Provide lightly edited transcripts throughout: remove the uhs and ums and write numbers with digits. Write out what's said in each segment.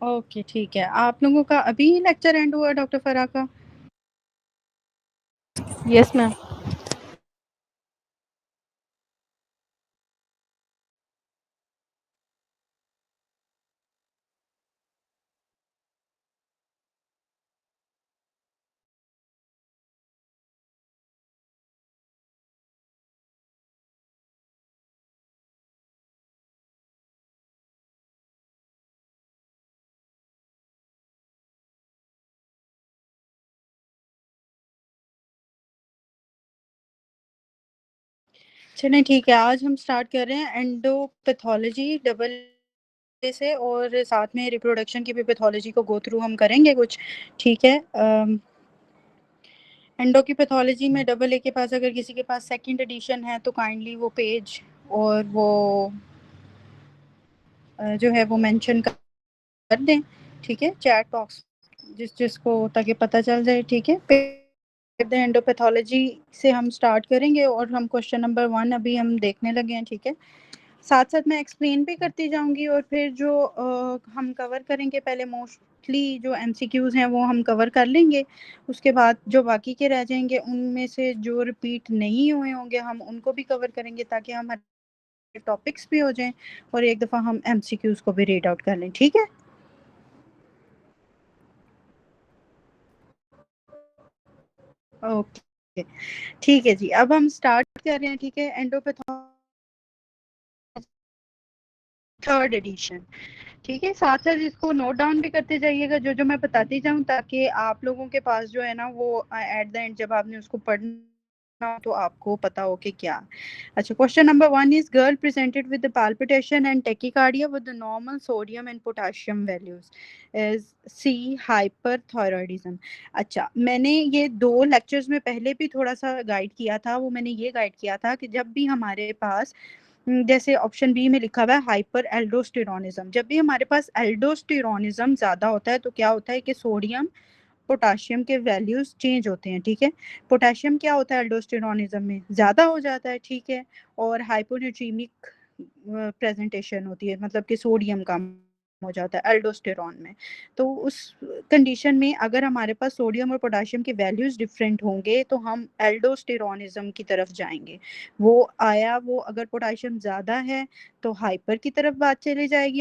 Okay, ठीक है। आप लोगों का अभी लेक्चर एंड हुआ डॉक्टर फराह का? Yes ma'am. चलें ठीक है, आज हम स्टार्ट कर रहे हैं एंडोपैथोलॉजी डबल ए से, और साथ में रिप्रोडक्शन की भी पैथोलॉजी को गो थ्रू हम करेंगे कुछ, ठीक है? एंडो की पैथोलॉजी में डबल ए के पास अगर किसी के पास सेकंड एडिशन है तो काइंडली वो पेज और वो जो है वो मेंशन कर दें, ठीक है, चैट बॉक्स, जिसको ताकि पता चल जाए, ठीक है? फिर एंडोपैथोलॉजी से हम स्टार्ट करेंगे और हम क्वेश्चन नंबर 1 अभी हम देखने लगे हैं, ठीक है? साथ साथ मैं एक्सप्लेन भी करती जाऊंगी, और फिर जो हम कवर करेंगे, पहले मोस्टली जो एमसीक्यूज हैं वो हम कवर कर लेंगे, उसके बाद जो बाकी के रह जाएंगे उनमें से जो रिपीट नहीं हुए होंगे हम उनको भी कवर करेंगे, ताकि हमारे टॉपिक्स भी हो जाएं और एक दफ़ा हम एमसीक्यूज को भी रीड आउट कर लें, ठीक है? ओके, ठीक है जी। अब हम स्टार्ट कर रहे हैं, ठीक है? एंडोपैथोलॉजी थर्ड एडिशन, ठीक है? साथ साथ इसको नोट डाउन भी करते जाइएगा जो जो मैं बताती जाऊं, ताकि आप लोगों के पास जो है ना वो एट द एंड जब आपने उसको पढ़ना हो तो आपको पता हो कि क्या। अच्छा, question number 1 is girl presented with the palpitation and tachycardia with the normal sodium and potassium values is C hyperthyroidism. अच्छा, मैंने ये 2 लेक्चर्स में पहले भी थोड़ा सा गाइड किया था। वो मैंने ये गाइड किया था कि जब भी हमारे पास जैसे ऑप्शन बी में लिखा हुआ है हाइपर एल्डोस्टेरोनिज्म, जब भी हमारे पास एल्डोस्टेरोनिज्म ज़्यादा होता है तो क्या होता है कि सोडियम पोटाशियम के वैल्यूज चेंज होते हैं, ठीक है? पोटाशियम क्या होता है एल्डोस्टेरोनिज्म में, ज़्यादा हो जाता है, ठीक है? और हाइपोनेट्रीमिक प्रेजेंटेशन होती है, मतलब कि सोडियम कम हो जाता है एल्डोस्टेरॉन में। तो उस कंडीशन में अगर हमारे पास सोडियम और पोटाशियम के वैल्यूज डिफरेंट होंगे तो हम एल्डोस्टेरोनिज्म की तरफ जाएंगे। वो आया, वो अगर पोटाशियम ज़्यादा है तो हाइपर की तरफ बात चली जाएगी,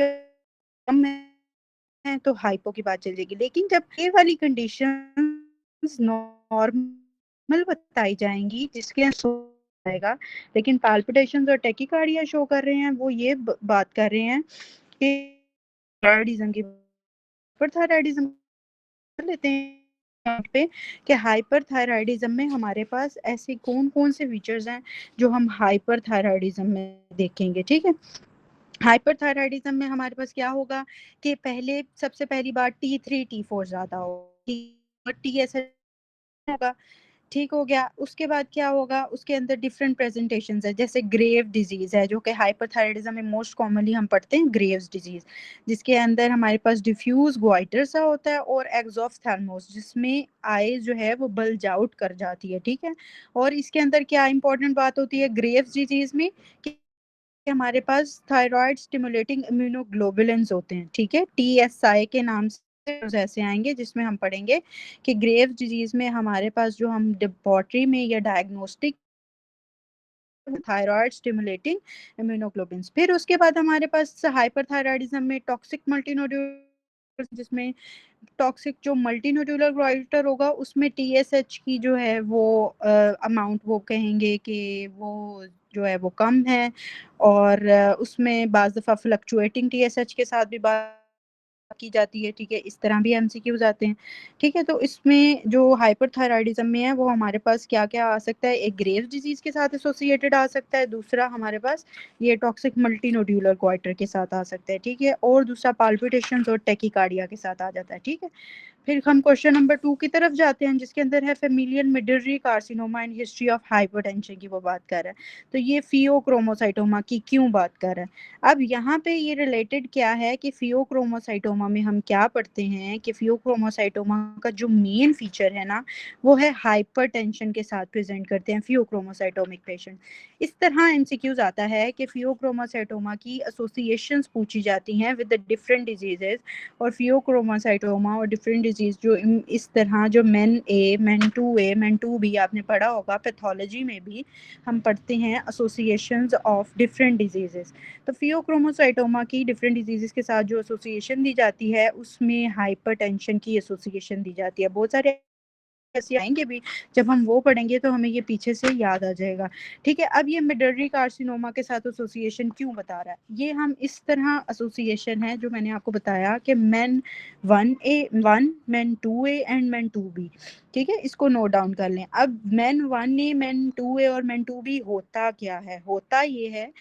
कम है तो हाइपो की बात चल जाएगी। लेकिन जब ये वाली कंडीशंस नॉर्मल बताई जाएंगी जिसके आएगा, लेकिन पाल्पिटेशंस और टेकिकार्डिया शो कर रहे हैं, वो ये बात कर रहे हैं कि थायराइडिज्म की, हाइपरथायराइडिज्म कर लेते हैं यहाँ पे कि हाइपरथायराइडिज्म में हमारे पास ऐसे कौन-कौन से फीचर्स हैं जो हम हाइपरथायराइडिज्म में देखेंगे, ठीक है? हाइपरथायराइडिज्म में हमारे पास क्या होगा कि पहले सबसे पहली बात T3 T4 ज़्यादा होगा, TSH होगा, ठीक हो गया। उसके बाद क्या होगा, उसके अंदर डिफरेंट प्रेजेंटेशंस है, जैसे ग्रेव डिजीज है जो कि हाइपरथायराइडिज्म में मोस्ट कॉमनली हम पढ़ते हैं, ग्रेव्स डिजीज, जिसके अंदर हमारे पास डिफ्यूज ग्वाइटर सा होता है और एक्सोफ्थेल्मोस, जिसमें आई जो है वो बल्ज आउट कर जाती है, ठीक है? और इसके अंदर क्या इंपॉर्टेंट बात होती है ग्रेव्स डिजीज में कि हमारे पास थायराइड स्टिमुलेटिंग इम्यूनोग्लोबुलिन्स होते हैं, ठीक है? टीएसआई के नाम से ऐसे आएंगे, जिसमें हम पढ़ेंगे कि ग्रेव डिजीज में हमारे पास जो हम लेबोरेटरी में या डायग्नोस्टिक थायराइड स्टिमुलेटिंग इम्यूनोग्लोबुलिन्स। फिर उसके बाद हमारे पास हाइपरथायराइडिज्म में टॉक्सिक मल्टीनोड्यूलर, जिसमें टॉक्सिक जो मल्टीनोड्यूलर ग्वाइटर होगा उसमें टीएसएच की जो है वो अमाउंट वो कहेंगे कि वो जो है वो कम है, और उसमें बाज़ दफ़ा फ्लक्चुएटिंग टीएसएच के साथ भी बात की जाती है, ठीक है? इस तरह भी एमसीक्यूज़ आते हैं, ठीक है? तो इसमें जो हाइपरथायराइडिज्म में है वो हमारे पास क्या-क्या आ सकता है, एक ग्रेव्स डिज़ीज़ के साथ एसोसिएटेड आ सकता है, दूसरा हमारे पास ये टॉक्सिक मल्टीनोड्यूलर क्वार्टर के साथ आ सकता है, ठीक है? और दूसरा पाल्पिटेशंस और टैकिकार्डिया के साथ आ जाता है, ठीक है? फिर हम क्वेश्चन नंबर 2 की तरफ जाते हैं, जिसके अंदर है familial miliary carcinoma and history of hypertension की वो बात कर रहा है। तो ये फियोक्रोमोसाइटोमा की क्यों बात कर रहा है। अब यहाँ पे ये रिलेटेड क्या है कि फियोक्रोमोसाइटोमा में हम क्या पढ़ते हैं कि फियोक्रोमोसाइटोमा का जो मेन फीचर है ना, वो है हाइपरटेंशन के साथ प्रेजेंट करते हैं फियोक्रोमोसाइटोमिक पेशेंट। इस तरह एमसीक्यूज आता है कि फियोक्रोमोसाइटोमा की एसोसिएशंस पूछी जाती हैं विद द डिफरेंट डिजीजेस, और फियोक्रोमोसाइटोमा और डिफरेंट डिजीज जो इस तरह जो MEN A, MEN two B आपने पढ़ा होगा पैथोलॉजी में भी हम पढ़ते हैं एसोसिएशंस ऑफ डिफरेंट डिजीजेस। तो फियोक्रोमोसाइटोमा की डिफरेंट डिजीजेस के साथ जो एसोसिएशन दी जाती है उसमें हाइपरटेंशन की एसोसिएशन दी जाती है। बहुत सारे ऐसे आएंगे भी, जब हम वो पढ़ेंगे तो हमें ये पीछे से याद आ जाएगा। ठीक है, अब ये मिडलरी कार्सिनोमा के साथ एसोसिएशन क्यों बता रहा है, ये हम इस तरह एसोसिएशन है जो मैंने आपको बताया कि main 1 main 2A and main 2B। ठीक है, इसको नोट डाउन कर लें। अब मेन 1A, मेन 2A और मेन 2B होता क्या है, होता ये है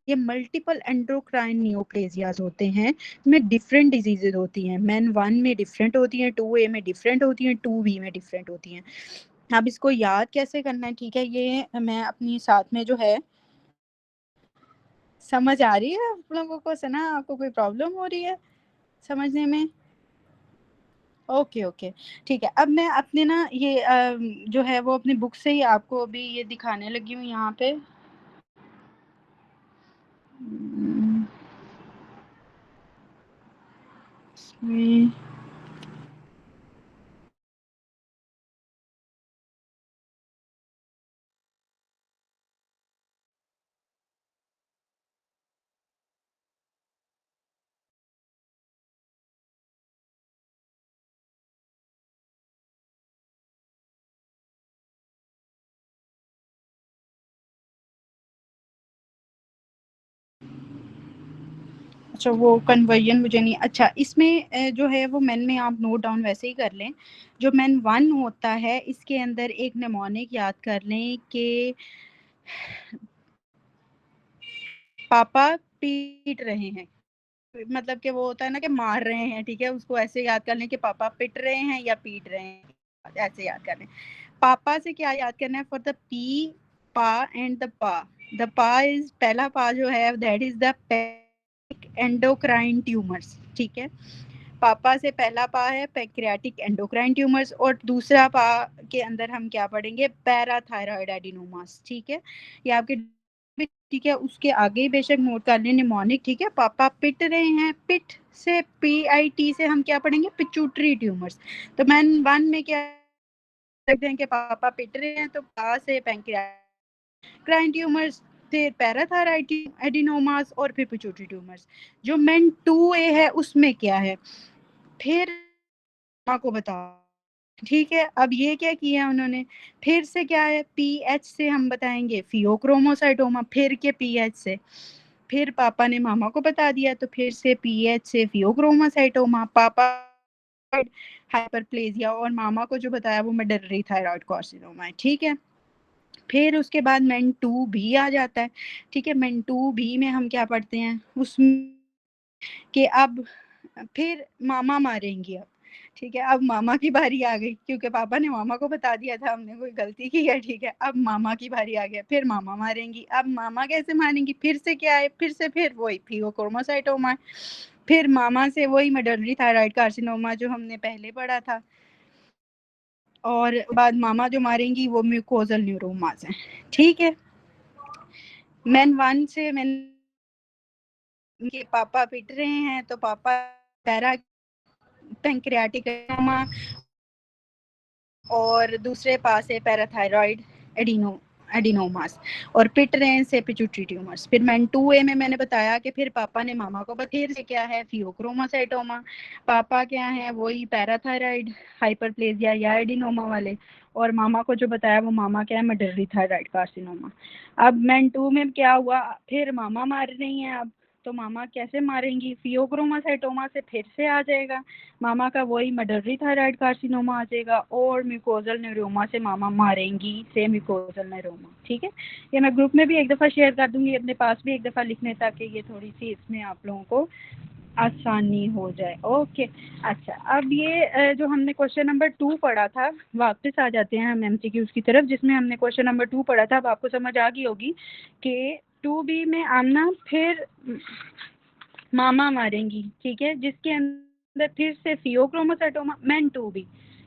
ये मल्टीपल एंडोक्राइन नियोप्लेजियाज होते हैं, में डिफरेंट डिजीजेज होती हैं। मेन 1 में डिफरेंट होती हैं, 2A में डिफरेंट होती हैं, 2B में डिफरेंट होती हैं। अब इसको याद कैसे करना है, ठीक है, ये मैं अपनी साथ में जो है, समझ आ रही है आप लोगों को, सना आपको कोई प्रॉब्लम हो रही है समझने में। ओके ओके, ठीक है। अब मैं अपने ना ये जो है वो अपनी बुक से ही आपको अभी ये दिखाने लगी हूँ यहाँ पे। इसमें अच्छा, वो कन्वर्जन मुझे नहीं, अच्छा इसमें जो है वो मेन में आप नोट डाउन वैसे ही कर लें। जो मेन 1 होता है इसके अंदर एक नेमोनिक याद कर लें कि पापा पीट रहे हैं, मतलब कि वो होता है ना कि मार रहे हैं। ठीक है, उसको ऐसे याद कर लें कि पापा पिट रहे हैं या पीट रहे हैं, ऐसे याद कर लें। पापा से क्या याद करना है, फॉर द पी, पा एंड द पा। द पा इज, पहला पा जो है that is the endocrine tumours. ठीक है, पापा से पहला पा है पैंक्रियाटिक एंडोक्राइन ट्यूमर्स, और दूसरा पा के अंदर हम क्या पढ़ेंगे, पैराथायरॉयड एडिनोमास। ठीक है, ये आपके, ठीक है, उसके आगे ही बेशक नोट कर लें निमोनिक। ठीक है, पापा पिट रहे हैं, पिट से PIT से हम क्या पढ़ेंगे, पिट्यूटरी ट्यूमर्स। तो मैन 1 में क्या सकते हैं कि पापा पिट रहे हैं, तो पा से पैंक्रियाटिक ट्यूमर्स, फिर पैराथायरॉयड एडिनोमास, और फिर पिट्यूटरी ट्यूमर्स। जो मेन 2A है उसमें क्या है, फिर को बताओ। ठीक है, अब ये क्या किया उन्होंने, फिर से क्या है, PH से हम बताएंगे फियोक्रोमोसाइटोमा, फिर के PH से, फिर पापा ने मामा को बता दिया, तो फिर से PH से फियोक्रोमोसाइटोमा, पापा हाइपरप्लेजिया, और मामा को जो बताया वो मेडलरी थायराइड कार्सिनोमा है। ठीक है, फिर उसके बाद मेन 2B आ जाता है। ठीक है, मेन 2B में हम क्या पढ़ते हैं उसमें कि अब फिर मामा मारेंगी अब। ठीक है, अब मामा की बारी आ गई, क्योंकि पापा ने मामा को बता दिया था हमने कोई गलती की है। ठीक है, अब मामा की बारी आ गया, फिर मामा मारेंगी। अब मामा कैसे मारेंगी, फिर से क्या है, फिर से फिर वही फियोक्रोमोसाइटोमा, फिर मामा से वही मेडलरी थायराइड कार्सिनोमा जो हमने पहले पढ़ा था, और बाद मामा जो मारेंगी वो म्यूकोजल न्यूरोमास है। ठीक है, मेन 1 से मेन के पापा पिट रहे हैं, तो पापा पैरा पैंक्रियाटिक और दूसरे पास है पैराथायरॉइड एडिनोमास, और पिट रहे हैं से पिट्यूटरी ट्यूमर्स। फिर मैन 2A में मैंने बताया कि फिर पापा ने मामा को फिर से क्या है, फियोक्रोमोसाइटोमा, पापा क्या है वही पैराथायरॉइड हाइपरप्लेजिया या एडिनोमा वाले, और मामा को जो बताया वो मामा क्या है, मेडलरी थायराइड कार्सिनोमा। अब मैन 2 में क्या हुआ, फिर मामा मार रही हैं। अब तो मामा कैसे मारेंगी, फियोक्रोमोसाइटोमा से फिर से आ जाएगा मामा का वही मेडलरी थायराइड कार्सिनोमा आ जाएगा, और म्यूकोजल न्यूरोमा से मामा मारेंगी से म्यूकोजल न्यूरोमा। ठीक है, ये मैं ग्रुप में भी एक दफ़ा शेयर कर दूंगी, अपने पास भी एक दफ़ा लिखने, ताकि ये थोड़ी सी इसमें आप लोगों को आसानी हो जाए। ओके, अच्छा अब ये जो हमने क्वेश्चन नंबर 2 पढ़ा था, वापस आ जाते हैं हम एमसीक्यूज की तरफ, जिसमें हमने क्वेश्चन नंबर 2 पढ़ा था। अब आपको समझ आ गई होगी कि 2B में आमना फिर मामा मारेंगी, ठीक है, जिसके अंदर फिर से फियोक्रोमोसाइटोमा मैन 2B,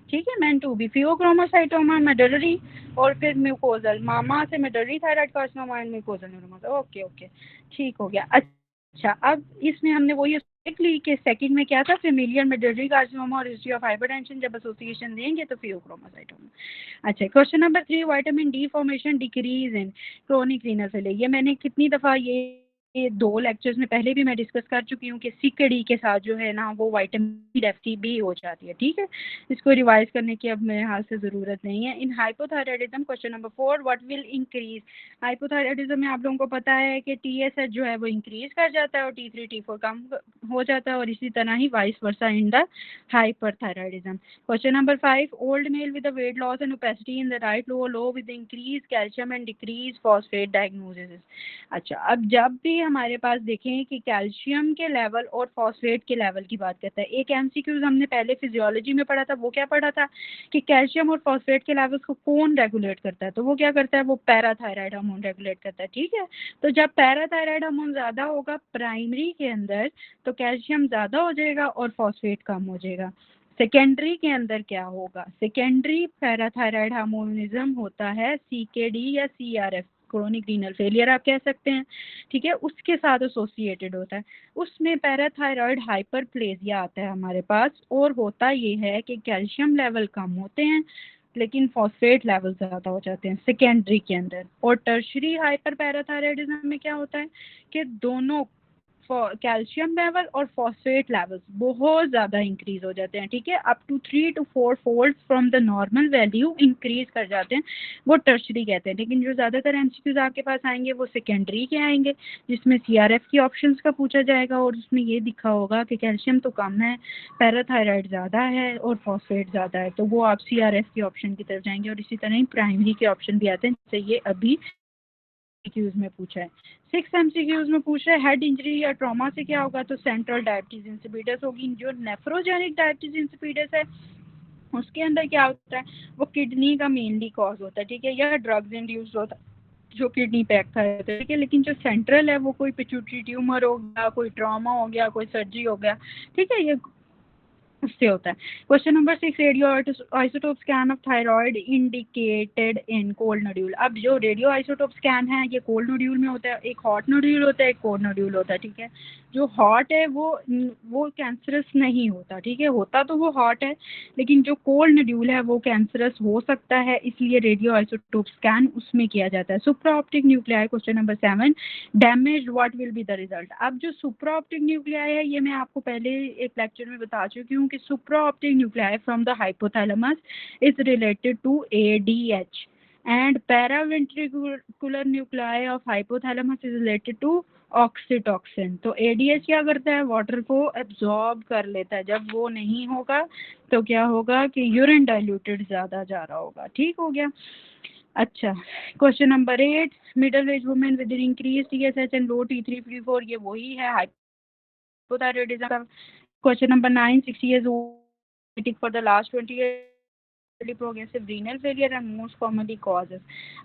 ठीक है, मैन 2B फियोक्रोमोसाइटोमा मेडलरी और फिर म्यूकोजल, मामा से medullary thyroid carcinoma and mucosal neuroma. Okay okay, ठीक हो गया। अच्छा, अब इसमें हमने वही देख ली कि सेकंड में क्या था, फेमिलियर मेडलरी कार्सिनोमा और हिस्ट्री ऑफ हाइपरटेंशन, जब एसोसिएशन देंगे तो फियोक्रोमोसाइटोमा। अच्छा, question number 3, vitamin D formation decrease in chronic renal failure. ये मैंने कितनी दफ़ा ये 2 लेक्चर्स में पहले भी मैं डिस्कस कर चुकी हूँ कि सिकड़ी के साथ जो है ना वो विटामिन डी डेफिशिएंसी भी हो जाती है, ठीक है। इसको रिवाइज करने की अब मेरे हाथ से ज़रूरत नहीं है। In hypothyroidism question number 4, what will increase. Hypothyroidism में आप लोगों को पता है कि टीएसएच जो है वो इंक्रीज कर जाता है और T3 T4 कम हो जाता है, और इसी तरह ही vice versa in the hyperthyroidism. Question number 5, old male with weight loss and opacity in the right lower lobe with increase calcium and decrease phosphate diagnosis. अच्छा, अब जब भी हमारे पास देखें कि कैल्शियम के लेवल और फॉस्फेट के लेवल की बात करता है, एक एमसीक्यूज हमने पहले फिजियोलॉजी में पढ़ा था, वो क्या पढ़ा था कि कैल्शियम और फॉस्फेट के लेवल्स को कौन रेगुलेट करता है, तो वो क्या करता है, वो पैराथायराइड हार्मोन रेगुलेट करता है, ठीक है। तो जब पैराथायराइड हार्मोन ज़्यादा होगा प्राइमरी के अंदर तो कैल्शियम ज़्यादा हो जाएगा और फॉस्फेट कम हो जाएगा। सेकेंडरी के अंदर क्या होगा, सेकेंडरी पैराथायराइड हार्मोनिज्म होता है सीकेडी या सीआरएफ, क्रोनिक रीनल फेलियर आप कह सकते हैं, ठीक है, उसके साथ एसोसिएटेड होता है। उसमें पैराथायराइड हाइपरप्लेजिया आता है हमारे पास, और होता ये है कि कैल्शियम लेवल कम होते हैं लेकिन फॉस्फेट लेवल ज़्यादा हो जाते हैं सेकेंडरी के अंदर। और टर्शरी हाइपर पैराथायराइडिज्म में क्या होता है कि दोनों कैल्शियम लेवल और फॉस्फेट लेवल्स बहुत ज़्यादा इंक्रीज हो जाते हैं, ठीक है, up to 3 to 4 fold from the normal value increase कर जाते हैं, वो टर्शरी कहते हैं। लेकिन जो ज़्यादातर एमसीक्यूज आपके पास आएंगे वो सेकेंडरी के आएंगे, जिसमें सीआरएफ की ऑप्शंस का पूछा जाएगा और उसमें ये दिखा होगा कि कैल्शियम तो कम है, पैराथायराइड ज़्यादा है और फॉस्फेट ज़्यादा है, तो वो आप सीआरएफ की ऑप्शन की तरफ जाएंगे। और इसी तरह ही प्राइमरी के ऑप्शन भी आते हैं, जैसे ये अभी एमसीक्यूज में पूछा है। 6 एमसीक्यूज में पूछ रहा है हेड इंजरी या ट्रॉमा से क्या होगा, तो सेंट्रल डायबिटीज इंसिपिडस होगी। जो नेफ्रोजेनिक डायबिटीज इंसिपिडस है उसके अंदर क्या होता है, वो किडनी का मेनली कॉज होता है, ठीक है, या ड्रग्स इंड्यूस्ड होता है जो किडनी पे एक्ट करते हैं, ठीक है। लेकिन जो सेंट्रल है वो कोई पिट्यूटरी ट्यूमर हो गया, कोई ट्रॉमा हो गया, कोई सर्जरी हो गया, ठीक है, ये उससे होता है। Question number 6, radio isotope scan of thyroid indicated in cold nodule. अब जो रेडियो आइसोटोप स्कैन है ये कोल्ड नोड्यूल में होता है, एक हॉट नोड्यूल होता है, एक कोल्ड नोड्यूल होता है, ठीक है। जो हॉट है वो कैंसरस नहीं होता, ठीक है, होता तो वो हॉट है, लेकिन जो कोल्ड नोड्यूल है वो कैंसरस हो सकता है, इसलिए रेडियो आइसोटोप स्कैन उसमें किया जाता है। सुप्रा optic nuclei question number 7, damage what will be the result. अब जो सुप्रा ऑप्टिक न्यूक्लियाई है ये मैं आपको पहले एक लेक्चर में बता चुकी हूँ कि supra optic nuclei from the hypothalamus is related to ADH and paraventricular nuclei of hypothalamus is related to oxytocin. तो एडीएच क्या करता है, वाटर को एब्जॉर्ब कर लेता है, जब वो नहीं होगा तो क्या होगा कि यूरिन डाइल्यूटेड ज़्यादा जा रहा होगा, ठीक हो गया। अच्छा, question number 8, middle age women with increase TSH and low T3 T4, ये वही है हाइपोथायराइडिज्म का। Question number 9, 60 years old for the last 20 years progressive renal failure and most commonly causes.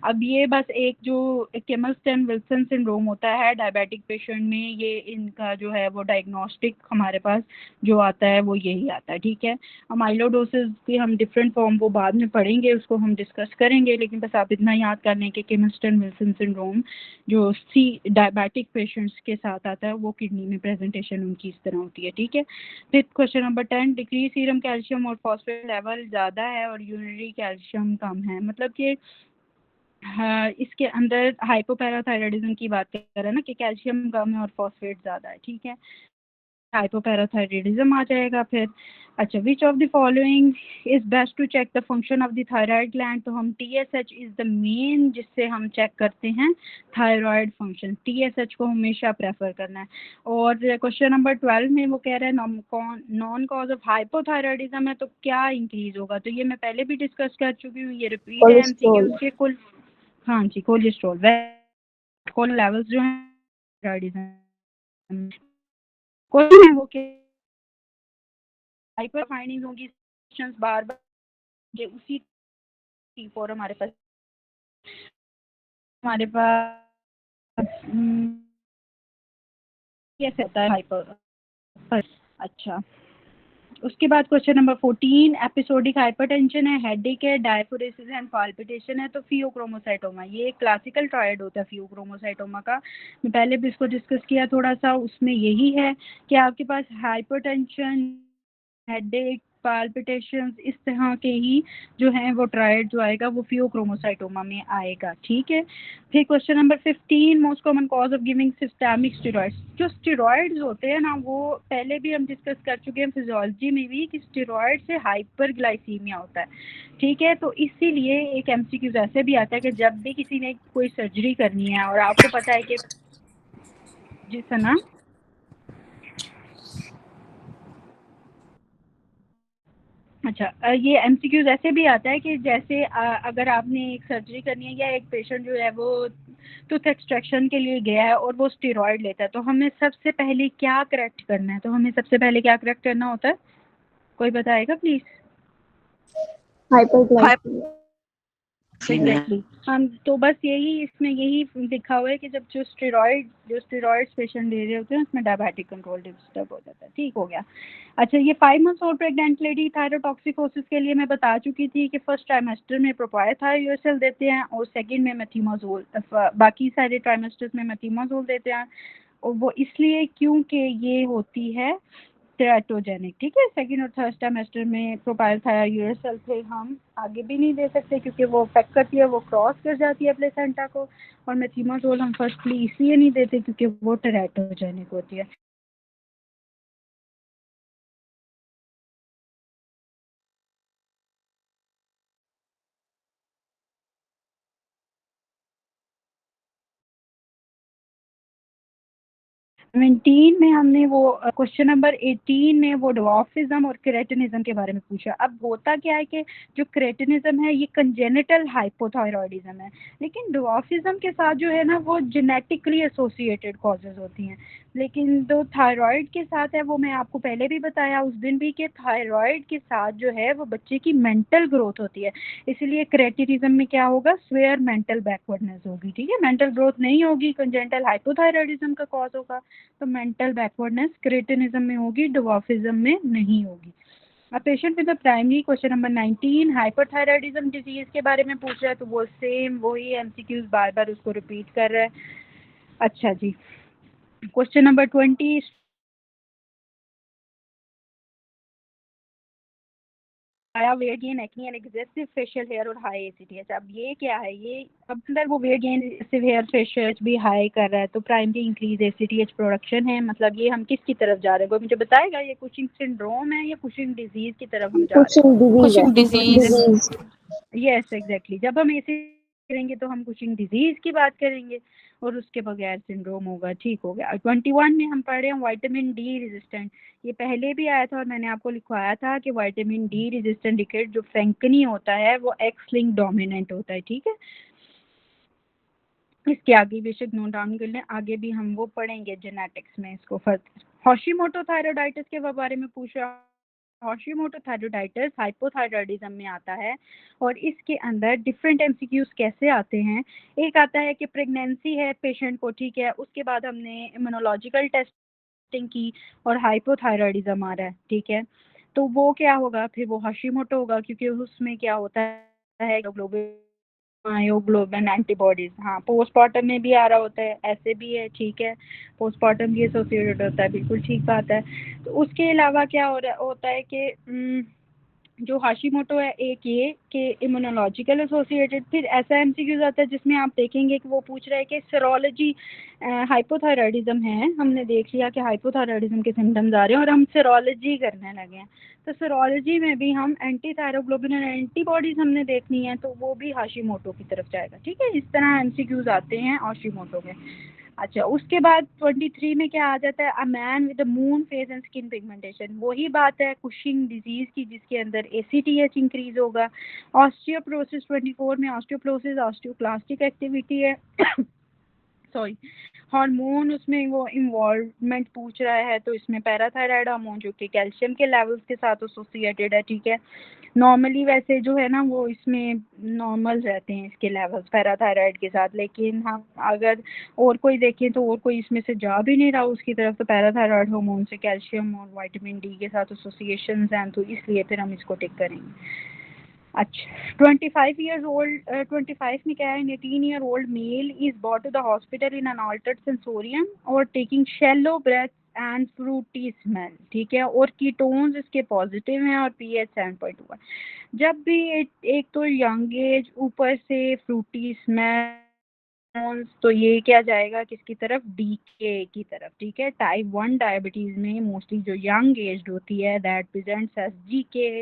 अब ये बस एक जो केमलस्टन विल्सन सिंड्रोम होता है डायबिटिक पेशेंट में, ये इनका जो है वो डायग्नोस्टिक हमारे पास जो आता है वो यही आता है, ठीक है। अमाइलोडोसिस की हम डिफरेंट फॉर्म वो बाद में पढ़ेंगे, उसको हम डिस्कस करेंगे, लेकिन बस आप इतना याद कर लें कि केमलस्टन विल्सन सिंड्रोम जो डायबिटिक पेशेंट्स के साथ आता है वो किडनी में प्रेजेंटेशन उनकी इस तरह होती है, ठीक है। फिर question number 10, decrease serum calcium और फॉस्फेट लेवल ज़्यादा है और यूरिनरी कैल्शियम कम है, मतलब कि हाँ, इसके अंदर हाइपोपैराथायराइडिज्म की बात कर रहे हैं ना कि कैल्शियम कम है और फॉस्फेट ज़्यादा है, ठीक है, हाइपोपैराथायराइडिज्म आ जाएगा फिर। अच्छा, which of the following is best to check the function of the thyroid gland, तो हम टीएसएच इज द मेन जिससे हम चेक करते हैं थायराइड फंक्शन, टीएसएच को हमेशा प्रेफर करना है। और क्वेश्चन नंबर 12 में वो कह रहे हैं नॉन कॉज ऑफ हाइपोथायराइडिज्म है तो क्या इंक्रीज होगा, तो ये मैं पहले भी डिस्कस कर चुकी हूँ, ये रिपीट है कोलेस्ट्रॉल। एमसीक्यूज के कुल। हाँ जी, कोलेस्ट्रॉल लेवल्स जो हैं थायराइडिज्म क्वेश्चन है वो कि हाइपर फाइंडिंग होगी बार बार उसी T4 हमारे पास कैसे होता है हाइपर। अच्छा, उसके बाद क्वेश्चन नंबर 14 एपिसोडिक हाइपरटेंशन है, हेडेक है, डायफोरेसिस एंड पाल्पिटेशन है, तो फियोक्रोमोसाइटोमा, ये एक क्लासिकल ट्रायड होता है फियोक्रोमोसाइटोमा का। मैं पहले भी इसको डिस्कस किया थोड़ा सा, उसमें यही है कि आपके पास हाइपरटेंशन, हेडेक, पाल्पिटेशंस, इस तरह के ही जो हैं वो ट्रायड जो आएगा वो फियोक्रोमोसाइटोमा में आएगा। ठीक है, फिर question number 15 most common cause of giving systemic steroids. जो स्टेरॉइड्स होते हैं ना, वो पहले भी हम डिस्कस कर चुके हैं फिजियोलॉजी में भी कि स्टेरॉइड से हाइपरग्लाइसीमिया होता है। ठीक है, तो इसीलिए एक एमसीक्यू ऐसे भी आता है कि जब भी किसी ने कोई सर्जरी करनी है और आपको पता है कि जी सना, अच्छा, ये एमसीक्यूज ऐसे भी आता है कि जैसे अगर आपने एक सर्जरी करनी है या एक पेशेंट जो है वो टूथ एक्सट्रैक्शन के लिए गया है और वो स्टेरॉइड लेता है, तो हमें सबसे पहले क्या करेक्ट करना है, तो हमें सबसे पहले क्या करेक्ट करना होता है, कोई बताएगा प्लीज। हाइपरग्लाइसीमिया। एग्जैक्टली, हम तो बस यही इसमें यही लिखा हुआ है कि जब जो स्टेरॉइड्स पेशेंट ले रहे होते हैं उसमें डायबिटिक कंट्रोल डिस्टर्ब हो जाता है। ठीक हो गया। अच्छा, ये 5 months old pregnant lady thyrotoxicosis के लिए मैं बता चुकी थी कि फर्स्ट ट्राइमेस्टर में प्रोपायोथायोसेल देते हैं और सेकंड में मेथिमाजोल, बाकी सारे ट्राइमेस्टर्स में मेथिमाजोल देते हैं। और वो इसलिए क्योंकि ये होती है टेराटोजेनिक। ठीक है, सेकंड और थर्ड ट्राइमेस्टर में प्रोपायोथायोसेल फिर हम आगे भी नहीं दे सकते क्योंकि वो अफेक्ट करती है, वो क्रॉस कर जाती है प्लेसेंटा को। और मेथिमाजोल हम फर्स्टली इसलिए नहीं देते क्योंकि वो टेराटोजेनिक होती है। 17 में हमने वो क्वेश्चन नंबर 18 में वो डवार्फिज्म और क्रेटिनिज्म के बारे में पूछा। अब होता क्या है कि जो क्रेटिनिज्म है ये कंजेनिटल हाइपोथायरॉयडिज्म है, लेकिन डवार्फिज्म के साथ जो है ना वो जेनेटिकली एसोसिएटेड कॉजेज होती हैं। लेकिन जो थायराइड के साथ है वो मैं आपको पहले भी बताया उस दिन भी कि थायराइड के साथ जो है वो बच्चे की मेंटल ग्रोथ होती है, इसलिए क्रेटिनिज्म में क्या होगा, स्वेयर मेंटल बैकवर्डनेस होगी। ठीक है, मेंटल ग्रोथ नहीं होगी, कंजेनिटल हाइपोथायरॉयडिज्म का कॉज होगा, तो मेंटल बैकवर्डनेस क्रेटिनिज्म में होगी, डवार्फिज्म में नहीं होगी। अब patient with primary question number 19 hyperthyroidism disease के बारे में पूछ रहा है, तो वो सेम वही एमसीक्यूज बार बार उसको रिपीट कर रहा है। अच्छा जी, question number 20 weight gain, acne and excessive facial hair और हाई एसीटीएच। अब ये क्या है, ये अब अंदर वो weight gain, excessive hair facial भी हाई कर रहा है, तो प्राइमरी इंक्रीज एसीटीएच प्रोडक्शन है। मतलब ये हम किसकी तरफ जा रहे हैं, कोई मुझे बताएगा, ये कुशिंग सिंड्रोम है या कुशिंग डिजीज की तरफ हम जा रहे कुशिंग डिजीज है। Cushing disease. यस एग्जैक्टली, जब हम ऐसे करेंगे तो हम कुशिंग डिजीज की बात करेंगे और उसके बगैर सिंड्रोम होगा। ठीक हो गया। 21 में हम पढ़ रहे हैं विटामिन डी रेजिस्टेंट। ये पहले भी आया था और मैंने आपको लिखवाया था कि विटामिन डी रेजिस्टेंट डिकेट जो फ्रैंकनी होता है वो एक्स लिंक डोमिनेंट होता है। ठीक है, इसके आगे बेशक नोट डाउन कर लें, आगे भी हम वो पढ़ेंगे जेनेटिक्स में इसको फर्दर। हॉशिमोटो थायराइडाइटिस के बारे में पूछा। हॉशिमोटो थायराइडाइटिस हाइपोथायराइडिज्म में आता है और इसके अंदर डिफरेंट एमसीक्यूज कैसे आते हैं। एक आता है कि प्रेगनेंसी है पेशेंट को, ठीक है, उसके बाद हमने इम्यूनोलॉजिकल टेस्टिंग की और हाइपोथायराइडिज्म आ रहा है। ठीक है, तो वो क्या होगा, फिर वो हॉशिमोटो होगा क्योंकि उसमें क्या होता है ग्लोबल मायोग्लोबिन एंटीबॉडीज। हाँ, पोस्टमार्टम में भी आ रहा होता है, ऐसे भी है। ठीक है, पोस्टमार्टम भी एसोसिएटेड होता है, बिल्कुल ठीक बात है। तो उसके अलावा क्या हो रहा होता है कि जो हाशिमोटो है एक ये कि इम्यूनोलॉजिकल एसोसिएटेड। फिर ऐसा एमसीक्यूज आता है जिसमें आप देखेंगे कि वो पूछ रहा है कि सेरोलॉजी हाइपोथायराइडिज्म है, हमने देख लिया कि हाइपोथायराइडिज्म के सिम्टम्स आ रहे हैं और हम सेरोलॉजी करने लगे हैं, तो सेरोलॉजी में भी हम एंटी थायरोग्लोबिन एंटीबॉडीज हमने देखनी है, तो वो भी हाशिमोटो की तरफ जाएगा। ठीक है, इस तरह एमसीक्यूज आते हैं हाशिमोटो में। अच्छा, उसके बाद 23 में क्या आ जाता है, a man with moon face and skin pigmentation. वही बात है कुशिंग डिजीज की जिसके अंदर एसीटीएच इंक्रीज होगा। ऑस्टियोपोरोसिस 24 में ऑस्टियोपोरोसिस ऑस्टियोक्लास्टिक एक्टिविटी है सॉरी हार्मोन, उसमें वो इन्वॉल्वमेंट पूछ रहा है, तो इसमें पैराथायराइड हार्मोन जो कि कैल्शियम के लेवल्स के साथ एसोसिएटेड है, ठीक है। नॉर्मली वैसे जो है ना वो इसमें नॉर्मल रहते हैं इसके लेवल्स पैराथायराइड के साथ, लेकिन हम अगर और कोई देखें तो और कोई इसमें से जा भी नहीं रहा उसकी तरफ, तो पैराथायराइड हार्मोन से कैल्शियम और विटामिन डी के साथ एसोसिएशंस हैं, तो इसलिए फिर हम इसको टिक करेंगे। अच्छा 25 ईयर्स ओल्ड 25 में क्या है, 18-year-old male is brought to the hospital in an altered sensorium और taking shallow breath and fruity smell, ठीक है, और कीटोन्स इसके पॉजिटिव हैं और पीएच 7.2 है। जब भी एक तो यंग एज, ऊपर से फ्रूटी स्मेल, तो ये क्या जाएगा किसकी तरफ, डीके की तरफ, ठीक है। टाइप 1 डायबिटीज़ में मोस्टली जो यंग एज होती है that presents as GK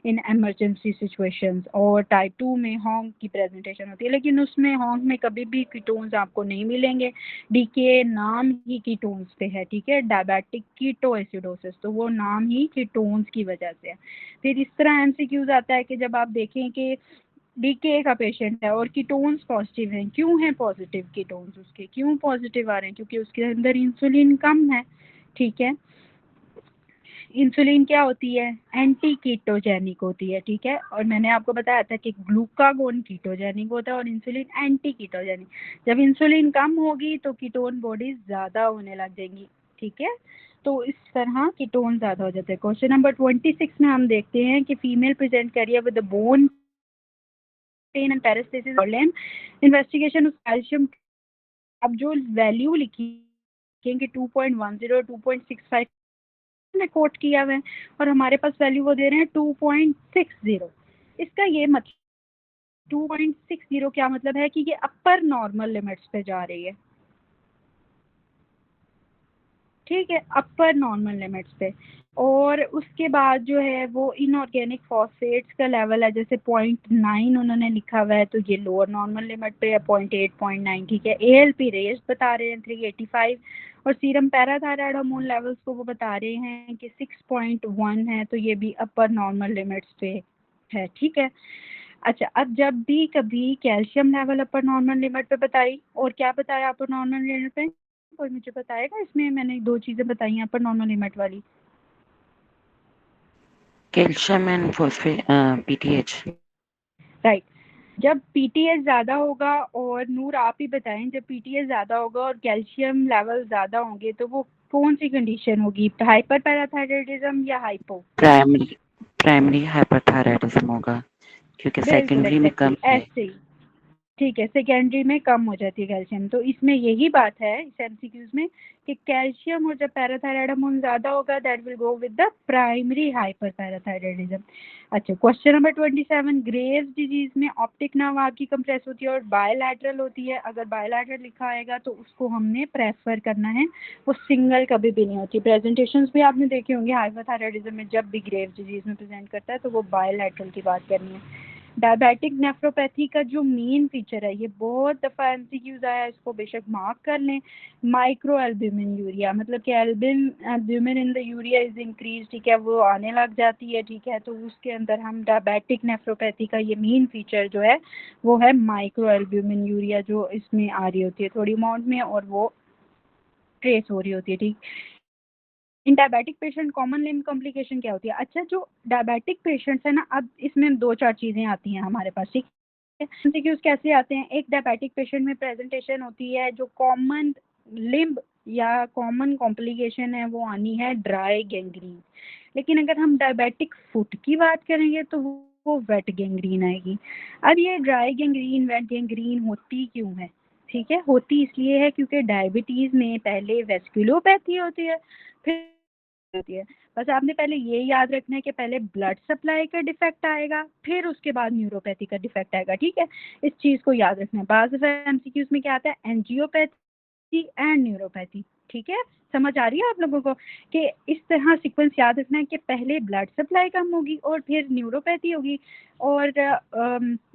in emergency situations, और टाइप 2 में हॉन्ग की प्रेजेंटेशन होती है, लेकिन उसमें हॉन्ग में कभी भी कीटोन्स आपको नहीं मिलेंगे, डीके नाम ही कीटोन्स पे है, ठीक है, डायबिटिक कीटोएसिडोसिस, तो वो नाम ही कीटोन्स की वजह से है। फिर इस तरह एमसीक्यूज आता है कि जब आप देखें कि डीके का पेशेंट है और कीटोन्स पॉजिटिव हैं, क्यों हैं पॉजिटिव कीटोन्स उसके, क्यों पॉजिटिव आ रहे हैं, क्योंकि उसके अंदर इंसुलिन कम है, ठीक है। इंसुलिन क्या होती है, एंटी कीटोजेनिक होती है, ठीक है, और मैंने आपको बताया था कि ग्लूकागोन कीटोजेनिक होता है और इंसुलिन एंटी कीटोजेनिक। जब इंसुलिन कम होगी तो कीटोन बॉडीज ज़्यादा होने लग जाएंगी, ठीक है, तो इस तरह कीटोन ज़्यादा हो जाते हैं। क्वेश्चन नंबर 26 में हम देखते हैं कि female present career with the bone pen and paralysis problem, investigation of calcium. अब जो वैल्यू लिखी कि 2.10 2.65 ने कोट किया हुआ है और हमारे पास वैल्यू वो दे रहे हैं 2.60। इसका ये मतलब 2.60 क्या मतलब है कि ये अपर नॉर्मल लिमिट्स पे जा रही है, ठीक है, अपर नॉर्मल लिमिट्स पे। और उसके बाद जो है वो इनऑर्गेनिक फॉस्फेट्स का लेवल है, जैसे 0.9 उन्होंने लिखा हुआ है, तो ये लोअर नॉर्मल लिमिट पे है, 0.8 0.9, ठीक है। एएलपी रेस बता रहे हैं 385 और सीरम पैराथायराइड हार्मोन लेवल्स को वो बता रहे हैं कि 6.1 है, तो ये भी अपर नॉर्मल लिमिट्स पे है, ठीक है। अच्छा, अब जब भी कभी कैल्शियम लेवल अपर नॉर्मल लिमिट पे बताई और क्या बताया अपर नॉर्मल लिमिट पे, कोई मुझे बताएगा, इसमें मैंने दो चीज़ें बताई हैं अपर नॉर्मल लिमिट वाली। Calcium and phosphate PTH. Right, जब पीटीएच ज़्यादा होगा, और नूर आप ही बताएं, जब पीटीएच ज़्यादा होगा और कैल्शियम लेवल ज़्यादा होंगे तो वो कौन सी कंडीशन होगी, हाइपर पैराथायराइडिज्म या हाइपो? प्राइमरी हाइपरथायराइडिज्म होगा, क्योंकि बिल्कुल सेकेंडरी में एग्जैक्टली कम है। ऐसे ही, ठीक है, सेकेंडरी में कम हो जाती है कैल्शियम, तो इसमें यही बात है इस एमसीक्यूज में कि कैल्शियम और जब पैराथायराइड हार्मोन ज़्यादा होगा that will go with the primary hyper parathyroidism. अच्छा, क्वेश्चन नंबर 27, ग्रेव्स डिजीज में ऑप्टिक नर्व आपकी कंप्रेस होती है और बायलैटरल होती है। अगर बायलैटरल लिखा आएगा तो उसको हमने प्रेफर करना है, वो सिंगल कभी भी नहीं होती। प्रेजेंटेशंस भी आपने देखे होंगे हाइपरथायराइडिज्म में, जब भी ग्रेव्स डिजीज में प्रेजेंट करता है तो वो बायलैटरल की बात करनी है। डायबिटिक नेफ्रोपैथी का जो मेन फीचर है, ये बहुत दफ़ा एमसीक्यूज आया है, इसको बेशक मार्क कर लें, माइक्रो एल्ब्यूमिन यूरिया, मतलब कि albumin in the urea is increase, ठीक है, वो आने लग जाती है, ठीक है, तो उसके अंदर हम डायबिटिक नेफ्रोपैथी का ये मेन फीचर जो है वो है माइक्रो एल्ब्यूमिन यूरिया, जो इसमें आ रही होती है थोड़ी अमाउंट में और वो ट्रेस हो रही होती है, ठीक। In diabetic patient common limb complication क्या होती है? अच्छा, जो डायबिटिक पेशेंट्स है ना, अब इसमें दो चार चीज़ें आती हैं हमारे पास, ठीक है। एमसीक्यूज कैसे आते हैं, एक डायबिटिक पेशेंट में प्रेजेंटेशन होती है जो कॉमन लिम्ब या कॉमन कॉम्प्लिकेशन है वो आनी है ड्राई गैंग्रीन, लेकिन अगर हम डायबिटिक फुट की बात करेंगे तो वो वेट गैंग्रीन आएगी। अब ये ड्राई गैंग्रीन वेट गैंग्रीन होती क्यों है, ठीक है, होती इसलिए है क्योंकि डायबिटीज़ में पहले वेस्कुलोपैथी होती है, फिर होती है। बस आपने पहले ये याद रखना है कि पहले ब्लड सप्लाई का डिफेक्ट आएगा, फिर उसके बाद न्यूरोपैथी का डिफेक्ट आएगा, ठीक है, इस चीज़ को याद रखना है। बाज़ दफ़ा एमसीक्यूज़ में क्या आता है, एंजियोपैथी एंड न्यूरोपैथी, ठीक है, समझ आ रही है आप लोगों को कि इस तरह सीक्वेंस याद रखना है कि पहले ब्लड सप्लाई कम होगी और फिर न्यूरोपैथी होगी, और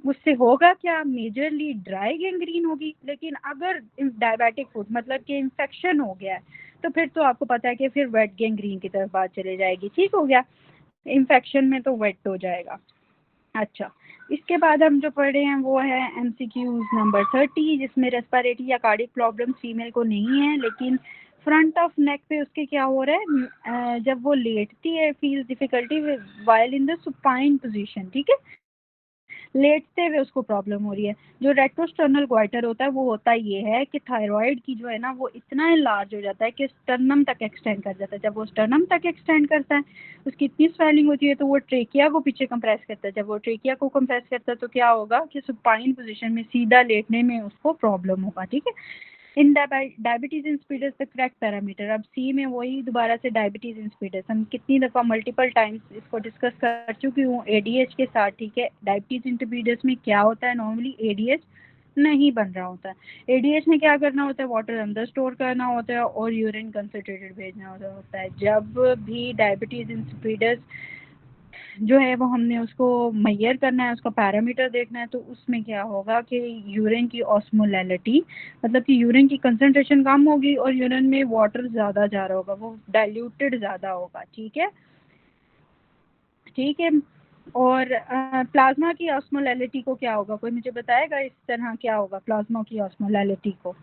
उससे होगा क्या, मेजरली ड्राई गैंग्रीन होगी। लेकिन अगर डायबिटिक फुट मतलब कि इन्फेक्शन हो गया है तो फिर तो आपको पता है कि फिर वेट गैंग्रीन की तरफ बात चले जाएगी, ठीक हो गया, इन्फेक्शन में तो वेट हो जाएगा। अच्छा, इसके बाद हम जो पढ़े हैं वो है MCQs नंबर 30, जिसमें रेस्पिरेटरी या कार्डियक प्रॉब्लम फीमेल को नहीं है, लेकिन फ्रंट ऑफ नेक पे उसके क्या हो रहा है, जब वो लेटती है feel difficulty while in the supine position, ठीक है, लेटते हुए उसको प्रॉब्लम हो रही है। जो रेट्रोस्टर्नल ग्वाइटर होता है वो होता ये है कि थायराइड की जो है ना वो इतना लार्ज हो जाता है कि स्टर्नम तक एक्सटेंड कर जाता है। जब वो स्टर्नम तक एक्सटेंड करता है उसकी इतनी स्वेलिंग होती है तो वो ट्रेकिया को पीछे कंप्रेस करता है। जब वो ट्रेकिया को कंप्रेस करता है तो क्या होगा कि सुपाइन पोजीशन में सीधा लेटने में उसको प्रॉब्लम होगा, ठीक है। In diabetes insipidus the correct parameter. अब सी में वही दोबारा से डायबिटीज इंसिपिडस, हम कितनी दफ़ा मल्टीपल टाइम्स इसको डिस्कस कर चुकी हूँ एडीएच के साथ, ठीक है। डायबिटीज इंसिपिडस में क्या होता है, नॉर्मली एडीएच नहीं बन रहा होता है। एडीएच में क्या करना होता है, वाटर अंदर स्टोर करना होता है और यूरिन कंसंट्रेटेड भेजना होता है। जब भी डायबिटीज इंसिपिडस जो है वो हमने उसको मेजर करना है, उसका पैरामीटर देखना है, तो उसमें क्या होगा कि यूरिन की ऑस्मोलैलिटी, मतलब कि यूरिन की कंसंट्रेशन कम होगी और यूरिन में वाटर ज़्यादा जा रहा होगा, वो डाइल्यूटेड ज़्यादा होगा, ठीक है, ठीक है। और प्लाज्मा की ऑस्मोलैलिटी को क्या होगा, कोई मुझे बताएगा इस तरह क्या होगा प्लाज्मा की ऑस्मोलैलिटी को?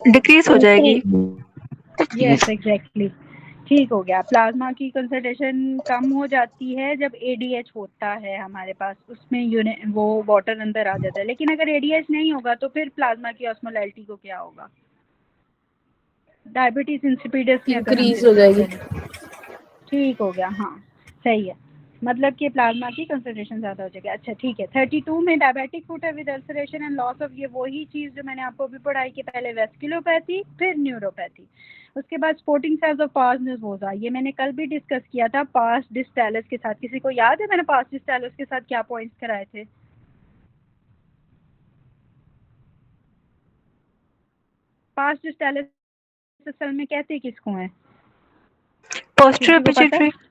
डिक्रीज हो जाएगी। यस एग्जैक्टली, ठीक हो गया। प्लाज्मा की कंसंट्रेशन कम हो जाती है जब एडीएच होता है हमारे पास, उसमें यूरिन वो वाटर अंदर आ जाता है। लेकिन अगर एडीएच नहीं होगा तो फिर प्लाज्मा की ऑस्मोलैलिटी को क्या होगा, डायबिटीज इंसिपिडस में अगर हम इंक्रीज हो डिस्कस जाएगी। करें, ठीक हो गया, हाँ सही है, मतलब कि प्लाज्मा की कंसंट्रेशन ज़्यादा हो जाएगी। अच्छा ठीक है। 32 में diabetic foot with ulceration and loss of, ये वही चीज़ जो मैंने आपको अभी पढ़ाई कि पहले वेस्कुलोपैथी फिर न्यूरोपैथी, उसके बाद sporting cells of pass nervosa, ये मैंने कल भी डिस्कस किया था पास डिस्टैलस के साथ। किसी को याद है मैंने पास डिस्टैलस के साथ क्या पॉइंट्स कराए थे? पास डिस्टैलस असल में कहते किसको है, पोस्टीरियर किसी को पता है? Pituitary.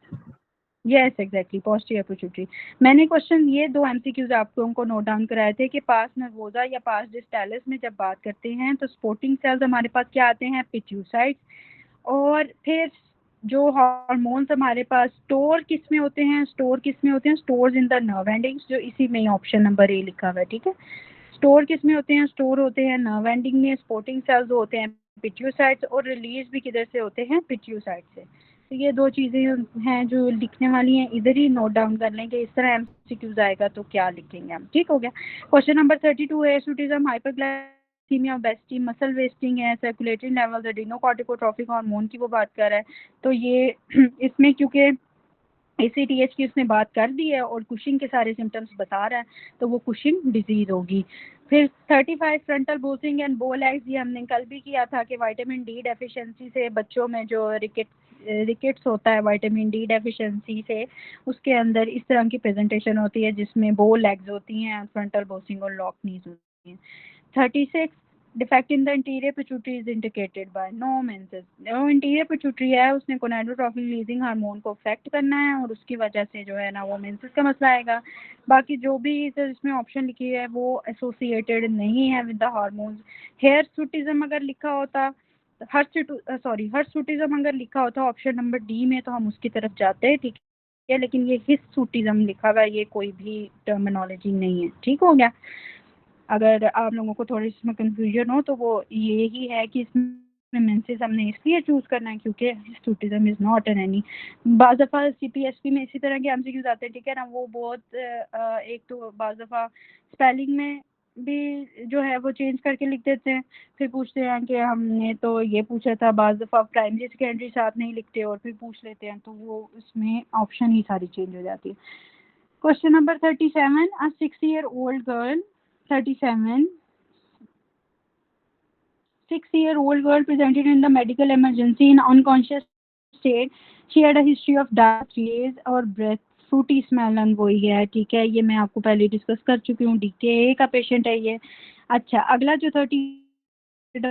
Yes exactly, posterior pituitary. मैंने क्वेश्चन ये दो एमसीक्यूज आपको उनको नोट डाउन कराए थे कि पास नर्वोसा या पास डिस्टैलस में जब बात करते हैं तो स्पोर्टिंग सेल्स हमारे पास क्या आते हैं, पिट्यूसाइड्स, और फिर जो हार्मोन्स हमारे पास स्टोर किस में होते हैं, स्टोर किस में होते हैं, stores in the nerve endings, जो इसी में ऑप्शन नंबर ए लिखा हुआ है, ठीक है। स्टोर किस में होते हैं, स्टोर होते हैं नर्व एंडिंग में, स्पोर्टिंग सेल्स होते हैं पिट्यूसाइड्स, और रिलीज भी किधर से होते हैं, पिट्यूसाइड से। तो ये दो चीज़ें हैं जो लिखने वाली हैं, इधर ही नोट डाउन कर लेंगे, इस तरह एमसीक्यूज आएगा तो क्या लिखेंगे हम, ठीक हो गया। क्वेश्चन नंबर 32 है एसुटिज्म, हाइपरग्लाइसीमिया, ओबेसिटी, मसल वेस्टिंग है, सर्कुलेटरी लेवल, एडिनोकॉर्टिकोट्रोफिक हार्मोन की वो बात कर रहा है। तो ये इसमें क्योंकि ACTH की उसने बात कर दी है और कुशिंग के सारे सिम्टम्स बता रहा है तो वो कुशिंग डिजीज होगी। फिर 35 फ्रंटल बोसिंग एंड बो लेग्स, ये हमने कल भी किया था कि विटामिन डी डेफिशिएंसी से बच्चों में जो रिकेट्स होता है विटामिन डी डेफिशिएंसी से, उसके अंदर इस तरह की प्रेजेंटेशन होती है जिसमें बो लेग्स होती हैं, फ्रंटल बोसिंग और लॉक नीज होती हैं। 36 defect in the interior pituitary is indicated by no menses, जो इंटीरियर पिट्यूटरी है उसने गोनाडोट्रोपिन रिलीजिंग हार्मोन को अफेक्ट करना है और उसकी वजह से जो है ना वो मेंसेस का मसला आएगा। बाकी जो भी इसमें ऑप्शन लिखी है वो एसोसिएटेड नहीं है विद द हार्मोन्स। हेयर सूटिज्म अगर लिखा होता, हर्सुटिज्म अगर लिखा होता ऑप्शन नंबर डी में तो हम उसकी तरफ जाते हैं, ठीक है, लेकिन ये हिस्सूटिज्म लिखा हुआ है, ये कोई भी टर्मिनोलॉजी नहीं है, ठीक हो गया। अगर आप लोगों को थोड़ी इसमें कंफ्यूजन हो तो वो ये ही है कि इसमें मेंसेस हमने इसलिए चूज़ करना है क्योंकि हिस्टूटिज्म इज़ नॉट एन एनी। बाज़ दफ़ा CPSP में इसी तरह के एमसीक्यूज आते हैं, ठीक है ना, वो बहुत एक तो बाज़ दफ़ा स्पेलिंग में भी जो है वो चेंज करके लिख देते हैं, फिर पूछते हैं कि हमने तो ये पूछा था, बाज़ दफ़ा प्राइमरी सेकेंडरी साथ नहीं लिखते और फिर पूछ लेते हैं, तो वो उसमें ऑप्शन ही सारी चेंज हो जाती है। Question number 37, a 6-year-old girl 37 6-year-old girl presented in the medical emergency in unconscious state. She had a history of diarrhea और breath fruity smell and वही है, ठीक है, ये मैं आपको पहले डिस्कस कर चुकी हूँ। DKA का पेशेंट है ये। अच्छा अगला जो 30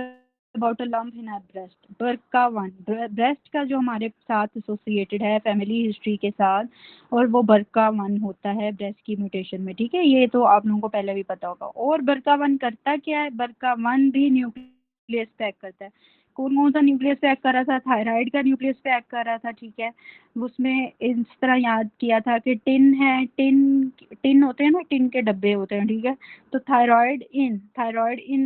about a lump in breast, BRCA1, breast का जो हमारे साथ एसोसिएटेड है फैमिली हिस्ट्री के साथ, और वो BRCA1 होता है ब्रेस्ट की म्यूटेशन में, ठीक है, ये तो आप लोगों को पहले भी पता होगा। और BRCA1 करता क्या है, BRCA1 भी न्यूक्लियस पैक करता है। कौन कौन सा न्यूक्लियस पे एक्ट कर रहा था, थायराइड का न्यूक्लियस पे एक्ट कर रहा था, ठीक है। उसमें इस तरह याद किया था कि टिन है, टिन टिन होते हैं ना, टिन के डब्बे होते हैं, ठीक है। तो थायराइड इन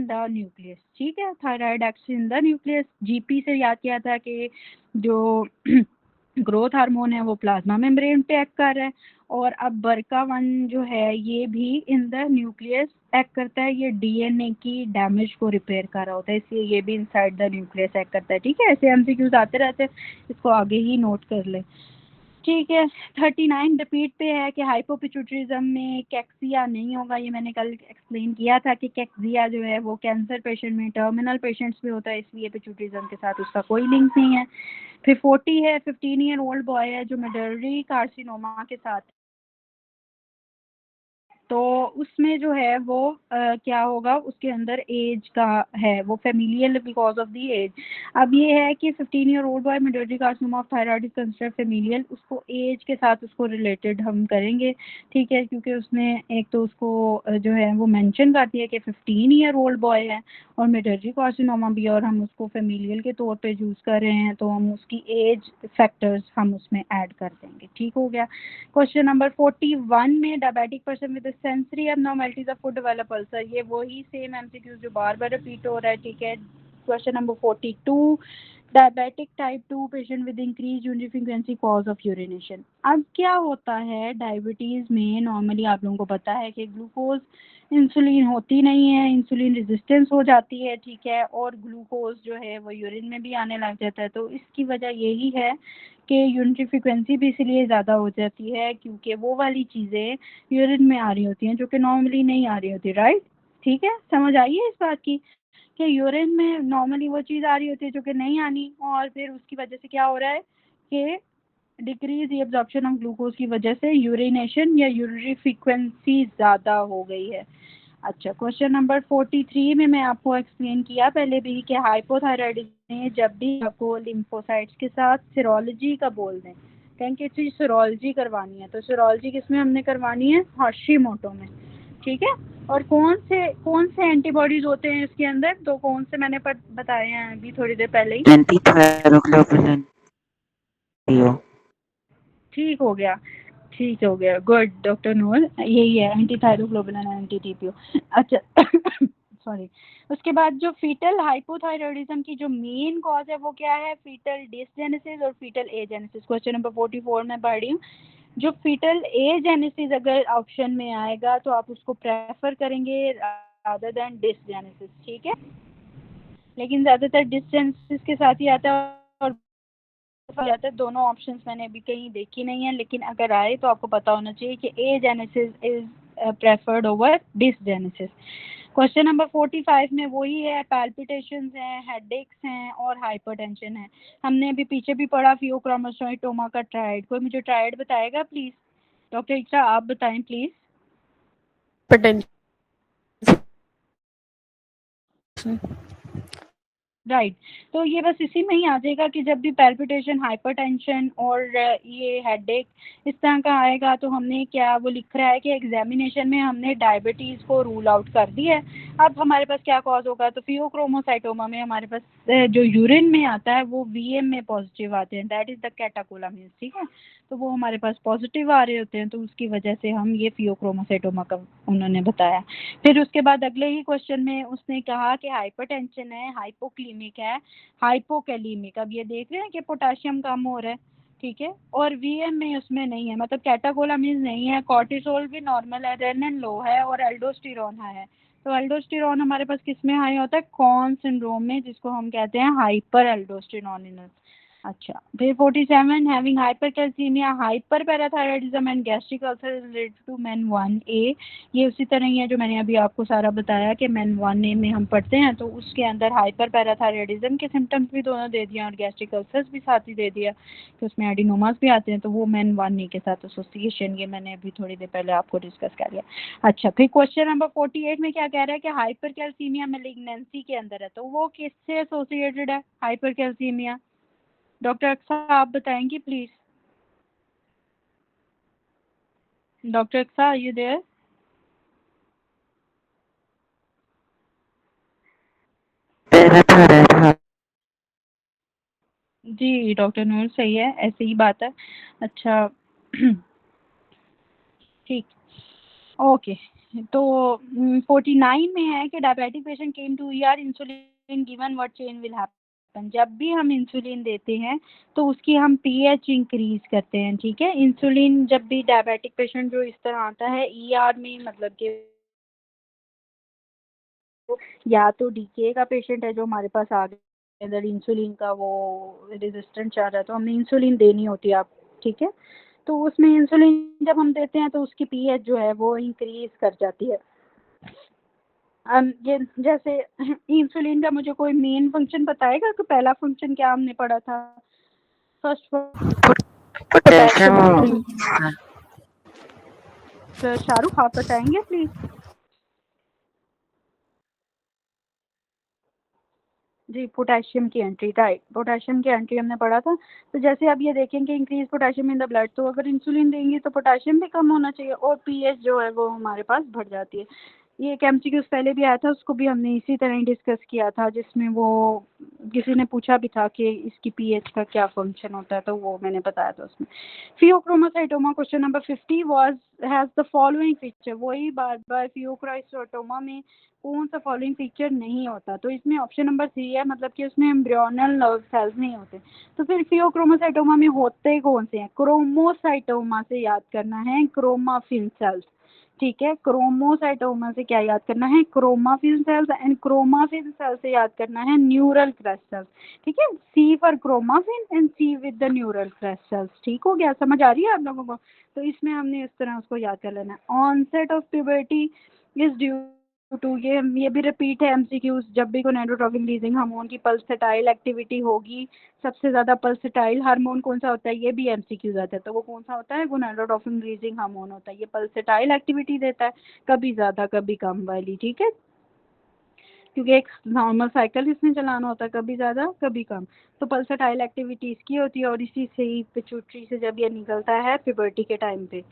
द न्यूक्लियस, ठीक है, thyroid acts in the nucleus. GP से याद किया था कि जो ग्रोथ हार्मोन है वो प्लाज्मा मेम्ब्रेन पे एक्ट कर रहा है। और अब बरका वन जो है ये भी इन द न्यूक्लियस एक्ट करता है, ये डीएनए की डैमेज को रिपेयर कर रहा होता है, इसलिए ये भी इनसाइड द न्यूक्लियस एक्ट करता है, ठीक है। ऐसे एमसीक्यूज आते रहते हैं, इसको आगे ही नोट कर ले, ठीक है। 39 रिपीट पे है कि हाइपोपिट्यूटरिज्म में कैक्सिया नहीं होगा, ये मैंने कल एक्सप्लेन किया था कि कैक्सिया जो है वो कैंसर पेशेंट में, टर्मिनल पेशेंट्स में होता है, इसलिए पिट्यूटरिज्म के साथ उसका कोई लिंक नहीं है। फिर 40 है, 15 ईयर ओल्ड बॉय है जो मेडलरी कार्सिनोमा के साथ, तो उसमें जो है वो क्या होगा, उसके अंदर एज का है, वो familial because of the age. अब ये है कि 15 year old boy medullary carcinoma of thyroid is considered familial, उसको एज के साथ उसको रिलेटेड हम करेंगे, ठीक है, क्योंकि उसने एक तो उसको जो है वो मेंशन कर दिया कि 15 ईयर ओल्ड बॉय है और मेडलरी कार्सिनोमा भी, और हम उसको फेमिलियल के तौर पे यूज़ कर रहे हैं, तो हम उसकी एज फैक्टर्स हम उसमें ऐड कर देंगे, ठीक हो गया। क्वेश्चन नंबर 41 में diabetic person with sensory abnormalities of food develop ulcer, ये वही सेम एमसीक्यूज जो बार बार रिपीट हो रहा है, ठीक है। Question number 42 diabetic type 2 patient with increase urinary frequency cause of urination. अब क्या होता है डायबिटीज में, नॉर्मली आप लोगों को पता है कि ग्लूकोज इंसुलिन होती नहीं है, इंसुलिन रेजिस्टेंस हो जाती है, ठीक है, और ग्लूकोज जो है वो यूरिन में भी आने लग जाता है। तो इसकी वजह यही है कि यूरिनरी फ्रीक्वेंसी भी इसलिए ज़्यादा हो जाती है क्योंकि वो वाली चीज़ें यूरिन में आ रही होती हैं जो कि नॉर्मली नहीं आ रही होती, राइट, ठीक है। समझ आई है इस बात की कि यूरिन में नॉर्मली वो चीज़ आ रही होती है जो कि नहीं आनी, और फिर उसकी वजह से क्या हो रहा है कि डिक्रीज एब्जॉर्प्शन ऑफ ग्लूकोज की वजह से यूरिनेशन या यूरिनरी फ्रीक्वेंसी ज़्यादा हो गई है। अच्छा, क्वेश्चन नंबर 43 में मैं आपको एक्सप्लेन किया पहले भी कि हाइपोथायराइडिज्म में जब भी आपको लिम्फोसाइट्स के साथ सिरोलॉजी का बोल दें, कहें कि चीज सिरोलॉजी करवानी है, तो सिरोलॉजी किस में हमने करवानी है, हाशिमोटो में, ठीक है। और कौन से एंटीबॉडीज होते हैं इसके अंदर, तो कौन से मैंने बताए हैं अभी थोड़ी देर पहले ही, एंटी थायरोग्लोबुलिन पीओ। ठीक हो गया, ठीक हो गया, गुड डॉक्टर नूर, यही है एंटी थायरोग्लोबुलिन एंटी टीपीओ। अच्छा सॉरी। उसके बाद जो फीटल हाइपोथायरॉयडिज्म की जो मेन कॉज है वो क्या है, फीटल डिसजेनेसिस और फीटल एजेनेसिस। क्वेश्चन नंबर 44 में पढ़ रही हूँ। जो फीटल एजेनेसिस अगर ऑप्शन में आएगा तो आप उसको प्रेफर करेंगे रादर देन डिसजेनेसिस, ठीक है, लेकिन ज़्यादातर डिसजेनेसिस के साथ ही आता है और जाता है। दोनों ऑप्शंस मैंने अभी कहीं देखी नहीं है, लेकिन अगर आए तो आपको पता होना चाहिए कि agenesis is preferred over dysgenesis. Question number 45 में वही है, पैल्पिटेशंस हैं, हेडेक्स हैं और हाइपरटेंशन है। हमने अभी पीछे भी पढ़ा फियोक्रोमोसाइटोमा का ट्रायड, कोई मुझे ट्रायड बताएगा प्लीज, डॉक्टर इक्रा आप बताएं प्लीज। राइट तो ये बस इसी में ही आ जाएगा कि जब भी पैल्पिटेशन, हाइपरटेंशन और ये हेडेक इस तरह का आएगा तो हमने क्या, वो लिख रहा है कि एग्जामिनेशन में हमने डायबिटीज़ को रूल आउट कर दिया है। अब हमारे पास क्या कॉज होगा, तो फियोक्रोमोसाइटोमा में हमारे पास जो यूरिन में आता है वो वीएम में पॉजिटिव आते हैं, दैट इज़ द कैटाकोलामिन्स, ठीक है। तो वो हमारे पास पॉजिटिव आ रहे होते हैं, तो उसकी वजह से हम ये फियोक्रोमोसाइटोमा का उन्होंने बताया। फिर उसके बाद अगले ही क्वेश्चन में उसने कहा कि हाइपरटेंशन है, हाइपोक्लीमिक है, हाइपोकैलीमिक। अब ये देख रहे हैं कि पोटाशियम कम हो रहा है, ठीक है, और वीएम में उसमें नहीं है, मतलब कैटाकोलामिन्स नहीं है, कॉर्टिसोल भी नॉर्मल है, रेनिन लो है और एल्डोस्टेरोन हाई है। तो एल्डोस्टेरोन हमारे पास किस में हाई होता है, कॉन सिंड्रोम में, जिसको हम कहते हैं हाइपर एल्डोस्टेरोनिनस। अच्छा, फिर 47 having hypercalcaemia, hyper parathyroidism and gastric ulcer related to MEN 1A। ये उसी तरह ही है जो मैंने अभी आपको सारा बताया कि मेन 1A में हम पढ़ते हैं, तो उसके अंदर हाइपर पैराथायराइडिज्म के सिम्टम्स भी दोनों दे दिया और गैस्ट्रिक अल्सर्स भी साथ ही दे दिया कि उसमें एडिनोमास भी आते हैं, तो वो मेन 1A के साथ एसोसिएशन, ये मैंने अभी थोड़ी देर पहले आपको डिस्कस कर लिया। अच्छा, फिर क्वेश्चन नंबर 48 में क्या कह रहा है कि हाइपर कैल्सीमिया मेलिग्नेंसी के अंदर है, तो वो किससे एसोसिएटेड है हाइपर कैल्सीमिया, डॉक्टर अक्सा आप बताएंगी please. Doctor Aqsa are you there? Parathyroid जी डॉक्टर नूर सही है, ऐसे ही बात है। अच्छा ठीक, ओके। तो 49 में है कि diabetic patient came to ER, insulin given, what change will happen. जब भी हम इंसुलिन देते हैं तो उसकी हम पीएच इंक्रीज करते हैं, ठीक है। इंसुलिन जब भी डायबिटिक पेशेंट जो इस तरह आता है ईआर में, मतलब कि या तो डीके का पेशेंट है जो हमारे पास आ गया, अगर इंसुलिन का वो रेजिस्टेंट चाह रहा है तो हमने इंसुलिन देनी होती है आप, ठीक है। तो उसमें इंसुलिन जब हम देते हैं तो उसकी पीएच जो है वो इंक्रीज कर जाती है। ये जैसे इंसुलिन का मुझे कोई मेन फंक्शन बताएगा कि पहला फंक्शन क्या हमने पढ़ा था? First potassium. शाहरुख आप बताएंगे प्लीज। जी पोटेशियम की एंट्री, राइट, पोटेशियम की एंट्री हमने पढ़ा था। तो जैसे अब ये देखेंगे increase potassium in the blood, तो अगर इंसुलिन देंगे तो पोटेशियम भी कम होना चाहिए और पीएच जो है वो हमारे पास बढ़ जाती है। ये एक एमसीक्यूज पहले भी आया था, उसको भी हमने इसी तरह ही डिस्कस किया था, जिसमें वो किसी ने पूछा भी था कि इसकी पीएच का क्या फंक्शन होता है, तो वो मैंने बताया था उसमें। Phaeochromocytoma question number 50 was has the following feature. वही बार बार फियोक्राइस्टोमा में कौन सा फॉलोइंग फीचर नहीं होता? तो इसमें ऑप्शन नंबर 3 है, मतलब कि उसमें एम्ब्रियोनल नर्व सेल्स नहीं होते। तो फिर फियोक्रोमोसाइटोमा में होते कौन से हैं? क्रोमोसाइटोमा से याद करना है क्रोमाफिन सेल्स, ठीक है। क्रोमोसाइटोमा से क्या याद करना है? Chromaffin cells, and chromaffin cells से याद करना है न्यूरल क्रस्ट सेल्स, ठीक है। C for chromaffin and C with the neural crest cells. ठीक हो गया, समझ आ रही है आप लोगों को? तो इसमें हमने इस तरह उसको याद कर लेना है। Onset of puberty is due to, ये भी रिपीट है एमसीक्यूज, जब भी गोनेडोट्रोपिन रिलीजिंग हार्मोन की पल्सेटाइल एक्टिविटी होगी, सबसे ज्यादा पल्सेटाइल हार्मोन कौन सा होता है? ये भी एमसीक्यूज आता है। तो वो कौन सा होता है? गोनेडोट्रोपिन रिलीजिंग हार्मोन होता है। ये पल्सेटाइल एक्टिविटी देता है, कभी ज्यादा कभी कम वाली, ठीक है, क्योंकि एक नॉर्मल साइकिल इसमें चलाना होता है, कभी ज़्यादा कभी कम। तो पल्सेटाइल एक्टिविटी इसकी होती है, और इसी से ही पिट्यूटरी से जब ये निकलता है प्यूबर्टी के टाइम पे।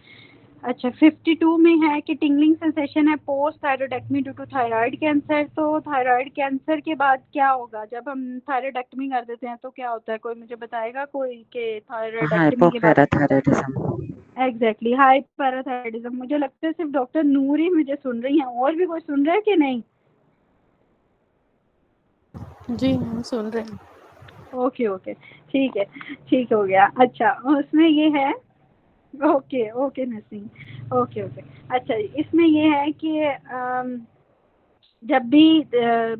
अच्छा 52 में है कि टिंगलिंग सेंसेशन है post thyroidectomy due to thyroid cancer. तो थायराइड कैंसर के बाद क्या होगा? जब हम थायरॉइडेक्टमी कर देते हैं तो क्या होता है? कोई मुझे बताएगा कोई कि थायरॉइडेक्टमी के बाद? हाइपोपैराथायराइडिज्म। Exactly hyperthyroidism. मुझे लगता है सिर्फ डॉक्टर नूर ही मुझे सुन रही हैं, और भी कोई सुन रहा है कि नहीं? जी हम सुन रहे हैं। ओके ओके ठीक है, ठीक हो गया। अच्छा उसमें ये है, okay okay Naseem, okay okay. अच्छा इसमें ये है कि जब भी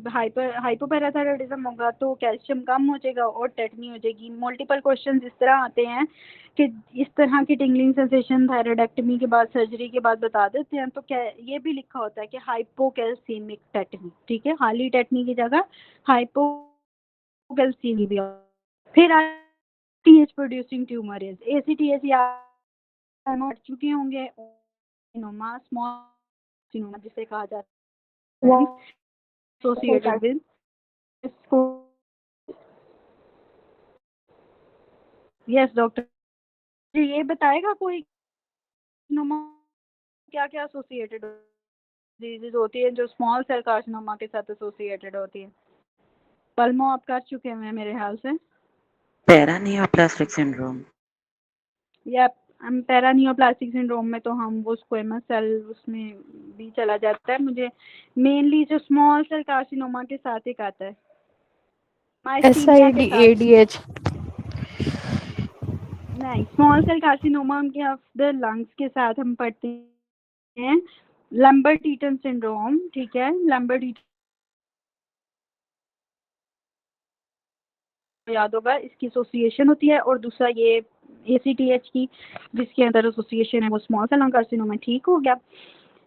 हाइपोपैराथायराइडिज्म होगा तो कैल्शियम कम हो जाएगा और टेटनी हो जाएगी। मल्टीपल क्वेश्चंस इस तरह आते हैं कि इस तरह की टिंगलिंग सेंसेशन थायराइडेक्टमी के बाद, सर्जरी के बाद बता देते हैं, तो क्या ये भी लिखा होता है कि हाइपोकैल्सीमिक टेटनी, ठीक है, हाली टेटनी की जगह हाइपोकैल्सीमिक भी। फिर TH producing tumour is ACTH, या पढ़ चुके होंगे, सिनोमा, स्मॉल सिनोमा जिसे कहा जाता है, एसोसिएटेड विद इसको। यस डॉक्टर जी, ये बताएगा कोई सिनोमा क्या क्या एसोसिएटेड डिजीज होती है जो स्मॉल सेल कार्सिनोमा के साथ एसोसिएटेड होती है? पल्मो आप कर चुके हैं मेरे ख्याल से, पैरानियोप्लास्टिक सिंड्रोम। या पैरानियोप्लास्टिक सिंड्रोम में तो हम वो स्क्वेमस सेल उसमें भी चला जाता है। मुझे मेनली जो स्मॉल सेल कार्सिनोमा के साथ एक आता है, माइस्थीनिया के साथ। SIDADH। नहीं, स्मॉल सेल कार्सिनोमा के ऑफ द लंग्स के साथ हम पढ़ते हैं लैम्बर्ट-ईटन सिंड्रोम, ठीक है। लैम्बर्ट-ईटन याद होगा, इसकी एसोसिएशन होती है, और दूसरा ये एसीटीएच की जिसके अंदर एसोसिएशन है वो स्मॉल सेल लंग कार्सिनोमा। ठीक हो गया,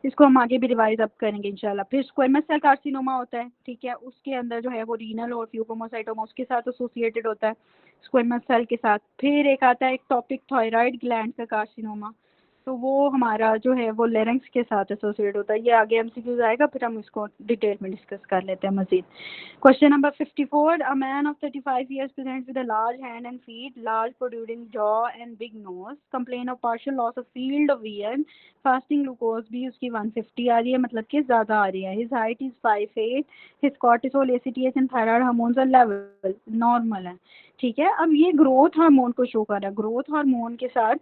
इसको हम आगे भी रिवाइज अप करेंगे इंशाल्लाह। फिर स्क्वेमस सेल कार्सिनोमा होता है, ठीक है, उसके अंदर जो है वो रीनल और फ्यूकोमोसाइटोमा उसके साथ एसोसिएटेड होता है स्क्वेमस सेल के साथ। फिर एक आता है एक टॉपिक थायराइड ग्लैंड का कार्सिनोमा, तो वो हमारा जो है वो लेरिंक्स के साथ एसोसिएट होता है। ये आगे एमसीक्यूज आएगा, फिर हम इसको डिटेल में डिस्कस कर लेते हैं Majeed. Question number 54, a man of 35 years presents with a large hand and feet, large protruding jaw and big nose, complain of partial loss of field of vision, fasting glucose भी उसकी 150 आ रही है, मतलब कि ज़्यादा आ रही है। his height is 5'8", his cortisol, ACTH and thyroid hormones are level, normal है, ठीक है। अब ये ग्रोथ हार्मोन को शो कर रहा है, ग्रोथ हार्मोन के साथ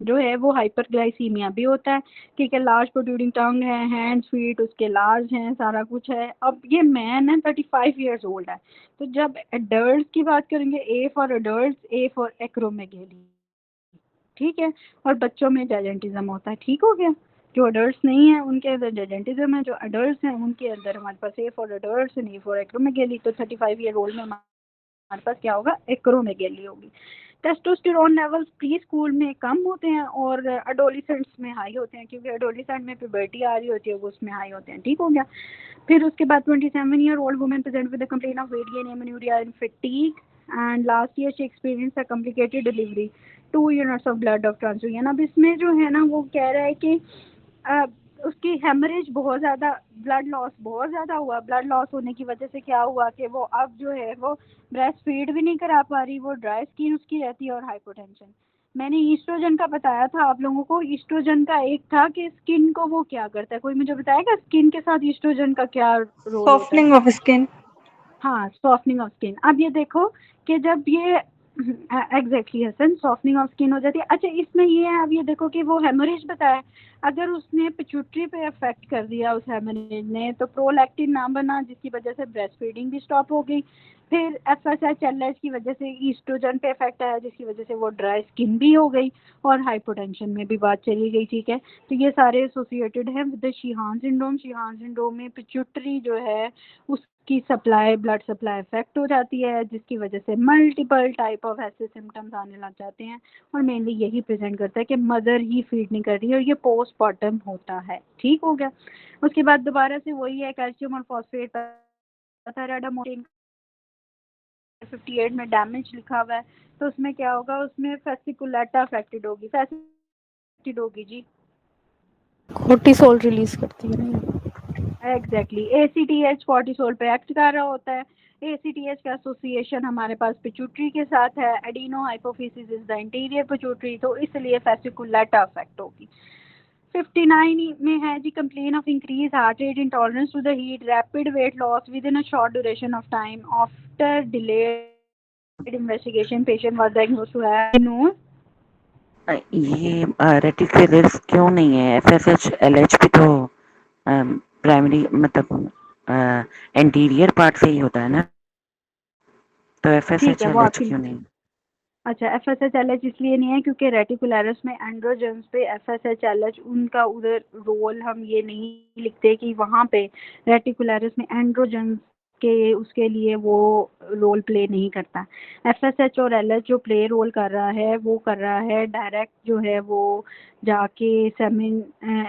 जो है वो हाइपरग्लाइसीमिया भी होता है, ठीक है। लार्ज प्रोट्रूडिंग टंग है, हैंड्स फीट उसके लार्ज हैं, सारा कुछ है। अब ये मैन है, 35 years ओल्ड है। तो जब एडल्ट की बात करेंगे, ए for adult, A for acromegaly, ठीक है। और बच्चों में जायंटिज्म होता है, ठीक हो गया। जो अडल्ट नहीं है उनके अंदर जायंटिज्म है, जो अडल्ट हैं उनके अंदर हमारे पास A for adult and A for acromegaly. तो 35 year ओल्ड में हमारे पास क्या होगा, एक्रोमेगेली होगी। टेस्टोस्टेरोन लेवल्स प्री स्कूल में कम होते हैं और एडोलिसेंट्स में हाई होते हैं, क्योंकि एडोलिसेंट में प्यूबर्टी आ रही होती है, वो उसमें हाई होते हैं, ठीक हो गया। फिर उसके बाद 27 year old woman present with a complaint of weight gain, amenorrhea and fatigue, and last year she experienced a complicated delivery, 2 units of blood of transfusion। अब इसमें जो है ना वो कह रहा है कि उसकी हेमरेज बहुत ज़्यादा, ब्लड लॉस बहुत ज़्यादा हुआ। ब्लड लॉस होने की वजह से क्या हुआ कि वो अब जो है वो ब्रेस्ट फीड भी नहीं करा पा रही, वो ड्राई स्किन उसकी रहती है और हाइपोटेंशन। मैंने ईस्ट्रोजन का बताया था आप लोगों को, ईस्ट्रोजन का एक था कि स्किन को वो क्या करता है, कोई मुझे बताएगा स्किन के साथ ईस्ट्रोजन का क्या रोल होता है? Softening of skin. हाँ, सॉफ्टनिंग ऑफ स्किन। अब ये देखो कि जब ये एग्जैक्टली हसन, सॉफ्टनिंग ऑफ स्किन हो जाती है। अच्छा, इसमें ये है, अब ये देखो कि वो हेमरेज बताया, अगर उसने पिट्यूटरी पे अफेक्ट कर दिया उस हेमरेज ने, तो प्रोलैक्टिन ना बना, जिसकी वजह से ब्रेस्ट फीडिंग भी स्टॉप हो गई। फिर FSH की वजह से ईस्ट्रोजन पे इफेक्ट आया, जिसकी वजह से वो ड्राई स्किन भी हो गई और हाइपोटेंशन में भी बात चली गई, ठीक है। तो ये सारे एसोसिएटेड हैं with the Sheehan syndrome. Sheehan syndrome में पिट्यूटरी जो है उसकी सप्लाई, ब्लड सप्लाई इफेक्ट हो जाती है, जिसकी वजह से मल्टीपल टाइप ऑफ ऐसे सिम्टम्स आने लग जाते हैं, और मेनली यही प्रेजेंट करता है कि मदर ही फीड नहीं कर रही है, और ये पोस्टमार्टम होता है, ठीक हो गया। उसके बाद दोबारा से वही है, कैल्शियम और फॉस्फेट, 58 में डैमेज लिखा हुआ है, तो उसमें क्या होगा, उसमें फेसिकुलेटा अफेक्टेड होगी, फेसिकुलेटेड होगी जी, कोर्टिसोल रिलीज करती है ना। एग्जैक्टली। ACTH कोर्टिसोल पे एक्ट कर रहा होता है। ACTH का एसोसिएशन हमारे पास पिट्यूटरी के साथ है, adeno hypophysis is the interior pituitary, तो इसलिए फेसिकुलेटा अफेक्ट होगी। 59 में है जी, complain of increase heart rate, intolerance to the heat, rapid weight loss within a short duration of time, after delayed investigation patient was diagnosed to have no. ये reticularis क्यों नहीं है? FSH LH भी तो primary मतलब anterior part से ही होता है ना, तो ठीक FSH है, वो LH आपकी, क्यों नहीं? अच्छा FSH-LH इसलिए नहीं है क्योंकि रेटिकुलरस में एंड्रोजन्स पे FSH-LH उनका उधर रोल हम ये नहीं लिखते कि वहाँ पे रेटिकुलरस में एंड्रोजन्स के उसके लिए वो रोल प्ले नहीं करता। FSH और LH जो प्ले रोल कर रहा है वो कर रहा है डायरेक्ट जो है वो जाके सेमिन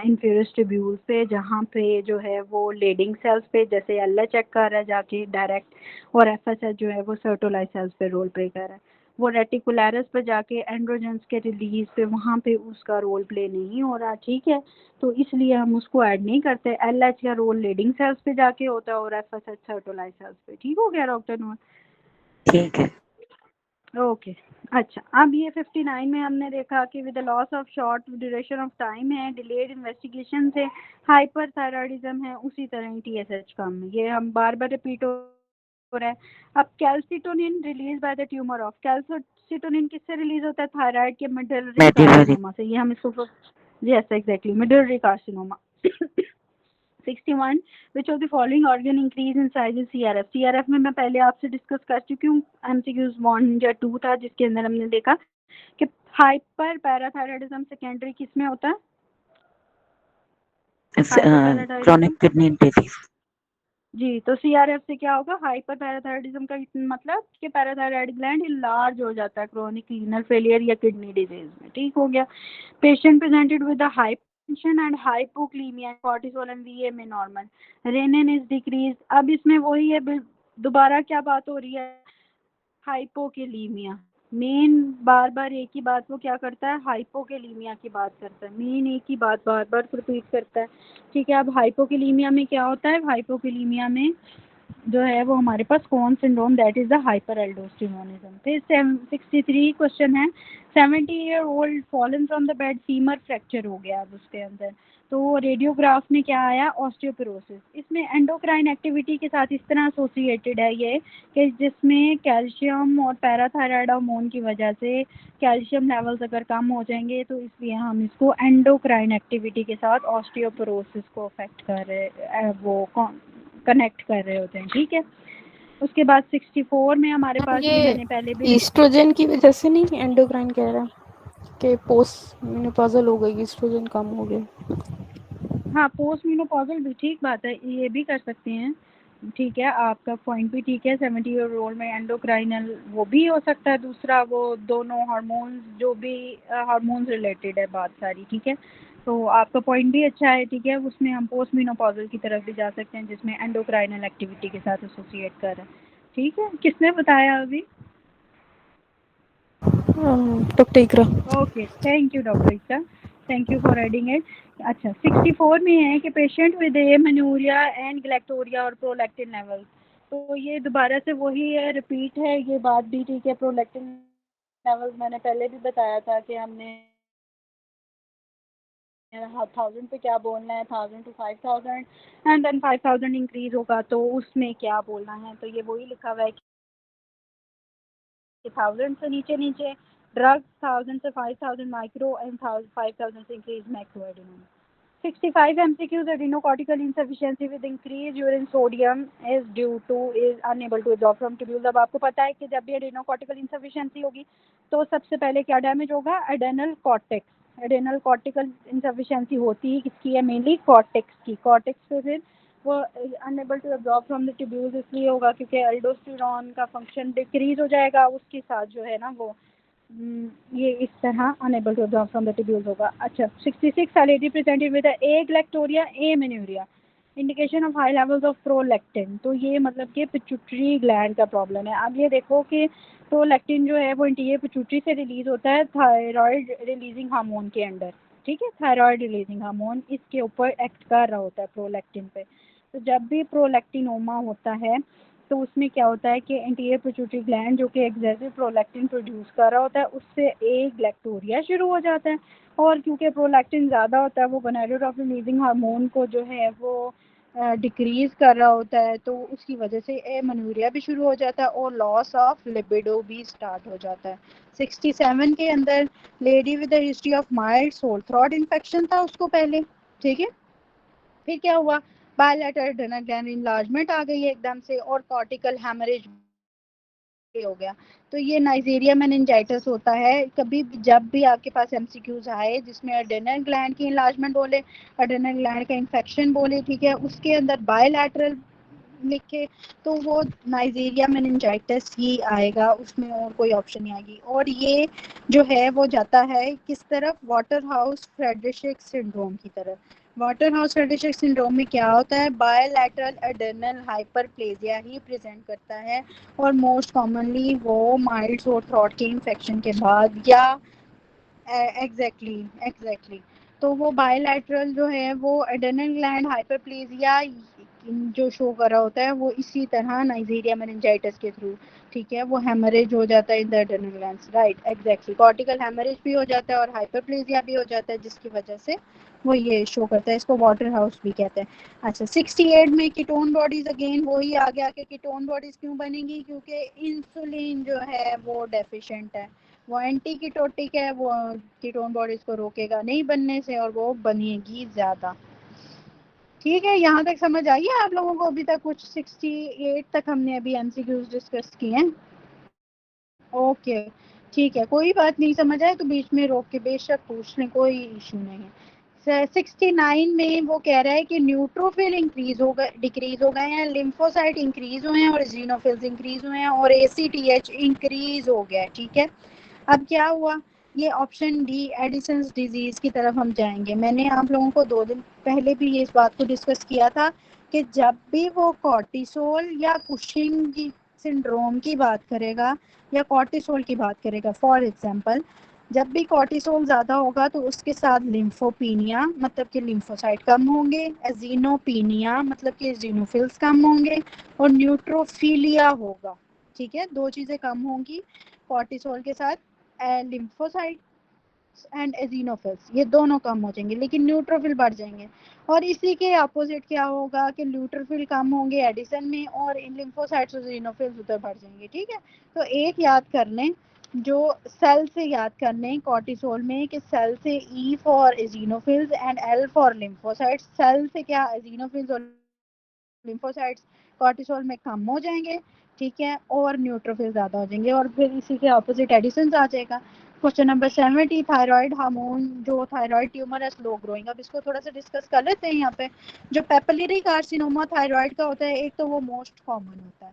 इन्फीरियस ट्यूब्यूल पे, जहाँ पे जो है वो लेडिंग सेल्स पे, जैसे LH चेक कर रहा है जाके डायरेक्ट, और FSH जो है वो सर्टोलाइज सेल्स पे रोल प्ले कर रहा है। वो रेटिकुलरस पे जाके एंड्रोजन्स के रिलीज पे वहाँ पे उसका रोल प्ले नहीं हो रहा, ठीक है। तो इसलिए हम उसको ऐड नहीं करते। LH का रोल लीडिंग सेल्स पे जाके होता है और FSH सर्टोलाइज सेल्स पे, ठीक हो गया डॉक्टर नूर? ठीक है। ओके। अच्छा, अब ये 59 में हमने देखा कि with the loss of short duration of time है, डिलेड इन्वेस्टिगेशन से हाइपरथायराइडिज्म है, उसी तरह ही TSH कम है, ये हम बार बार रिपीट हो रहा है। अब calcitonin release by the tumour of, calcitonin किससे रिलीज होता है? थायराइड के मेडुलरी मेडुलरी। कार्सिनोमा से, ये हम इसको, yes exactly, medullary carcinoma. 61 which of the following organ increase in size is CRF? CRF में मैं पहले आपसे डिस्कस कर चुकी हूँ, MCQs 1 या 2 था, जिसके अंदर हमने देखा कि हाइपर पैराथायराइडिज्म सेकेंडरी किस में होता है? Chronic kidney disease. जी, तो CRF से क्या होगा? हाइपर पैराथायराइडिज्म का मतलब कि पैराथायराइड ग्लैंड लार्ज हो जाता है क्रोनिक रीनल फेलियर या किडनी डिजीज में, ठीक हो गया। Patient presented with hypertension and hypokalaemia, cortisol and VA में नॉर्मल, रेनिन इज डिक्रीज। अब इसमें वही है, दोबारा क्या बात हो रही है? हाइपोक्लीमिया, मेन बार बार एक ही बात वो क्या करता है, हाइपोकेलीमिया की बात करता है, मेन एक ही बात बार बार रिपीट करता है। ठीक है, अब हाइपोकेलीमिया में क्या होता है, हाइपोकेलीमिया में जो है वो हमारे पास कौन syndrome, that is the hyper aldosteronism. फिर 63 क्वेश्चन है, 70-year-old fallen from the bed, femur fracture हो गया अब उसके अंदर, तो रेडियोग्राफ में क्या आया, ऑस्टियोपोरोसिस। इसमें एंडोक्राइन एक्टिविटी के साथ इस तरह एसोसिएटेड है ये कि जिसमें कैल्शियम और पैराथायराइड हार्मोन की वजह से कैल्शियम लेवल्स अगर कम हो जाएंगे तो इसलिए हम इसको एंडोक्राइन एक्टिविटी के साथ ऑस्टियोपोरोसिस को अफेक्ट कर रहे, वो कनेक्ट कर रहे होते हैं। ठीक है, उसके बाद 64 में हमारे पास, ये मैंने पहले भी ईस्ट्रोजन की वजह से नहीं, एंडोक्राइन कह रहा है कि पोस्ट मेनोपॉजल हो गई, ईस्ट्रोजन कम हो गया। हाँ, पोस्ट मेनोपॉजल भी ठीक बात है, ये भी कर सकते हैं। ठीक है, आपका पॉइंट भी ठीक है, 70-year-old में एंडोक्राइनल वो भी हो सकता है। दूसरा वो दोनों हार्मोन्स, जो भी हार्मोन्स रिलेटेड है बात सारी। ठीक है, तो आपका पॉइंट भी अच्छा है। ठीक है, उसमें हम पोस्ट मेनोपॉजल की तरफ भी जा सकते हैं जिसमें एंडोक्राइनल एक्टिविटी के साथ एसोसिएट कर रहा है। ठीक है, किसने बताया अभी? Doctor Iqra. Okay, thank you doctor Iqra, thank you for adding it. अच्छा, 64 में है कि patient with amenorrhoea and galactorrhoea और प्रोलैक्टिन लेवल, तो ये दोबारा से वही है, रिपीट है ये बात भी। ठीक है, प्रोलैक्टिन लेवल्स मैंने पहले भी बताया था कि हमने 1000 पे क्या बोलना है, 1000 to 5000 एंड देन 5000 इंक्रीज होगा तो उसमें क्या बोलना है। तो ये वही लिखा हुआ है कि 1000 से नीचे नीचे ड्रग्स, 1000 से 5000 माइक्रो एंड 5000 से increase macro Adhanom. 65 MCQs, adenocortical insufficiency with increased urine sodium is due to is unable to absorb from tubules। अब आपको पता है कि जब भी adenocortical insufficiency होगी तो सबसे पहले क्या डैमेज होगा, एडेनल कॉर्टेक्स। एडेनल कॉर्टिकल इंसफिशिएंसी होती है किसकी है, मेनली कॉर्टेक्स की। कॉर्टेक्स पे फिर वो unable to absorb from the tubules इसलिए होगा क्योंकि एल्डोस्टेरोन का फंक्शन डिक्रीज हो जाएगा, उसके साथ जो है ना वो ये इस तरह unable to absorb from the tubules होगा। अच्छा, 66 are lady presented with aglectoria, amenorrhea, indication of high levels of prolactin. तो ये मतलब कि पिट्यूटरी ग्लैंड का प्रॉब्लम है। अब ये देखो कि प्रोलैक्टिन जो है वो इंटीरियर पिट्यूटरी से रिलीज होता है थायराइड रिलीजिंग हार्मोन के अंडर। ठीक है, थायराइड रिलीजिंग हार्मोन इसके ऊपर एक्ट कर रहा होता है प्रोलैक्टिन पे। तो जब भी प्रोलैक्टिनोमा होता है तो उसमें क्या होता है कि एंटीरियर पिट्यूटरी ग्लैंड जो कि एक्सेसिव प्रोलैक्टिन प्रोड्यूस कर रहा होता है उससे एग्लैक्टोरिया शुरू हो जाता है, और क्योंकि प्रोलैक्टिन ज़्यादा होता है वो गोनाडोट्रोपिन रिलीजिंग हार्मोन को जो है वो डिक्रीज कर रहा होता है, तो उसकी वजह से एमेनोरिया भी शुरू हो जाता है और लॉस ऑफ लिबिडो भी स्टार्ट हो जाता है। 67 के अंदर lady with history of mild sore throat infection था उसको पहले। ठीक है, फिर क्या हुआ, बायलैटरल एड्रेनल ग्लैंड इनलार्जमेंट आ गई है एकदम से और कॉर्टिकल हैमरेज हो गया। तो ये नाइजेरिया मेनिंजाइटिस होता है। कभी जब भी आपके पास एमसीक्यूज आए जिसमें एड्रेनल ग्लैंड की इनलार्जमेंट बोले, एड्रेनल ग्लैंड का इन्फेक्शन बोले, ठीक है, उसके अंदर बायलैटरल लिखे तो वो नाइजेरिया मेनिंजाइटिस ही आएगा, उसमें और कोई ऑप्शन नहीं आएगी। और ये जो है वो जाता है किस तरफ, वाटर हाउस फ्रेडरिक सिंड्रोम की तरफ। वाटर हाउस फ्रेडरिक सिंड्रोम में क्या होता है, बायलैटरल एड्रेनल हाइपरप्लेजिया ही प्रेजेंट करता है और मोस्ट कॉमनली वो माइल्ड सोर थ्रोट के इन्फेक्शन के बाद या एग्जैक्टली तो वो बायलैटरल जो है वो एड्रेनल ग्लैंड हाइपरप्लेजिया जो शो कर रहा होता है वो इसी तरह नाइजेरिया मेनिंजाइटिस के थ्रू। ठीक है, वो हेमरेज हो जाता है in the adrenal glands, right, exactly, cortical haemorrhage भी हो जाता है और हाइपरप्लेजिया भी हो जाता है जिसकी वजह से वो ये शो करता है, इसको वाटर हाउस भी कहते हैं। अच्छा, 68 में कीटोन बॉडीज, अगेन वही आ गया कि कीटोन बॉडीज क्यों बनेंगी, क्योंकि इंसुलिन जो है वो डेफिशिएंट है, वो एंटी कीटोटिक है, वो कीटोन बॉडीज को रोकेगा नहीं बनने से और वो बनेगी ज़्यादा। ठीक है, यहाँ तक समझ आई है आप लोगों को अभी तक? कुछ 68 तक हमने अभी एमसीक्यूज डिस्कस किए हैं। ओके, ठीक है, कोई बात नहीं समझ आए तो बीच में रोक के बेशक पूछ लें, कोई इशू नहीं है। 69 में वो कह रहा है कि न्यूट्रोफिल इंक्रीज हो गए, डिक्रीज हो गए हैं, लिम्फोसाइट इंक्रीज हुए हैं और जीनोफिल्स इंक्रीज हुए हैं और एसीटीएच इंक्रीज हो गया है। ठीक है, अब क्या हुआ, ये ऑप्शन डी एडिसन्स डिजीज की तरफ हम जाएंगे। मैंने आप लोगों को 2 दिन पहले भी ये इस बात को डिस्कस किया था कि जब भी वो कॉर्टिसोल या कुशिंग सिंड्रोम की बात करेगा या कॉर्टिसोल की बात करेगा। फॉर एग्जांपल, जब भी कॉर्टिसोल ज़्यादा होगा तो उसके साथ लिम्फोपीनिया मतलब कि लिम्फोसाइट कम होंगे, एजीनोपीनिया मतलब कि एजीनोफिल्स कम होंगे, और न्यूट्रोफिलिया होगा। ठीक है, दो चीज़ें कम होंगी कॉर्टिसोल के साथ, लिम्फोसाइट एंड एजिनोफिल्स, ये दोनों कम हो जाएंगे, लेकिन न्यूट्रोफिल बढ़ जाएंगे। और इसी के अपोजिट क्या होगा कि न्यूट्रोफिल कम होंगे एडिशन में, और इन लिम्फोसाइट्स और एजिनोफिल्स उधर बढ़ जाएंगे। ठीक है, तो एक याद कर लें, जो सेल से याद कर लें कॉर्टिसोल में कि सेल से E for eosinophils and L for lymphocytes. Cell से क्या, एजिनोफिल्स और लिम्फोसाइट्स कॉर्टिसोल में कम हो जाएंगे। ठीक है, और न्यूट्रोफिल ज़्यादा हो जाएंगे, और फिर इसी के ऑपोजिट एडिशन आ जाएगा। क्वेश्चन नंबर 70, थायराइड हार्मोन, जो थायराइड ट्यूमर है स्लो ग्रोइंग। अब इसको थोड़ा सा डिस्कस कर लेते हैं यहाँ पे। जो पेपिलरी कार्सिनोमा थायराइड का होता है, एक तो वो मोस्ट कॉमन होता है,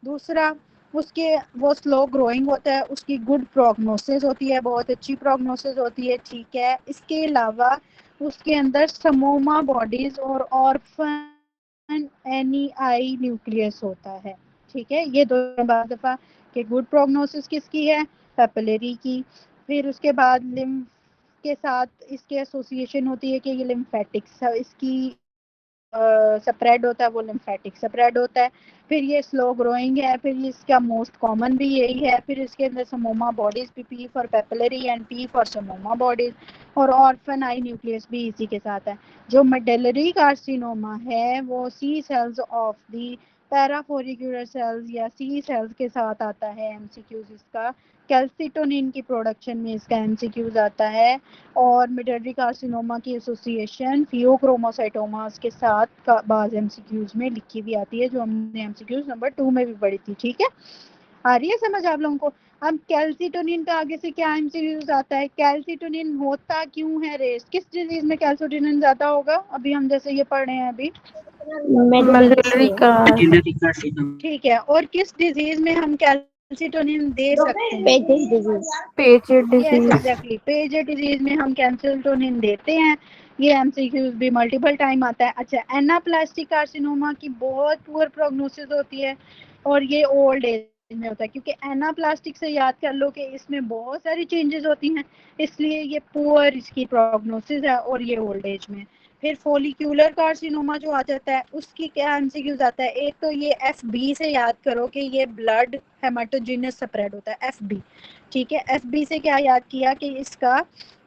दूसरा उसके वो स्लो ग्रोइंग होता है, उसकी गुड प्रोग्नोसिस होती है, बहुत अच्छी प्रोग्नोसिस होती है। ठीक है, इसके अलावा उसके अंदर समोमा बॉडीज और ऑर्फन एनी आई न्यूक्लियस होता है। ठीक है, ये दो दफ़ा कि गुड प्रोग्नोसिस किसकी है, पेपिलरी की। फिर उसके बाद लिम्फ के साथ इसके एसोसिएशन होती है कि ये लिम्फेटिक इसकी स्प्रेड होता है, वो लिम्फेटिक स्प्रेड होता है। फिर ये स्लो ग्रोइंग है, फिर इसका मोस्ट कॉमन भी यही है। फिर इसके अंदर समोमा बॉडीज भी, P for papillary and P for psammoma bodies, और ऑर्फन आई न्यूक्लियस भी इसी के साथ है। जो मेडलरी कार्सिनोमा है वो C cells of the parafollicular cells या सी सेल्स के साथ आता है एमसीक्यूज इसका। कैल्सिटोनिन की प्रोडक्शन में इसका एमसीक्यूज आता है। और मिडलरी कार्सिनोमा की एसोसिएशन फियोक्रोमोसाइटोमास के साथ बाज एमसीक्यूज में लिखी भी आती है, जो हमने एमसीक्यूज नंबर 2 में भी पढ़ी थी। ठीक है, आ रही है समझ आप लोगों को। अब कैल्सिटोनिन का आगे से क्या एमसीक्यूज आता है, कैल्सिटोनिन होता क्यों है रेस, किस डिजीज में कैल्सिटोनिन ज्यादा होगा, अभी हम जैसे ये पढ़ रहे हैं अभी। मलबरी का ठीक है, और किस डिजीज में हम कैल्सिटोनिन दे सकते हैं, पेचेड yes disease. Exactly, paged disease में हम कैल्सिटोनिन देते हैं। ये एमसीक्यूज भी मल्टीपल टाइम आता है। अच्छा, एनाप्लास्टिक कार्सिनोमा की बहुत पुअर प्रोग्नोसिस होती है, और ये ओल्ड एज में होता है, क्योंकि एनाप्लास्टिक से याद कर लो कि इसमें बहुत सारी चेंजेस होती हैं, इसलिए ये पुअर इसकी प्रोग्नोसिस है, और ये ओल्ड एज में। फिर फोलिक्यूलर कार्सिनोमा जो आ जाता है, उसकी क्या एमसीक्यूज आता है, एक तो ये एफबी से याद करो कि ये ब्लड हेमाटोजिनस स्प्रेड होता है, एफबी। ठीक है, एफबी से क्या याद किया कि इसका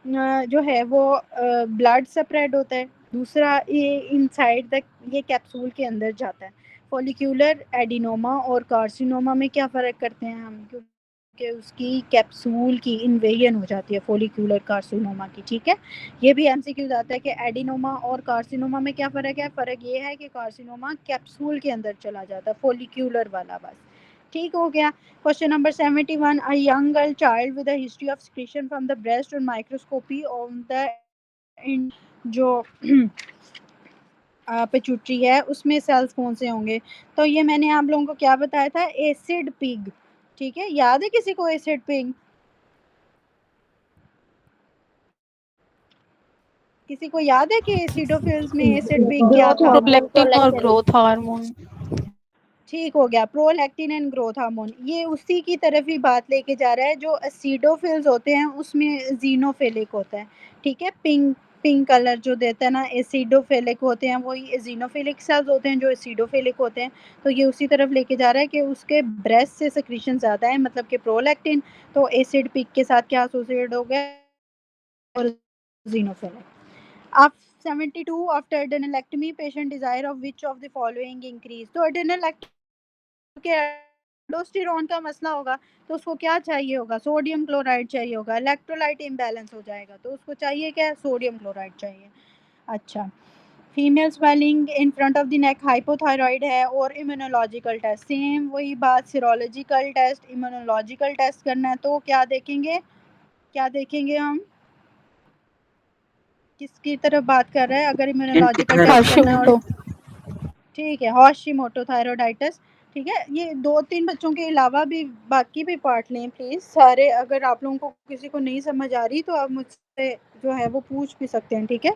जो है वो ब्लड स्प्रेड होता है। दूसरा, ये इनसाइड द ये कैप्सूल के अंदर जाता है। फॉलिक्यूलर एडिनोमा और कार्सिनोमा में क्या फ़र्क करते हैं हम, क्योंकि उसकी कैप्सूल की इन्वेजन हो जाती है फॉलिक्यूलर कार्सिनोमा की। ठीक है, ये भी एमसीक्यूज आता है कि एडिनोमा और कार्सिनोमा में क्या फ़र्क है, फ़र्क ये है कि कार्सिनोमा कैप्सूल के अंदर चला जाता है, फॉलिक्यूलर वाला बस। ठीक हो गया। Question number 71, a young girl child with a history of secretion from the breast और माइक्रोस्कोपी ऑन द जो पिट्यूटरी है उसमें सेल्स कौन से होंगे। तो ये मैंने आप लोगों को क्या बताया था, एसिड पिग। ठीक है, याद है किसी को एसिड पिग, किसी को याद है कि एसिडोफिल्स में एसिड पिग क्या था। प्रोलैक्टिन और ग्रोथ हार्मोन। ठीक हो गया, प्रोलैक्टिन एंड ग्रोथ हार्मोन, ये उसी की तरफ ही बात लेके जा रहा है। जो एसिडोफिल्स होते हैं उसमें जीनोफिलिक होता है। ठीक है, पिंक पिंक कलर जो देता है ना, एसिडोफिलिक होते हैं, वही एजिनोफिलिक सेल्स होते हैं जो एसिडोफिलिक होते हैं। तो ये उसी तरफ लेके जा रहा है कि उसके ब्रेस्ट से सिक्रीशन ज़्यादा है, मतलब कि प्रोलैक्टिन, तो एसिड पिक के साथ क्या एसोसिएट हो गया, और एजिनोफिलिक। अब 72, after adrenalectomy patient desire of which of the following increase. तो एडेनोलेक्टमी के एल्डोस्टेरोन का मसला होगा, तो उसको क्या चाहिए होगा, सोडियम क्लोराइड चाहिए होगा। इलेक्ट्रोलाइट इम्बैलेंस हो जाएगा, तो उसको चाहिए क्या, सोडियम क्लोराइड चाहिए। अच्छा, female swelling in front of the neck hypothyroid है, और इम्यूनोलॉजिकल टेस्ट सेम वही बात, सीरोलॉजिकल टेस्ट इम्यूनोलॉजिकल टेस्ट करना है, तो क्या देखेंगे, क्या देखेंगे हम, किसकी तरफ बात कर रहे हैं, अगर इम्यूनोलॉजिकल टेस्ट करना है। और ठीक है, हॉशिमोटो थायरोडाइटिस। ठीक है, ये 2-3 बच्चों के अलावा भी बाकी भी पार्ट लें प्लीज़ सारे। अगर आप लोगों को किसी को नहीं समझ आ रही तो आप मुझसे जो है वो पूछ भी सकते हैं। ठीक है,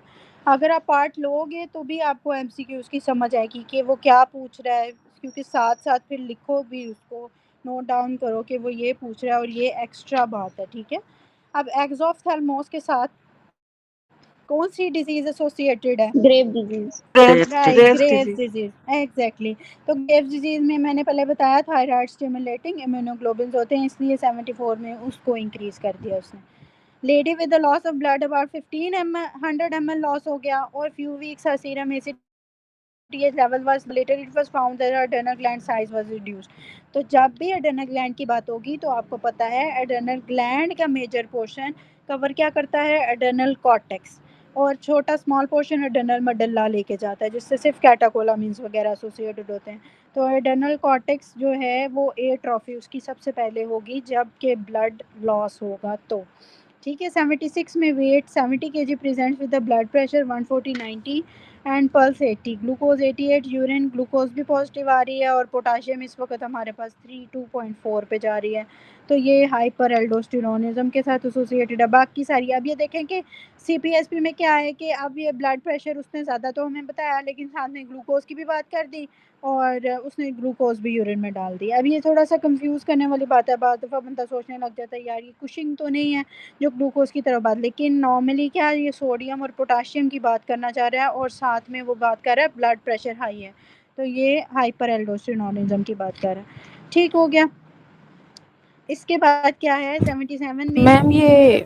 अगर आप पार्ट लोगे तो भी आपको एमसीक्यूज़ की समझ आएगी कि वो क्या पूछ रहा है, क्योंकि साथ साथ फिर लिखो भी, उसको नोट डाउन करो कि वो ये पूछ रहा है और ये एक्स्ट्रा बात है, ठीक है। अब एक्सोफ्थेल्मोस के साथ कौन सी डिजीज एसोसिएटेड है? Grave disease. Right, Graves disease, exactly. तो ग्रेव्स डिजीज में मैंने पहले बताया थायराइड स्टिमुलेटिंग इम्यूनोग्लोबिन्स होते हैं, इसलिए 74 में उसको इंक्रीज कर दिया उसने। Lady with the loss of blood about 100 ml loss हो गया और few weeks her serum ACTH level was later it was found that her adrenal gland size was reduced। तो जब भी adrenal gland की बात होगी तो आपको पता है adrenal gland का मेजर पोर्शन कवर क्या करता है? adrenal cortex, और छोटा स्मॉल पोर्शन एडेनल मडल्ला लेके जाता है, जिससे सिर्फ कैटाकोलामिन्स वगैरह एसोसिएटेड होते हैं। तो एडेनल कॉर्टेक्स जो है वो एट्रोफी उसकी सबसे पहले होगी जब के ब्लड लॉस होगा तो, ठीक है। 76 में weight 70 kg present with the blood pressure 140/90 and pulse 80, glucose 88, urine glucose भी पॉजिटिव आ रही है और पोटाशियम इस वक्त हमारे पास 32.4 पे जा रही है। तो ये हाइपर एल्डोस्टेरोनिज्म के साथ एसोसिएटेड है। बाकी सारी अब ये देखें कि CPSP में क्या है कि अब ये ब्लड प्रेशर उसने ज़्यादा तो हमें बताया, लेकिन साथ में ग्लूकोज की भी बात कर दी और उसने ग्लूकोज भी यूरिन में डाल दी। अब ये थोड़ा सा कंफ्यूज करने वाली बात है, बाद दफ़ा बंदा सोचने लग जाता है यार ये कुशिंग तो नहीं है जो ग्लूकोज की तरफ बात, लेकिन नॉर्मली क्या ये सोडियम और पोटाशियम की बात करना चाह रहा है और साथ में वो बात कर रहा है ब्लड प्रेशर हाई है, तो ये हाइपर एल्डोस्टेरोनिज्म की बात कर रहा है। ठीक हो गया। इसके बाद क्या है 77 में? मैम ये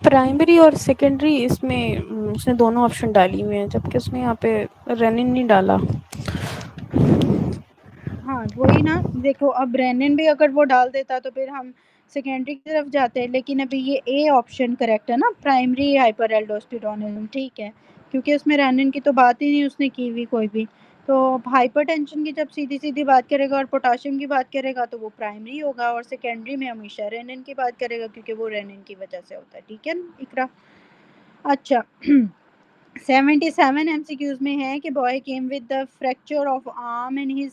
प्राइमरी और सेकेंडरी इसमें उसने दोनों ऑप्शन डाली हुए हैं, जबकि उसने यहाँ पे रेनिन नहीं डाला। हाँ वही ना, देखो अब रेनिन भी अगर वो डाल देता तो फिर हम सेकेंडरी की तरफ जाते हैं, लेकिन अभी ये ए ऑप्शन करेक्ट है ना, प्राइमरी हाइपर एल्डोस्टेरोनिज्म, ठीक है, क्योंकि उसमें रेनिन की तो बात ही नहीं उसने की हुई कोई भी। तो हाइपरटेंशन की जब सीधी सीधी बात करेगा और पोटाशियम की बात करेगा तो वो प्राइमरी होगा, और सेकेंडरी में हमेशा रेनिन की बात करेगा क्योंकि वो रेनिन की वजह से होता है, ठीक है इकरा। अच्छा 77 MCQs में है कि boy came with the fracture of arm and his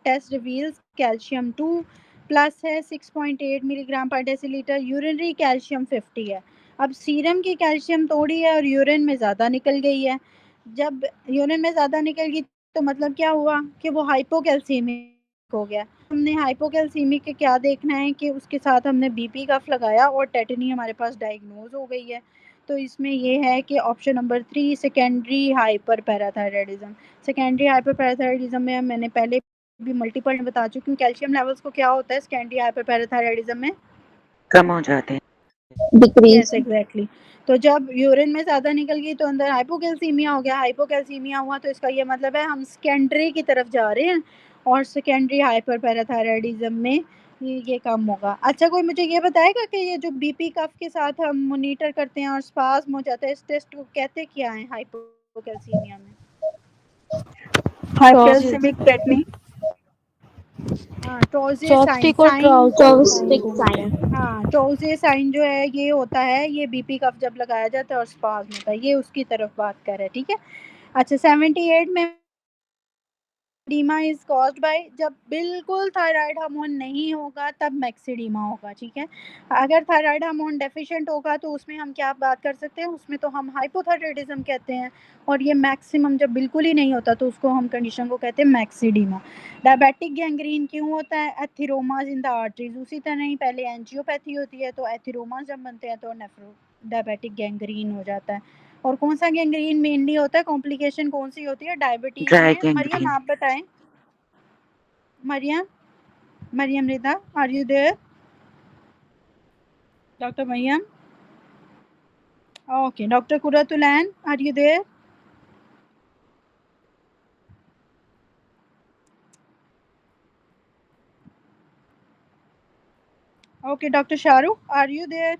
test reveals calcium 2 plus है 6.8 मिलीग्राम पर डेसीलीटर, यूरिनरी कैल्शियम 50 है। अब सीरम की कैल्शियम थोड़ी है और यूरिन में ज़्यादा निकल गई है। जब यूरिन में ज़्यादा निकल गई तो मतलब क्या हुआ कि वो हाइपोकैल्सीमिक हो गया। हमने हाइपोकैल्सीमिक के क्या देखना है कि उसके साथ हमने बीपी कफ लगाया और टेटनी हमारे पास डायग्नोज हो गई है। तो इसमें ये है कि option number 3 secondary hyper parathyroidism. Secondary hyper parathyroidism में मैंने पहले भी मल्टीपल बता चुकी हूँ कैल्शियम लेवल्स को क्या होता है सेकेंडरी हाइपर पैराथायराइडिज्म में, कम हो जाते हैं। डिक्रीज। Yes exactly. तो जब यूरिन में ज़्यादा निकल गई तो अंदर हाइपोकैल्सीमिया हो गया, हाइपोकैल्सीमिया हुआ तो इसका ये मतलब है हम सेकेंडरी की तरफ जा रहे हैं और सेकेंडरी हाइपर पैराथायराइडिज्म में ये कम होगा। अच्छा कोई मुझे ये बताएगा कि ये जो बीपी कफ के साथ हम मॉनिटर करते हैं और स्पाज्म हो जाता है, इस टेस्ट को कहते क्या है हाइपोकैल्सीमिया में? हाइपोकैल्सीमिक टेटनी, हाँ टोजे साइन, चॉपस्टिक और साइन चॉपस्टिक को बोलते साइन। हैं। हाँ टोजे साइन जो है ये होता है, ये बीपी कफ जब लगाया जाता है और स्पाज्म होता है, ये उसकी तरफ बात कर रहा है, ठीक है। अच्छा 78 में मैक्सिडीमा इज कॉज्ड बाय, जब बिल्कुल थायराइड हार्मोन नहीं होगा तब मैक्सिडीमा होगा, ठीक है। अगर थायराइड हार्मोन डेफिशिएंट होगा तो उसमें हम क्या बात कर सकते हैं, उसमें तो हम हाइपोथायराइडिज्म कहते हैं, और ये मैक्सिमम जब बिल्कुल ही नहीं होता तो उसको हम कंडीशन को कहते हैं मैक्सिडीमा। डायबिटिक गैंग्रीन क्यों होता है? एथिरोमास इन द आर्टरीज, उसी तरह ही पहले एंजियोपैथी होती है तो एथिरोमास जब बनते हैं तो नेफ्रो डायबिटिक गैंग्रीन हो जाता है। और कौन सा गैंग्रीन मेनली होता है, कॉम्प्लिकेशन कौन सी होती है डायबिटीज ड्राई में? मरियम गैंग्रीन। आप बताएं, Mariam, Mariam Rida, are you there? Doctor Mariam, okay. Doctor Qurratulain, are you there? Okay doctor Shahrukh, are you there?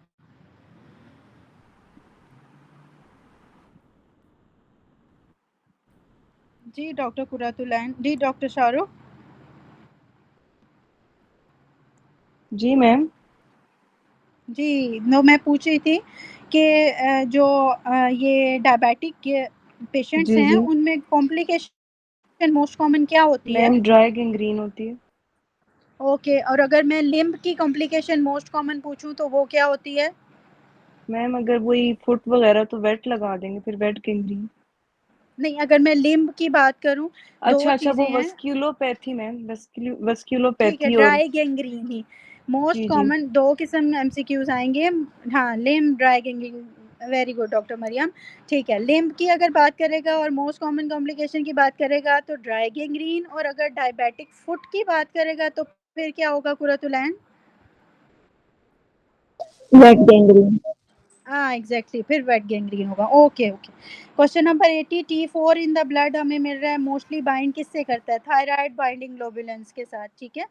जी डॉक्टर कुरतुलैन, जी डॉक्टर शाहरुख। जी मैम। जी नो, मैं पूछ रही थी कि जो ये डायबिटिक पेशेंट्स जी हैं जी उनमें कॉम्प्लिकेशन मोस्ट कॉमन क्या होती है? मैम, ड्राई गैंग्रीन होती है। ओके, और अगर मैं लिम्ब की कॉम्प्लिकेशन मोस्ट कॉमन पूछूं तो वो क्या होती है? मैम अगर वही फुट वगैरह तो वेट लगा देंगे, फिर वेट गैंग्रीन। नहीं, अगर मैं लिम्ब की बात करूं, दो अच्छा अच्छा, चीजें वो हैं। वस्क्यूलोपैथी मैम, ठीक है, वस्क्यूलोपैथी और ड्राई गैंग्रीन ही मोस्ट जी जी। कॉमन। दो किस्म एमसीक्यूज आएंगे। हाँ, limb dry gangrene. Very good doctor Mariam. ठीक है, लिम्ब की अगर बात करेगा और मोस्ट कॉमन कॉम्प्लिकेशन की बात करेगा तो ड्राई गैंग्रीन, और अगर डायबिटिक फुट की बात करेगा तो फिर क्या होगा कुरतुलैन? Wet gangrene. हाँ एग्जैक्टली, फिर वेट गैंग्रीन होगा। Okay okay. Question number 80, T4 in the blood हमें मिल रहा है, मोस्टली बाइंड किससे करता है? थायराइड बाइंडिंग ग्लोबुलेंस के साथ। ठीक है,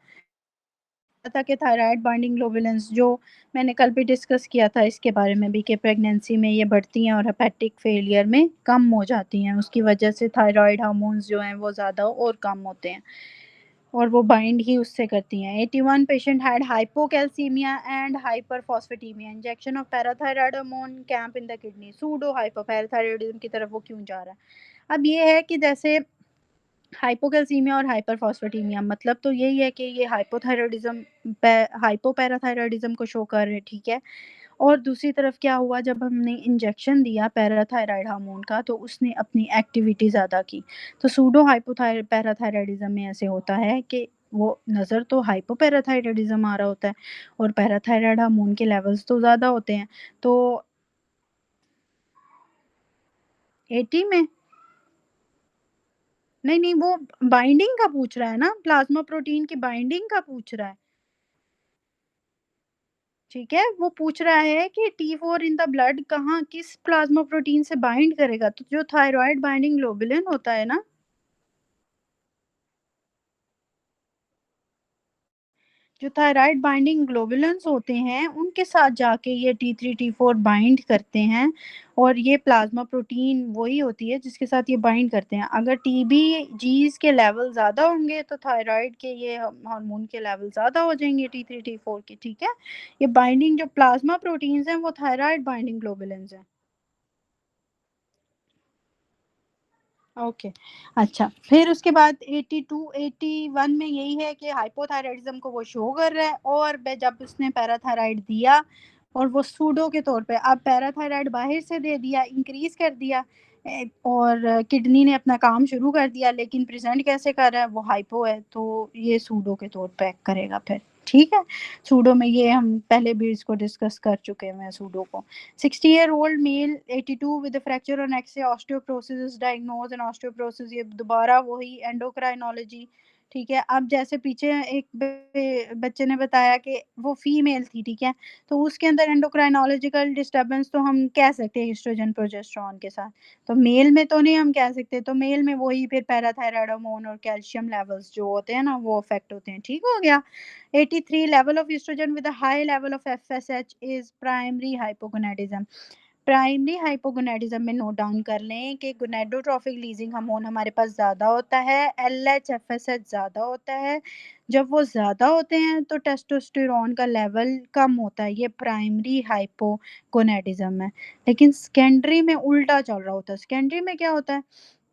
पता कि थायराइड बाइंडिंग ग्लोबुलेंस जो मैंने कल भी डिस्कस किया था इसके बारे में भी, कि प्रेगनेंसी में ये बढ़ती हैं और हेपेटिक फेलियर में कम हो जाती हैं, उसकी वजह से थायराइड हार्मोन्स जो हैं वो ज़्यादा और कम होते हैं, और वो बाइंड ही उससे करती हैं। 81 patient had hypocalcaemia and hyperphosphataemia, injection of parathyroid hormone cAMP in the kidney, pseudo hypoparathyroidism की तरफ वो क्यों जा रहा है? अब ये है कि जैसे हाइपोकैल्सीमिया और हाइपरफॉस्फेटीमिया, मतलब तो यही है कि ये हाइपोथायराइडिज्म हाइपोपैराथायराइडिज्म को शो कर रहे हैं। ठीक है, और दूसरी तरफ क्या हुआ, जब हमने इंजेक्शन दिया पैराथायराइड हार्मोन का तो उसने अपनी एक्टिविटी ज़्यादा की। तो सूडो पैराथायराइडिज्म में ऐसे होता है कि वो नज़र तो हाइपोपैराथायराइडिज्म आ रहा होता है और पैराथायराइड हार्मोन के लेवल्स तो ज़्यादा होते हैं। तो 80 में नहीं नहीं, वो बाइंडिंग का पूछ रहा है ना, प्लाज्मा प्रोटीन की बाइंडिंग का पूछ रहा है। ठीक है, वो पूछ रहा है कि T4 इन द ब्लड कहाँ किस प्लाज्मा प्रोटीन से बाइंड करेगा, तो जो थायराइड बाइंडिंग ग्लोबुलिन होता है ना, जो थायराइड बाइंडिंग ग्लोबुलेंस होते हैं उनके साथ जाके ये T3 T4 बाइंड करते हैं, और ये प्लाज्मा प्रोटीन वही होती है जिसके साथ ये बाइंड करते हैं। अगर टीबी जीज के लेवल ज़्यादा होंगे तो थायराइड के ये हार्मोन के लेवल ज़्यादा हो जाएंगे T3 T4 के। ठीक है, ये बाइंडिंग जो प्लाज्मा प्रोटीन्स हैं वो थायराइड बाइंडिंग ग्लोबुलेंस हैं। ओके, अच्छा, फिर उसके बाद 82 81 में यही है कि हाइपोथायराइडिज्म को वो शो कर रहा है, और जब उसने पैराथायराइड दिया और वो सूडो के तौर पे, अब पैराथायराइड बाहर से दे दिया, इंक्रीज कर दिया, और किडनी ने अपना काम शुरू कर दिया, लेकिन प्रेजेंट कैसे कर रहा है, वो हाइपो है, तो ये सूडो के तौर पे एक्ट करेगा फिर। ठीक है, सूडो में ये हम पहले भी इसको डिस्कस कर चुके हैं सूडो को। 60-year-old male 82 with a fracture or neck से osteoporosis is diagnosed, and osteoporosis ये दोबारा वही एंडोक्राइनोलॉजी। ठीक है, अब जैसे पीछे एक बच्चे ने बताया कि वो फीमेल थी। ठीक है, तो उसके अंदर एंडोक्राइनोलॉजिकल डिस्टर्बेंस तो हम कह सकते हैं ईस्ट्रोजन प्रोजेस्टेरोन के साथ, तो मेल में तो नहीं हम कह सकते, तो मेल में वही फिर पैराथायराइड हार्मोन और कैल्शियम लेवल्स जो होते हैं ना वो अफेक्ट होते हैं। ठीक हो गया। 83 level of estrogen with a high level of FSH is primary hypogonadism। Primary hypogonadism में नोट डाउन कर लें कि गोनेडोट्रोफिक लीजिंग हार्मोन हमारे पास ज़्यादा होता है, एलएच एफएसएच ज़्यादा होता है। जब वो ज़्यादा होते हैं तो टेस्टोस्टेरोन का लेवल कम होता है, ये प्राइमरी हाइपोगोनाडिज्म है। लेकिन सेकेंडरी में उल्टा चल रहा होता है। सेकेंडरी में क्या होता है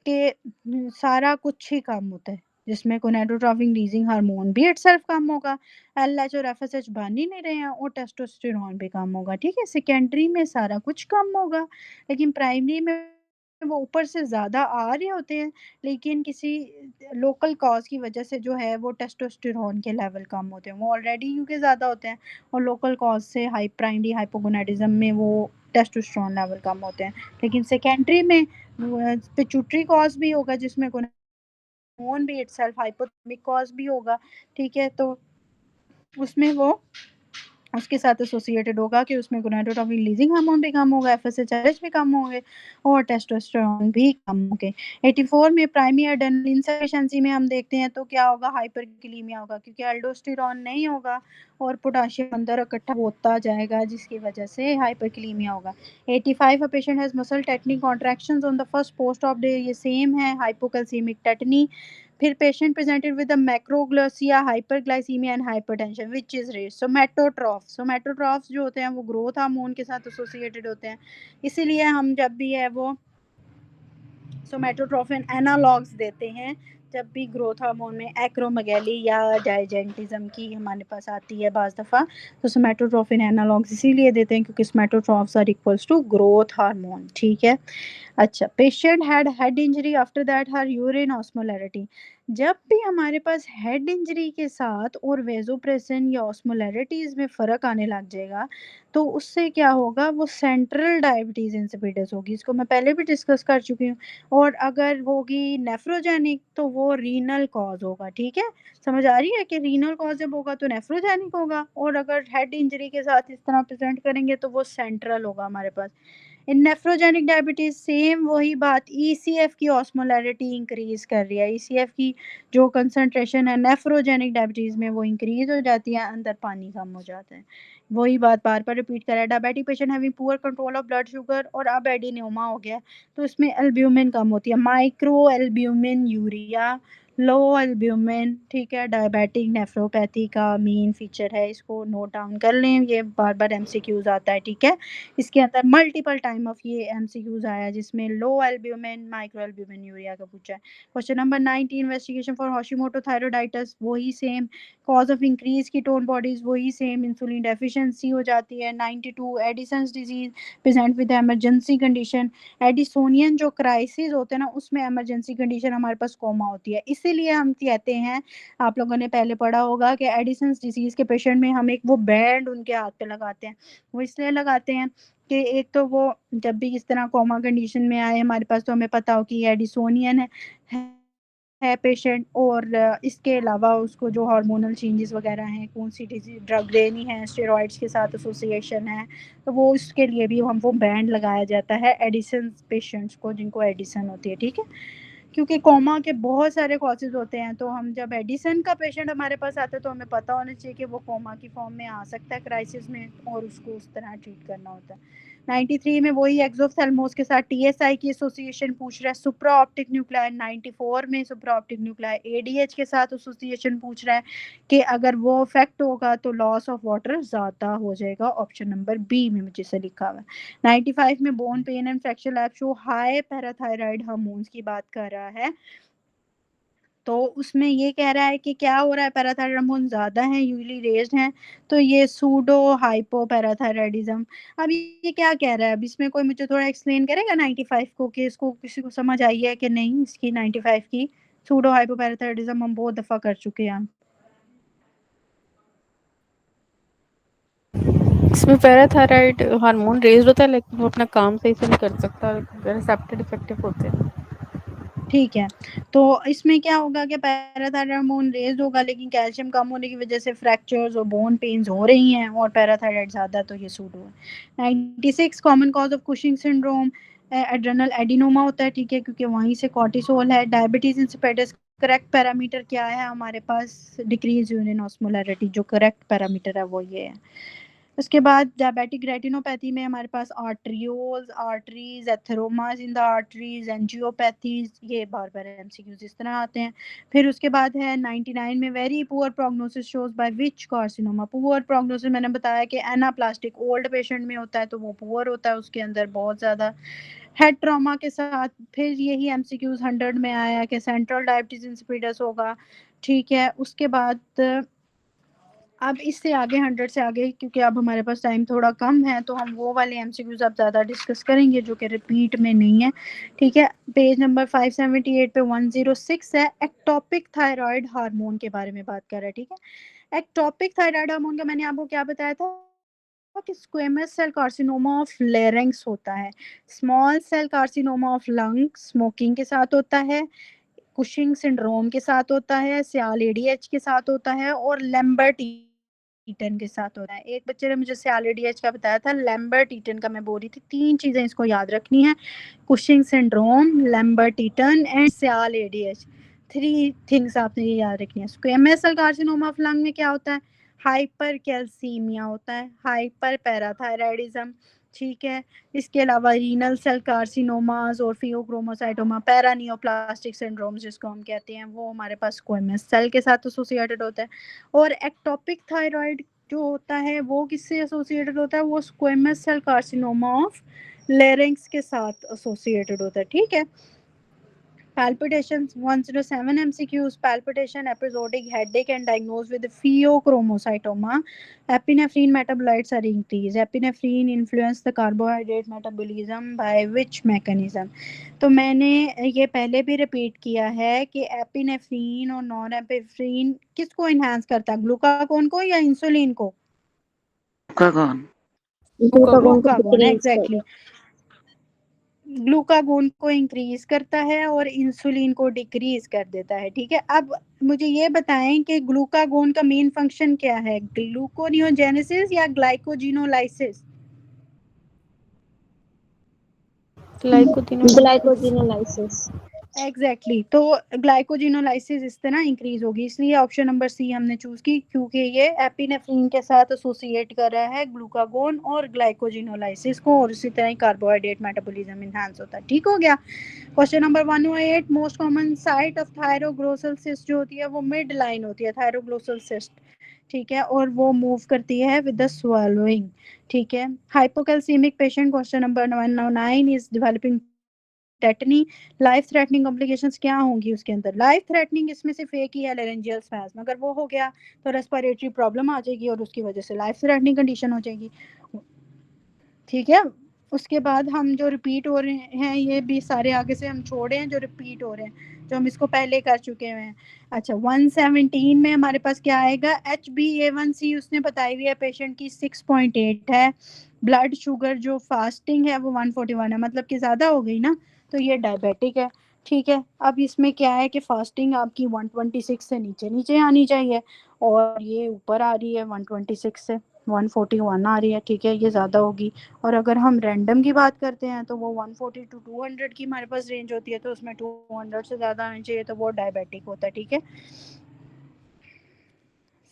कि सारा कुछ ही कम होता है, जिसमें गोनेडोट्रोफिक रिलीजिंग हार्मोन भी इटसेल्फ कम होगा, एलएच और एफएसएच बन ही नहीं रहे हैं, और टेस्टोस्टेरोन भी कम होगा। ठीक है, सेकेंडरी में सारा कुछ कम होगा, लेकिन प्राइमरी में वो ऊपर से ज़्यादा आ रहे होते हैं, लेकिन किसी लोकल कॉज की वजह से जो है वो टेस्टोस्टेरोन के लेवल कम होते हैं, वो ऑलरेडी क्योंकि ज़्यादा होते हैं, और लोकल कॉज से हाई प्राइमरी हाइपोगोनाडिज्म में वो टेस्टोस्टेरोन लेवल कम होते हैं। लेकिन सेकेंडरी में पिट्यूटरी कॉज भी होगा, जिसमें हार्मोन भी इटसेल्फ हाइपोथैलेमिक कॉज भी होगा। ठीक है, तो उसमें वो उसके साथ एसोसिएटेड होगा कि उसमें गोनाडोट्रोपिन रिलीजिंग हार्मोन भी कम होगा, एफएसएच भी कम होंगे, और टेस्टोस्टेरोन भी कम होंगे। 84 में प्राइमरी एड्रेनल इनसफिशिएंसी में हम देखते हैं तो क्या होगा, हाइपरकैलेमिया होगा, क्योंकि एल्डोस्टेरोन नहीं होगा और पोटेशियम अंदर इकट्ठा होता जाएगा, जिसकी वजह से हाइपरकैलेमिया होगा। 85 patient has muscle tetany contractions on the first post op day, ये सेम है हाइपोकैल्सीमिक टेटनी। फिर patient presented with macroglossia, hyperglycaemia and hypertension which is rare. Somatotrophs जो होते हैं वो ग्रोथ हार्मोन के साथ एसोसिएटेड होते हैं, इसीलिए हम जब भी है वो सोमैटोट्रोफिन एनालॉग्स देते हैं जब भी ग्रोथ हार्मोन में एक्रोमेगाली या डायजेंटिज्म की हमारे पास आती है बाज़ दफ़ा, तो सोमैटोट्रोपिन एनालॉग्स इसीलिए देते हैं क्योंकि somatotrophs are equals to growth hormone, ठीक है। अच्छा, patient had head injury after that her urine osmolarity. जब भी हमारे पास हेड इंजरी के साथ और वेज़ोप्रेसिन या ऑस्मोलैरिटीज़ में फ़र्क आने लग जाएगा, तो उससे क्या होगा, वो सेंट्रल डायबिटीज़ इंसिपिडस होगी। इसको मैं पहले भी डिस्कस कर चुकी हूँ। और अगर होगी नेफ्रोजेनिक तो वो रीनल कॉज़ होगा, ठीक है? समझ आ रही है कि रीनल कॉज़ जब होगा तो नेफ्रोजेनिक होगा, और अगर हेड इंजरी के साथ इस तरह प्रेज़ेंट करेंगे तो वो सेंट्रल होगा हमारे पास। इन नेफ्रोजेनिक डायबिटीज़ सेम वही बात, ईसीएफ की ऑस्मोलैरिटी इंक्रीज़ कर रही है। ईसीएफ की जो कंसंट्रेशन है नेफ्रोजेनिक डायबिटीज़ में वो इंक्रीज़ हो जाती है, अंदर पानी कम हो जाता है। वही बात बार-बार रिपीट कर रहा है, diabetic patient having poor control of blood sugar और अब एडिनोमा हो गया, तो इसमें एल्ब्यूमिन कम होती है, माइक्रो एल्ब्यूमिन यूरिया, लो एल्ब्यूमिन, ठीक है। डायबिटिक नेफ्रोपैथी का मेन फीचर है, इसको नोट डाउन कर लें, ये बार-बार एमसीक्यूज़ आता है, ठीक है। इसके अंदर मल्टीपल टाइम ऑफ ये एमसीक्यूज़ आया जिसमें low albumin, micro albumin urea का पूछा है। Question number 19 investigation for Hashimoto thyroiditis, वही same. Cause of increase ketone bodies, वही सेम, इंसुलिन डेफिशिएंसी हो जाती है। 92 Addison's disease present with emergency condition. Addisonian जो क्राइसिस होते हैं ना, उसमें इमरजेंसी कंडीशन हमारे पास कोमा होती है, इसीलिए हम कहते हैं, आप लोगों ने पहले पढ़ा होगा कि एडिसन्स डिजीज के पेशेंट में हम एक वो बैंड उनके हाथ पे लगाते हैं, वो इसलिए लगाते हैं कि एक तो वो जब भी इस तरह कोमा कंडीशन में आए हमारे पास, तो हमें पता हो कि ये एडिसोनियन है पेशेंट, और इसके अलावा उसको जो हार्मोनल चेंजेस वगैरह हैं, कौन सी ड्रग लेनी है, स्टेरॉइड्स के साथ एसोसिएशन है, तो वो उसके लिए भी हम वो बैंड लगाया जाता है एडिसन पेशेंट्स को जिनको एडिसन होती है, ठीक है। क्योंकि कोमा के बहुत सारे कॉजेज होते हैं, तो हम जब एडिसन का पेशेंट हमारे पास आता है तो हमें पता होना चाहिए कि वो कोमा की फॉर्म में आ सकता है क्राइसिस में, और उसको उस तरह ट्रीट करना होता है। 93 में वही एक्सोथैल्मोस के साथ टीएसआई की एसोसिएशन पूछ रहा है, सुप्रा ऑप्टिक न्यूक्लाई। 94 में सुप्रा ऑप्टिक न्यूक्लाई एडीएच के साथ एसोसिएशन पूछ रहा है कि अगर वो इफेक्ट होगा तो लॉस ऑफ वाटर ज़्यादा हो जाएगा, ऑप्शन नंबर बी में मुझे से लिखा हुआ है। 95 में bone pen and fracture lab show high parathyroid hormones की बात कर रहा है, तो उसमें ये कह रहा है कि क्या हो रहा है, पैराथायराइड हार्मोन ज़्यादा हैं, यूजली रेज्ड हैं, तो ये सूडो हाइपोपैराथायराइडिज्म। अब ये क्या कह रहा है, अब इसमें कोई मुझे थोड़ा एक्सप्लेन करेगा 95 को, कि इसको किसी को समझ आई है कि नहीं इसकी 95 की। सूडो हाइपोपैराथायराइडिज्म हम बहुत दफ़ा कर चुके हैं। इसमें पैराथायराइड हार्मोन रेज होता है लेकिन वो अपना काम सही से नहीं कर सकता, रिसेप्टर डिफेक्टिव होते हैं। ठीक है, तो इसमें क्या होगा कि पैराथायराइड हार्मोन रेज़ होगा, लेकिन कैल्शियम कम होने की वजह से फ्रैक्चर्स और बोन पेन्स हो रही हैं, और पैराथायराइड ज़्यादा, तो ये सूट हुआ। 96 common cause of Cushing syndrome adrenal adenoma होता है, ठीक है, क्योंकि वहीं से कॉर्टिसोल है। डायबिटीज इंसिपिडस करेक्ट पैरामीटर क्या है हमारे पास, डिक्रीज यूरिन ऑस्मोलैरिटी, जो करेक्ट पैरामीटर है वो ये है। उसके बाद डायबिटिक रेटिनोपैथी में हमारे पास arterioles, arteries, atheromas in the arteries, angiopathies, ये बार-बार एमसीक्यूज इस तरह आते हैं। फिर उसके बाद है 99 में very poor prognosis shows by which carcinoma. Poor prognosis मैंने बताया कि एनाप्लास्टिक ओल्ड पेशेंट में होता है, तो वो पुअर होता है, उसके अंदर बहुत ज़्यादा हेड ट्रॉमा के साथ। फिर यही एमसीक्यूज 100 में आया कि सेंट्रल डायबिटीज इंसिपिडस होगा, ठीक है। उसके बाद अब इससे आगे 100 से आगे, क्योंकि अब हमारे पास टाइम थोड़ा कम है, तो हम वो वाले एमसीक्यूज अब ज़्यादा डिस्कस करेंगे जो कि रिपीट में नहीं है, ठीक है। पेज नंबर 578 पे 106 है, एक्टोपिक थायराइड हार्मोन के बारे में बात कर रहा है, ठीक है। एक्टोपिक थायराइड हार्मोन का मैंने आपको क्या बताया था कि squamous cell carcinoma of larynx होता है, small cell carcinoma of lung smoking के साथ होता है, कुशिंग सिंड्रोम के साथ होता है, सियाल एडीएच के साथ होता है, और लैम्बर्ट ईटन के साथ होता है। एक बच्चे ने मुझे सियाल एडीएच का बताया था, लैम्बर्ट ईटन का मैं बोल रही थी। 3 चीजें इसको याद रखनी है, Cushing syndrome, Lambert Eaton and SIA ADH. 3 things आपने ये याद रखनी है। Squamous cell carcinoma of lung में क्या होता है, हाइपर कैल्सीमिया होता है, हाइपर पैराथायराइडिज्म, ठीक है। इसके अलावा रीनल सेल कार्सिनोमास और फियोक्रोमोसाइटोमा, पैरानियोप्लास्टिक सिंड्रोम जिसको हम कहते हैं, वो हमारे पास स्क्वेमस सेल के साथ एसोसिएटेड होता है। और एक्टोपिक थायराइड जो होता है वो किससे एसोसिएटेड होता है, वो squamous cell carcinoma of larynx के साथ एसोसिएटेड होता है, ठीक है। Palpitations 107 MCQs. Palpitation, episodic headache, and diagnosed with pheochromocytoma. Epinephrine metabolites are increased. Epinephrine influence the carbohydrate metabolism by which mechanism? तो मैंने ये पहले भी रिपीट किया है कि एपिनेफ्रीन और नॉन एपिनेफ्रीन किसको इनहेंस करता है, ग्लूकागोन को या इंसुलिन को? ग्लूकागोन। Glucagon, exactly. ग्लूकागोन को इंक्रीज करता है और इंसुलिन को डिक्रीज कर देता है। ठीक है, अब मुझे ये बताएं कि ग्लूकागोन का मेन फंक्शन क्या है, ग्लूकोनियोजेनेसिस या ग्लाइकोजिनोलाइसिस? ग्लाइकोजिनोलाइसिस। एग्जैक्टली तो ग्लाइकोजिनोलाइसिस इस तरह इंक्रीज होगी, इसलिए ऑप्शन नंबर सी हमने चूज की, क्योंकि ये एपिनेफ्रीन के साथ एसोसिएट कर रहा है ग्लूकागोन और ग्लाइकोजिनोलाइसिस को, और इसी तरह कार्बोहाइड्रेट मेटाबॉलिज्म इनहांस होता है। ठीक हो गया। Question number 108, most common site of thyroglossal cyst जो होती है वो मिड लाइन होती है, थायरोग्लोसल सिस्ट। ठीक है, और वो मूव करती है विद द swallowing। ठीक है, hypocalcaemic patient, question number 109, is developing tetany. Life threatening complications क्या होंगी उसके अंदर? लाइफ थ्रेटनिंग इसमें सिर्फ एक ही है, लेरेंजियल स्पैज्म। अगर वो हो गया तो रेस्पिरेटरी प्रॉब्लम आ जाएगी और उसकी वजह से लाइफ थ्रेटनिंग कंडीशन हो जाएगी। ठीक है, उसके बाद हम जो रिपीट हो रहे हैं ये भी सारे आगे से हम छोड़े हैं जो रिपीट हो रहे हैं, जो हम इसको पहले कर चुके हुए हैं। अच्छा, 117 में हमारे पास क्या आएगा, HbA1c उसने बताई हुई है पेशेंट की 6.8 है। ब्लड शुगर जो फास्टिंग है वो 141 है, मतलब कि ज़्यादा हो गई ना, तो ये डायबिटिक है। ठीक है, अब इसमें क्या है कि फास्टिंग आपकी 126 से नीचे नीचे आनी चाहिए, और ये ऊपर आ रही है 126 से 141 आ रही है। ठीक है, ये ज़्यादा होगी। और अगर हम रैंडम की बात करते हैं तो वो 140 टू 200 की हमारे पास रेंज होती है, तो उसमें 200 से ज़्यादा आनी चाहिए, तो वो डायबिटिक होता है। ठीक है,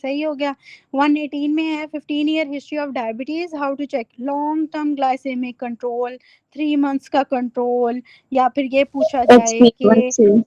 सही हो गया। 118 में है 15 year history of diabetes, how to check long term glycaemic control, 3 months का कंट्रोल, या फिर ये पूछा जाए कि HbA1c।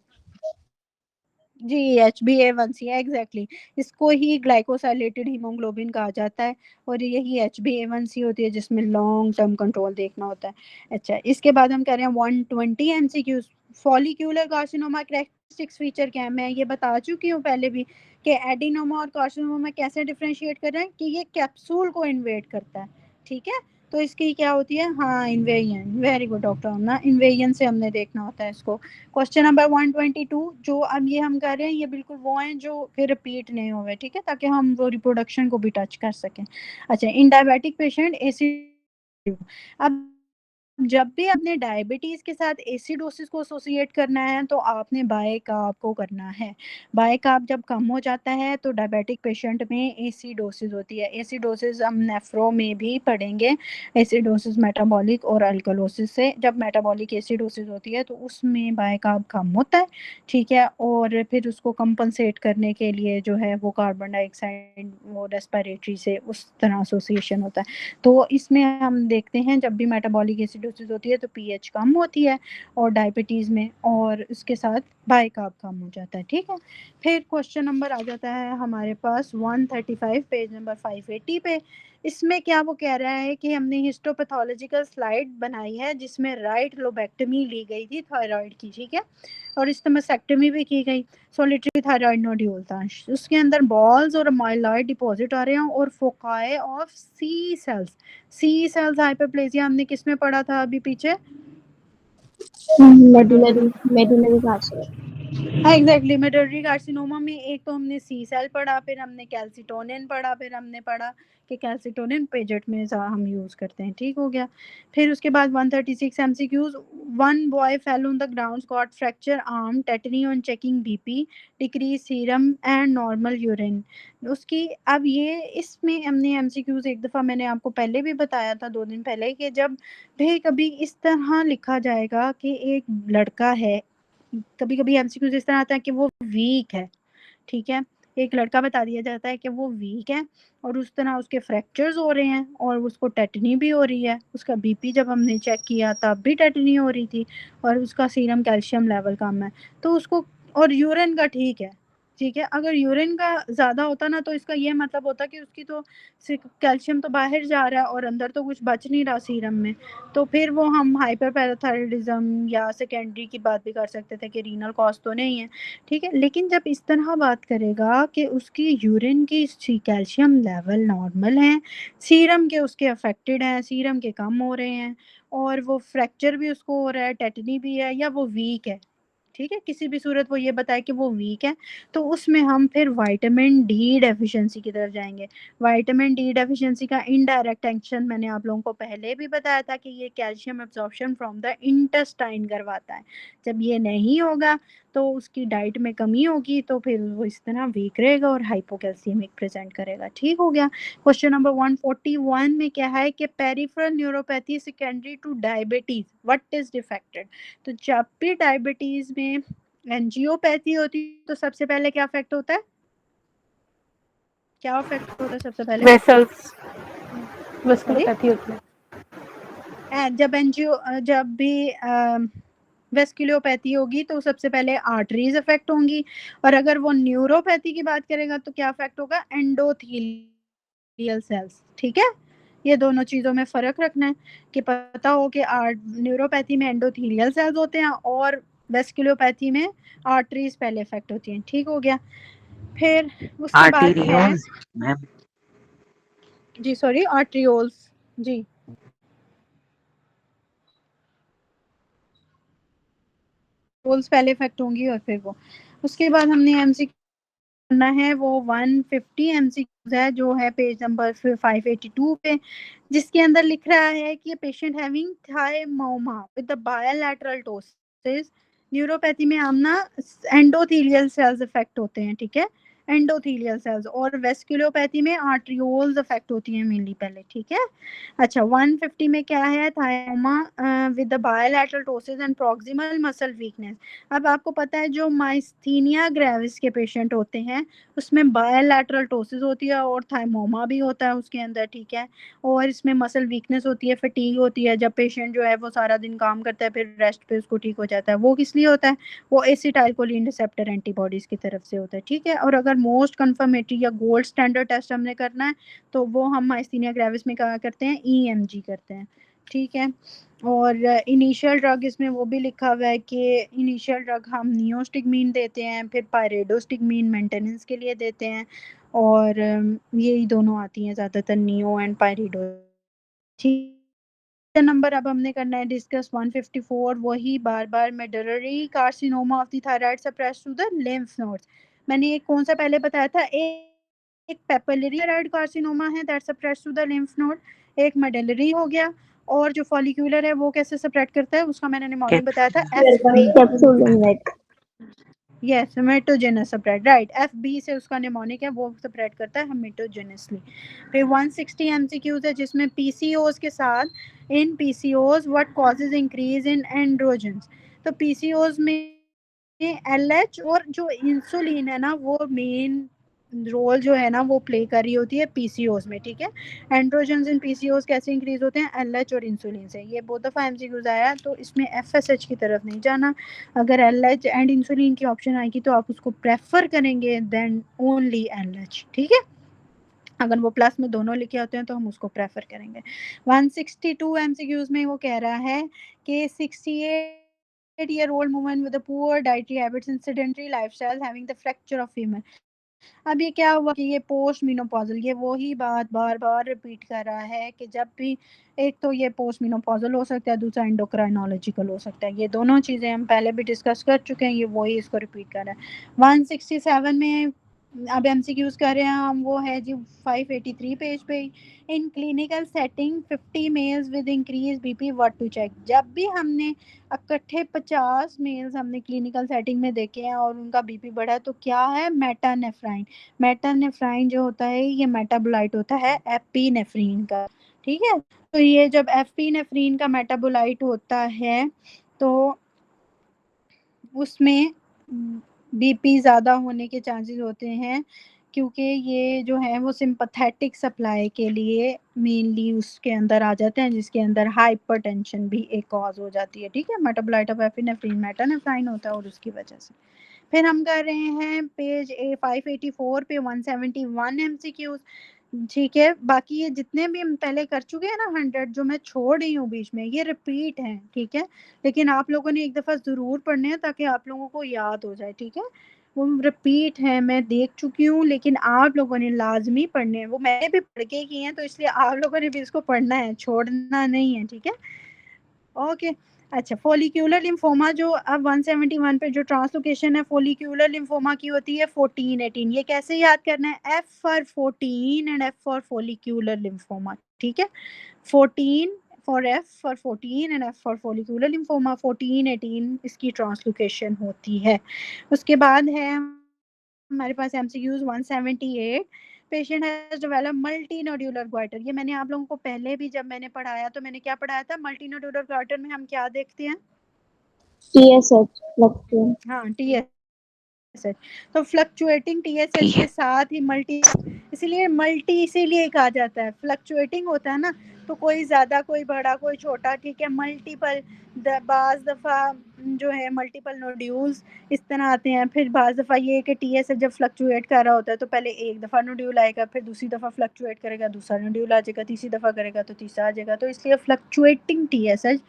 जी HbA1c, एग्जैक्टली, इसको ही ग्लाइकोसाइलेटेड हीमोग्लोबिन कहा जाता है, और यही HbA1c होती है जिसमें लॉन्ग टर्म कंट्रोल देखना होता है। अच्छा, इसके बाद हम कह रहे हैं 120 MCQs। Follicular carcinoma characteristics feature क्या है, मैं ये बता चुकी हूँ पहले भी कि एडिनोमा और कार्सिनोमा में कैसे डिफरेंशिएट कर रहे हैं कि ये कैप्सूल को इन्वेड करता है। ठीक है, तो इसकी क्या होती है, हाँ इन्वेजन, वेरी गुड डॉक्टर हमना, इन्वेजन से हमने देखना होता है इसको। क्वेश्चन नंबर 122, जो अब ये हम कर रहे हैं ये बिल्कुल वो हैं जो फिर रिपीट नहीं हुए। ठीक है, ताकि हम वो रिप्रोडक्शन को भी टच कर सकें। अच्छा, इन डायबिटिक पेशेंट एसिड, अब जब भी आपने डायबिटीज के साथ एसिडोसिस को एसोसिएट करना है तो आपने बायकार्ब को करना है। बायकार्ब जब कम हो जाता है तो डायबिटिक पेशेंट में एसिडोसिस होती है। एसिडोसिस हम नेफ्रो में भी पढ़ेंगे, एसिडोसिस मेटाबॉलिक और अल्कलोसिस से। जब मेटाबॉलिक एसिडोसिस होती है तो उसमें बायकार्ब कम होता है। ठीक है, और फिर उसको कंपनसेट करने के लिए जो है वो कार्बन डाइऑक्साइड वो रेस्पिरेटरी से उस तरह एसोसिएशन होता है। तो इसमें हम देखते हैं जब भी मेटाबॉलिक एसिडोसिस होती है तो पीएच कम होती है और डायबिटीज़ में, और इसके साथ बायकार्ब कम हो जाता है। ठीक है, फिर क्वेश्चन नंबर आ जाता है हमारे पास 135 पेज नंबर 580 पे। इसमें क्या वो कह रहा है कि हमने हिस्टोपैथोलॉजिकल स्लाइड बनाई है जिसमें राइट लोबेक्टमी ली गई थी थायराइड की। ठीक है, और स्टमसेक्टमी भी की गई। सोलिटरी थायराइड नोड्यूल था, उसके अंदर बॉल्स और माइलॉइड डिपॉजिट आ रहे हैं और foci of C cells. C cells hyperplasia हमने किस में पढ़ा था अभी पीछे? Medullary carcinoma. Exactly, medullary carcinoma में एक तो हमने सी सेल पढ़ा, फिर हमने कैल्सिटोनिन पढ़ा, फिर हमने पढ़ा कि कैल्सिटोनिन पेजेट में हम यूज करते हैं। ठीक हो गया। फिर उसके बाद 136 MCQs, one boy fell on the ground, got fracture arm, tetani on checking BP, decrease serum and normal urine. उसकी अब ये इसमें हमने MCQs एक दफ़ा मैंने आपको पहले भी बताया था 2 दिन पहले कि जब भी कभी इस तरह लिखा जाएगा कि एक लड़का है, कभी कभी एमसीक्यू इस तरह आता है कि वो वीक है। ठीक है, एक लड़का बता दिया जाता है कि वो वीक है और उस तरह उसके फ्रैक्चर्स हो रहे हैं और उसको टेटनी भी हो रही है, उसका बीपी जब हमने चेक किया तब भी टेटनी हो रही थी, और उसका सीरम कैल्शियम लेवल कम है, तो उसको, और यूरिन का ठीक है, ठीक है। अगर यूरिन का ज़्यादा होता ना तो इसका ये मतलब होता कि उसकी तो कैल्शियम तो बाहर जा रहा है और अंदर तो कुछ बच नहीं रहा सीरम में, तो फिर वो हम हाइपरपैराथायरॉयडिज्म या सेकेंडरी की बात भी कर सकते थे कि रीनल कॉज तो नहीं है, ठीक है। लेकिन जब इस तरह बात करेगा कि उसकी यूरिन की कैल्शियम लेवल नॉर्मल हैं, सीरम के उसके अफेक्टेड हैं, सीरम के कम हो रहे हैं और वो फ्रैक्चर भी उसको हो रहा है, टेटनी भी है या वो वीक है, ठीक है, किसी भी सूरत वो ये बताए कि वो वीक है, तो उसमें हम फिर विटामिन डी डेफिशिएंसी की तरफ जाएंगे। विटामिन डी डेफिशिएंसी का इनडायरेक्ट एक्शन मैंने आप लोगों को पहले भी बताया था कि ये calcium absorption from the intestine करवाता है। जब ये नहीं होगा तो उसकी डाइट में कमी होगी, तो फिर वो इस तरह वीक रहेगा और हाइपोकैल्सियमिक प्रेजेंट करेगा। ठीक हो गया। क्वेश्चन नंबर 141 में क्या है कि peripheral neuropathy secondary two diabetes what is defected. तो जब भी डायबिटीज में एंजियोपैथी होती है तो सबसे पहले क्या अफेक्ट होता है, क्या अफेक्ट होता है सबसे पहले? वेसल्स, सॉरी, वेस्कुलोपैथी होती है। जब भी वेस्कुलोपैथी होगी तो सबसे पहले आर्टरीज अफेक्ट होंगी, और अगर वो न्यूरोपैथी की बात करेगा तो क्या अफेक्ट होगा, एंडोथेलियल सेल्स। ठीक है, ये दोनों चीज़ों में फ़र्क रखना है कि पता हो कि न्यूरोपैथी में एंडोथेलियल सेल्स होते हैं और वेस्कुलोपैथी में आर्टरीज पहले अफेक्ट होती हैं। ठीक हो गया। फिर उसके बाद है आर्टेरियोल्स मैम, जी सॉरी आर्ट्रियोल्स जी, रोल्स पहले इफेक्ट होंगी और फिर वो, उसके बाद हमने एमसीक्यू करना है वो 150 एमसीक्यूज है जो है पेज नंबर 582 पे, जिसके अंदर लिख रहा है कि patient having thymoma with the bilateral ptosis. Neuropathy में हम ना एंडोथेलियल सेल्स इफेक्ट होते हैं, ठीक है, एंडोथेलियल सेल्स, और वेस्कुलोपैथी में आर्ट्रियोल्स इफेक्ट होती हैं मेनली पहले। ठीक है। अच्छा 150 में क्या है, thymoma with the bilateral ptosis and proximal muscle weakness. अब आपको पता है जो माइस्थीनिया ग्रेविस के पेशेंट होते हैं उसमें बायलैटरल टोसिस होती है और थायमोमा भी होता है उसके अंदर, ठीक है, और इसमें मसल वीकनेस होती है, फटीग होती है, जब पेशेंट जो है वो सारा दिन काम करता है फिर रेस्ट पे उसको ठीक हो जाता है, वो किस लिए होता है, वो एसिटाइलकोलिन रिसेप्टर एंटीबॉडीज की तरफ से होता है। ठीक है। और अगर मोस्ट कंफर्मेटरी या गोल्ड स्टैंडर्ड टेस्ट हमने करना है तो वो हम माइस्थीनिया ग्रेविस में क्या करते हैं, ईएमजी करते हैं। ठीक है। और इनिशियल ड्रग इसमें वो भी लिखा हुआ है कि इनिशियल ड्रग हम नियोस्टिगमीन देते हैं, फिर पायरेडोस्टिगमीन मेंटेनेंस के लिए देते हैं, और यही दोनों आती हैं ज़्यादातर, नियो एंड पायरेडो। ठीक नंबर अब हमने करना है डिस्कस 154, वही बार बार medullary carcinoma of the thyroid suppressed to the lymph nodes. मैंने एक कौन सा पहले बताया था, एक पेपिलरी थायराइड कार्सिनोमा है that suppressed to the lymph node, एक मेडुलरी हो गया, और जो फॉलिक्यूलर है वो कैसे सेपरेट करता है उसका मैंने निमोनिक बताया था, FB. Capsule neck. Yes, haematogenous separate, right, FB से उसका निमोनिक है, वो सेपरेट करता है हेमेटोजेनसली। फिर 160 एमसीक्यूज है जिसमें पीसीओज के साथ in PCOS what causes increase in androgens. तो पीसीओज में एलएच और जो इंसुलिन है ना वो मेन रोल जो है ना वो प्ले कर रही होती है पीसीओज में। ठीक है। एंड्रोजन्स इन पीसीओज कैसे इंक्रीज होते हैं, एलएच और इंसुलिन से। ये बहुत दफा एमसीक्यूज आया तो इसमें एफएसएच की तरफ नहीं जाना, अगर एलएच एंड इंसुलिन की ऑप्शन आएगी तो आप उसको प्रेफर करेंगे देन ओनली एलएच। ठीक है। अगर वो प्लस में दोनों लिखे होते हैं तो हम उसको प्रेफर करेंगे। 162 एमसीक्यूज में वो कह रहा है कि 68-year-old woman with a poor dietary habits and sedentary lifestyle having the fracture of femur। अब ये क्या हुआ कि ये पोस्ट मीनोपॉजल, ये वही बात बार बार रिपीट कर रहा है कि जब भी, एक तो ये पोस्ट मीनोपॉजल हो सकता है, दूसरा एंडोक्राइनोलॉजिकल हो सकता है, ये दोनों चीज़ें हम पहले भी डिस्कस कर चुके हैं, ये वही इसको रिपीट कर रहा है। 167 में अब एमसीक्यूज कर रहे हैं हम, वो है जी 583 पेज पे, in clinical setting 50 males with increase BP what to check. जब भी हमने इकट्ठे 50 मेल्स हमने क्लिनिकल सेटिंग में देखे हैं और उनका बीपी बढ़ा तो क्या है, मेटानेफ्राइन। मेटानेफ्राइन जो होता है ये मेटाबोलाइट होता है एपिनेफ्रीन का। ठीक है। तो ये जब एपिनेफ्रीन का मेटाबोलाइट होता है तो उसमें बीपी ज़्यादा होने के चांसेस होते हैं, क्योंकि ये जो है वो सिंपैथेटिक सप्लाई के लिए मेनली उसके अंदर आ जाते हैं, जिसके अंदर हाइपरटेंशन भी एक कॉज हो जाती है। ठीक है। मेटाबोलाइट ऑफ एपिनेफ्रीन मेटानेफ्राइन होता है और उसकी वजह से फिर हम कर रहे हैं पेज 584 पे 171 MCQs। ठीक है, बाकी ये जितने भी हम पहले कर चुके हैं ना 100, जो मैं छोड़ रही हूँ बीच में, ये रिपीट हैं। ठीक है, लेकिन आप लोगों ने एक दफ़ा ज़रूर पढ़ने हैं ताकि आप लोगों को याद हो जाए। ठीक है, वो रिपीट है, मैं देख चुकी हूँ, लेकिन आप लोगों ने लाजमी पढ़ने हैं। वो मैंने भी पढ़ के किए हैं, तो इसलिए आप लोगों ने भी इसको पढ़ना है, छोड़ना नहीं है। ठीक है, ओके। अच्छा, फोलिक्यूलर लिम्फोमा जो अब 171 पे जो ट्रांसलोकेशन है फोलिक्यूलर लिम्फोमा की होती है 14 18। ये कैसे याद करना है? F for 14 and F for follicular lymphoma. ठीक है, 14 for F for 14 and F for follicular lymphoma, 14 18 इसकी ट्रांसलोकेशन होती है। उसके बाद है हमारे पास MCQs 178। Patient has develop multi nodular goitre. ये मैंने आप लोगों को पहले भी जब मैंने पढ़ाया तो मैंने क्या पढ़ाया था? मल्टी नोड्यूलर ग्वाइटर में हम क्या देखते हैं? TSH लगते हैं। हाँ, TSH। तो फ्लक्चुएटिंग TSH के साथ ही मल्टी, इसीलिए कहा जाता है, फ्लक्चुएटिंग होता है ना, तो कोई ज़्यादा कोई बड़ा कोई छोटा। ठीक है, मल्टीपल बाज़ दफ़ा जो है मल्टीपल नोड्यूल्स इस तरह आते हैं। फिर बाज़ दफ़ा ये है कि TSH जब फ्लक्चुएट कर रहा होता है तो पहले एक दफ़ा नोड्यूल आएगा, फिर दूसरी दफ़ा फ्लक्चुएट करेगा, दूसरा नोड्यूल आ जाएगा, तीसरी दफ़ा करेगा तो तीसरा आ जाएगा। तो इसलिए फ्लक्चुएटिंग TSH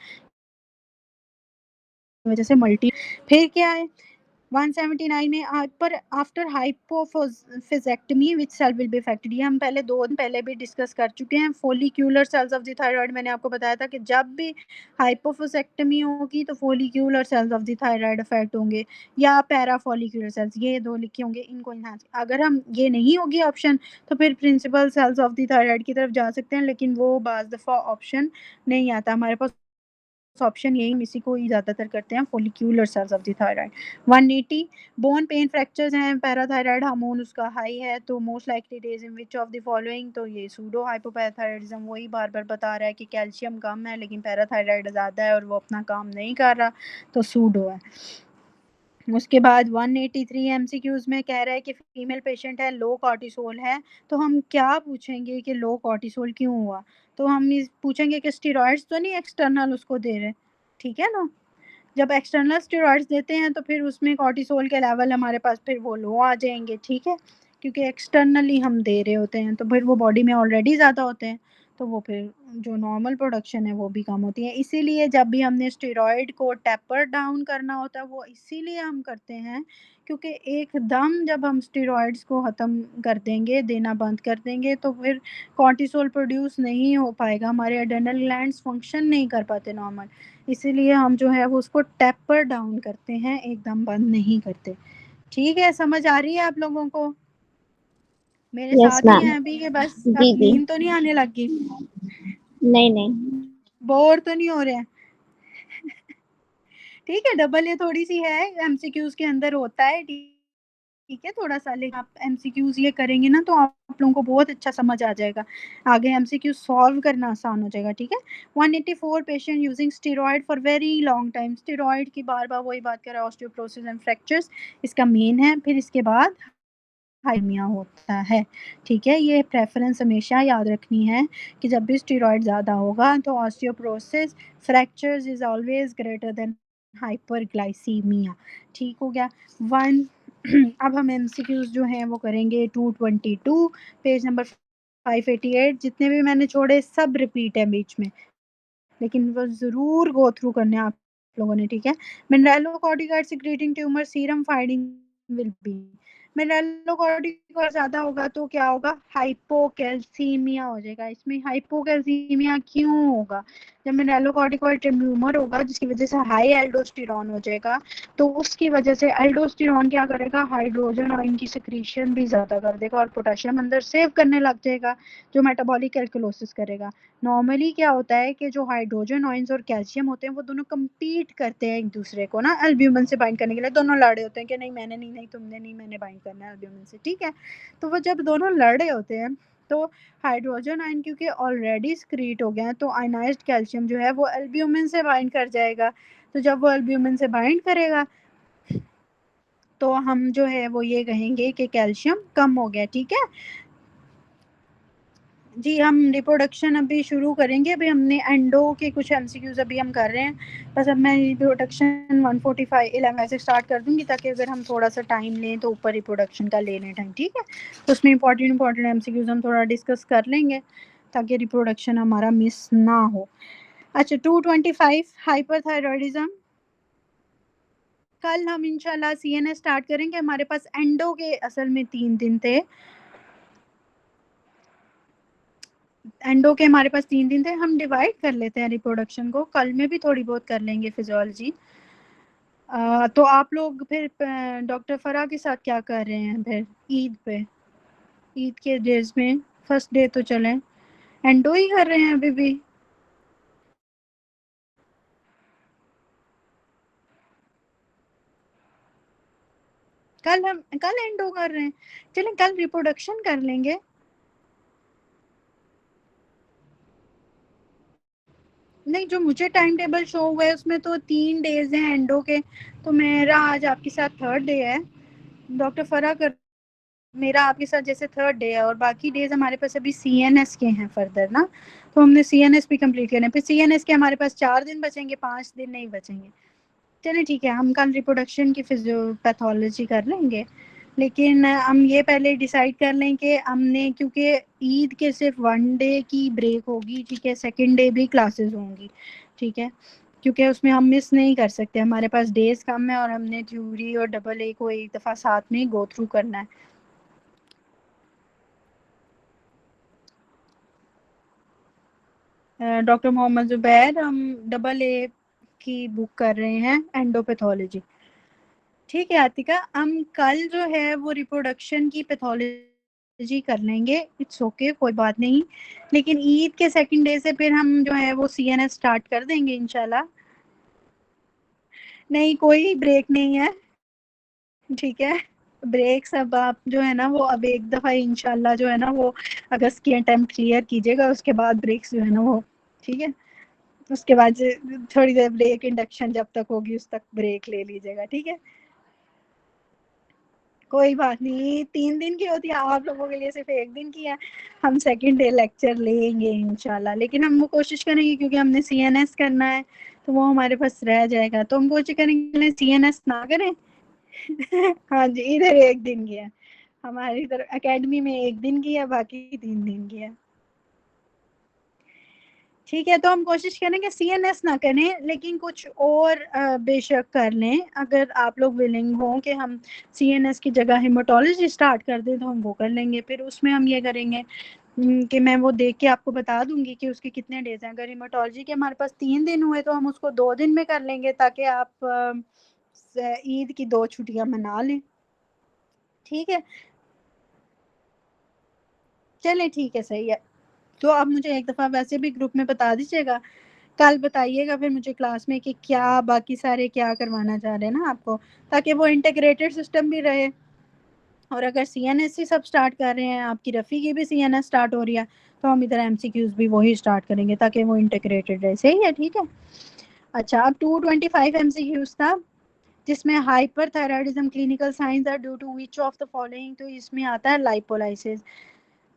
वजह से मल्टी। फिर क्या है 179 में पर after hypophysectomy which cell will be affected. ये हम पहले 2 दिन पहले भी डिस्कस कर चुके हैं। Follicular cells of the thyroid, मैंने आपको बताया था कि जब भी हाइपोफिजेक्टमी होगी तो follicular cells of the thyroid affect होंगे, या पैराफोलिक्यूलर सेल्स, ये 2 लिखे होंगे, इनको इन्हांस। अगर हम ये नहीं होगी ऑप्शन तो फिर principal cells of the thyroid की तरफ जा सकते हैं, लेकिन वो बाज़ दफ़ा ऑप्शन नहीं आता हमारे पास। ऑप्शन यही इसी को ही ज़्यादातर करते हैं, follicular cells of the thyroid. 180 bone pain fractures हैं, पैराथायराइड हार्मोन उसका हाई है, तो most likely days in which of the following, तो ये सूडो हाइपोपैराथायराइडिज्म, वही बार बार बता रहा है कि कैल्शियम कम है लेकिन पैराथायराइड ज़्यादा है और वो अपना काम नहीं कर रहा, तो सूडो है। उसके बाद 183 MCQs में कह रहा है कि फीमेल पेशेंट है, लो कॉर्टिसोल है, तो हम क्या पूछेंगे कि लो कॉर्टिसोल क्यों हुआ? तो हम पूछेंगे कि स्टेरॉइड्स तो नहीं एक्सटर्नल उसको दे रहे। ठीक है ना, जब एक्सटर्नल स्टेरॉइड्स देते हैं तो फिर उसमें कॉर्टिसोल के लेवल हमारे पास फिर वो लो आ जाएंगे। ठीक है, क्योंकि एक्सटर्नली हम दे रहे होते हैं तो फिर वो बॉडी में ऑलरेडी ज़्यादा होते हैं, तो वो फिर जो नॉर्मल प्रोडक्शन है वो भी कम होती है। इसीलिए जब भी हमने स्टेरॉइड को टेपर डाउन करना होता है वो इसीलिए हम करते हैं क्योंकि एकदम जब हम स्टेरॉइड्स को ख़त्म कर देंगे, देना बंद कर देंगे, तो फिर कॉर्टिसोल प्रोड्यूस नहीं हो पाएगा, हमारे एड्रेनल ग्लैंड्स फंक्शन नहीं कर पाते नॉर्मल। इसीलिए हम जो है वो उसको टेपर डाउन करते हैं, एकदम बंद नहीं करते। ठीक है, समझ आ रही है आप लोगों को? मेरे यस साथ ही मैम। हैं अभी के, बस अब जी जी। नींद तो नहीं आने लगी, नहीं नहीं। बोर तो नहीं हो रहे हैं? ठीक है, डबल ये थोड़ी सी है, एमसीक्यूज के अंदर होता है। ठीक है, थोड़ा सा, लेकिन आप एमसीक्यूज ये करेंगे ना तो आप लोगों को बहुत अच्छा समझ आ जाएगा, आगे एमसीक्यू सॉल्व करना आसान हो जाएगा। ठीक है, 184 patient using steroid for very long time. Steroid की बार बार वही बात कर रहा है, ऑस्टियोपोरोसिस एंड फ्रैक्चर्स इसका मेन है। फिर इसके बाद हाइमिया होता है। ठीक है, ये प्रेफरेंस हमेशा याद रखनी है कि जब भी स्टेरॉइड ज़्यादा होगा तो osteoporosis, fractures is always greater than hyperglycaemia. ठीक हो गया वन। अब हम एमसीक्यूज जो हैं वो करेंगे 222 पेज नंबर 588। जितने भी मैंने छोड़े सब रिपीट है बीच में, लेकिन वो ज़रूर गो थ्रू करने आप लोगों ने। ठीक है, mineralocorticoid secreting tumour serum finding will be, mineralocorticoid ज़्यादा होगा तो क्या होगा? हाइपोकैल्सीमिया हो जाएगा। इसमें हाइपोकैल्सीमिया क्यों होगा? जब मिनरलोकॉर्टिकॉइड ट्यूमर होगा जिसकी वजह से हाई एल्डोस्टेरॉन हो जाएगा, तो उसकी वजह से एल्डोस्टेरॉन क्या करेगा? हाइड्रोजन आयन की सिक्रीशन भी ज़्यादा कर देगा और पोटेशियम अंदर सेव करने लग जाएगा, जो मेटाबॉलिक एल्कलोसिस करेगा। नॉर्मली क्या होता है कि जो हाइड्रोजन आयंस और कैल्शियम होते हैं वो दोनों compete करते हैं एक दूसरे को ना एल्ब्यूमिन से बाइंड करने के लिए, दोनों लड़े होते हैं कि नहीं मैंने नहीं, नहीं तुमने नहीं, मैंने बाइंड करना है एल्ब्यूमिन से। ठीक है, तो वो जब दोनों लड़े होते हैं तो हाइड्रोजन आयन क्योंकि ऑलरेडी स्क्रीट हो गया है तो आयनाइज्ड कैल्शियम जो है वो एल्ब्यूमिन से बाइंड कर जाएगा। तो जब वो एल्ब्यूमिन से बाइंड करेगा तो हम जो है वो ये कहेंगे कि कैल्शियम कम हो गया। ठीक है, जी हम रिप्रोडक्शन अभी शुरू करेंगे। अभी हमने एंडो के कुछ एमसीक्यूज अभी हम कर रहे हैं, बस अब मैं रिप्रोडक्शन 145 11 से स्टार्ट कर दूंगी ताकि अगर हम थोड़ा सा टाइम लें तो ऊपर रिप्रोडक्शन का ले लें टाइम, ठीक है। तो उसमें इंपॉर्टेंट एमसीक्यूज हम थोड़ा डिस्कस कर लेंगे ताकि रिप्रोडक्शन हमारा मिस ना हो। अच्छा 225 हाइपरथायरॉयडिज्म, कल हम इंशाल्लाह सीएनएस स्टार्ट करेंगे। हमारे पास एंडो के असल में 3 दिन थे, एंडो के हमारे पास 3 दिन थे। हम डिवाइड कर लेते हैं रिप्रोडक्शन को, कल में भी थोड़ी बहुत कर लेंगे फिजियोलॉजी। तो आप लोग फिर डॉक्टर फरा के साथ क्या कर रहे हैं फिर ईद पे, ईद के डेज में फर्स्ट डे तो चले एंडो ही कर रहे हैं अभी भी। कल एंडो कर रहे हैं, चलें कल रिप्रोडक्शन कर लेंगे। नहीं, जो मुझे टाइम टेबल शो हुआ है उसमें तो 3 डेज हैं एंडो के, तो मेरा आज आपके साथ थर्ड डे है। डॉक्टर फरा कर, मेरा आपके साथ जैसे थर्ड डे है और बाकी डेज हमारे पास अभी सीएनएस के हैं फर्दर ना, तो हमने सीएनएस भी कंप्लीट करना है। फिर सीएनएस के हमारे पास 4 दिन बचेंगे, 5 दिन नहीं बचेंगे। चलिए ठीक है, हम कल रिप्रोडक्शन की फिजियोपैथोलॉजी कर लेंगे, लेकिन हम ये पहले डिसाइड कर लें कि हमने, क्योंकि ईद के सिर्फ 1 डे की ब्रेक होगी, ठीक है, सेकेंड डे भी क्लासेस होंगी, ठीक है, क्योंकि उसमें हम मिस नहीं कर सकते, हमारे पास डेज कम है और हमने थ्योरी और डबल ए को एक दफ़ा साथ में गो थ्रू करना है। डॉक्टर मोहम्मद ज़ुबैर, हम डबल ए की बुक कर रहे हैं एंडोपैथोलॉजी, ठीक है। आतिका, हम कल जो है वो रिप्रोडक्शन की पैथोलॉजी कर लेंगे, इट्स ओके कोई बात नहीं, लेकिन ईद के सेकंड डे से फिर हम जो है वो सीएनएस स्टार्ट कर देंगे इंशाल्लाह। नहीं, कोई ब्रेक नहीं है, ठीक है। ब्रेक सब आप जो है ना वो अब एक दफ़ा इंशाल्लाह जो है ना वो अगस्त की अटेम्प्ट क्लियर कीजिएगा, उसके बाद ब्रेक्स जो है ना वो, ठीक है, उसके बाद थोड़ी देर ब्रेक, इंडक्शन जब तक होगी उस तक ब्रेक ले लीजिएगा, ठीक है। कोई बात नहीं, 3 दिन की होती है, आप लोगों के लिए सिर्फ 1 दिन की है। हम सेकंड डे लेक्चर लेंगे इंशाल्लाह, लेकिन हम वो कोशिश करेंगे क्योंकि हमने सीएनएस करना है तो वो हमारे पास रह जाएगा, तो हम कोशिश करेंगे सीएनएस ना करें। हाँ जी, इधर 1 दिन की है, हमारी इधर एकेडमी में 1 दिन की है, बाकी 3 दिन की है, ठीक है। तो हम कोशिश करेंगे सीएनएस ना करें, लेकिन कुछ और बेशक कर लें। अगर आप लोग विलिंग हो कि हम सीएनएस की जगह हेमाटोलॉजी स्टार्ट कर दें तो हम वो कर लेंगे। फिर उसमें हम ये करेंगे कि मैं वो देख के आपको बता दूंगी कि उसके कितने डेज हैं। अगर हेमाटोलॉजी के हमारे पास 3 दिन हुए तो हम उसको 2 दिन में कर लेंगे ताकि आप ईद की 2 छुट्टियां मना लें, ठीक है। चलें ठीक है, सही है। तो आप मुझे एक दफ़ा वैसे भी ग्रुप में बता दीजिएगा, कल बताइएगा फिर मुझे क्लास में कि क्या बाकी सारे क्या करवाना चाह रहे हैं ना आपको, ताकि वो इंटीग्रेटेड सिस्टम भी रहे। और अगर सीएनएस ही सब स्टार्ट कर रहे हैं, आपकी रफ़ी की भी सीएनएस स्टार्ट हो रही है, तो हम इधर एमसीक्यूज भी वही स्टार्ट करेंगे ताकि वो इंटीग्रेटेड रहे, सही है, ठीक है। अच्छा, अब 225 एमसीक्यूज था जिसमें hyperthyroidism clinical science are due to which of the following, तो इसमें आता है लाइपोलाइसिस।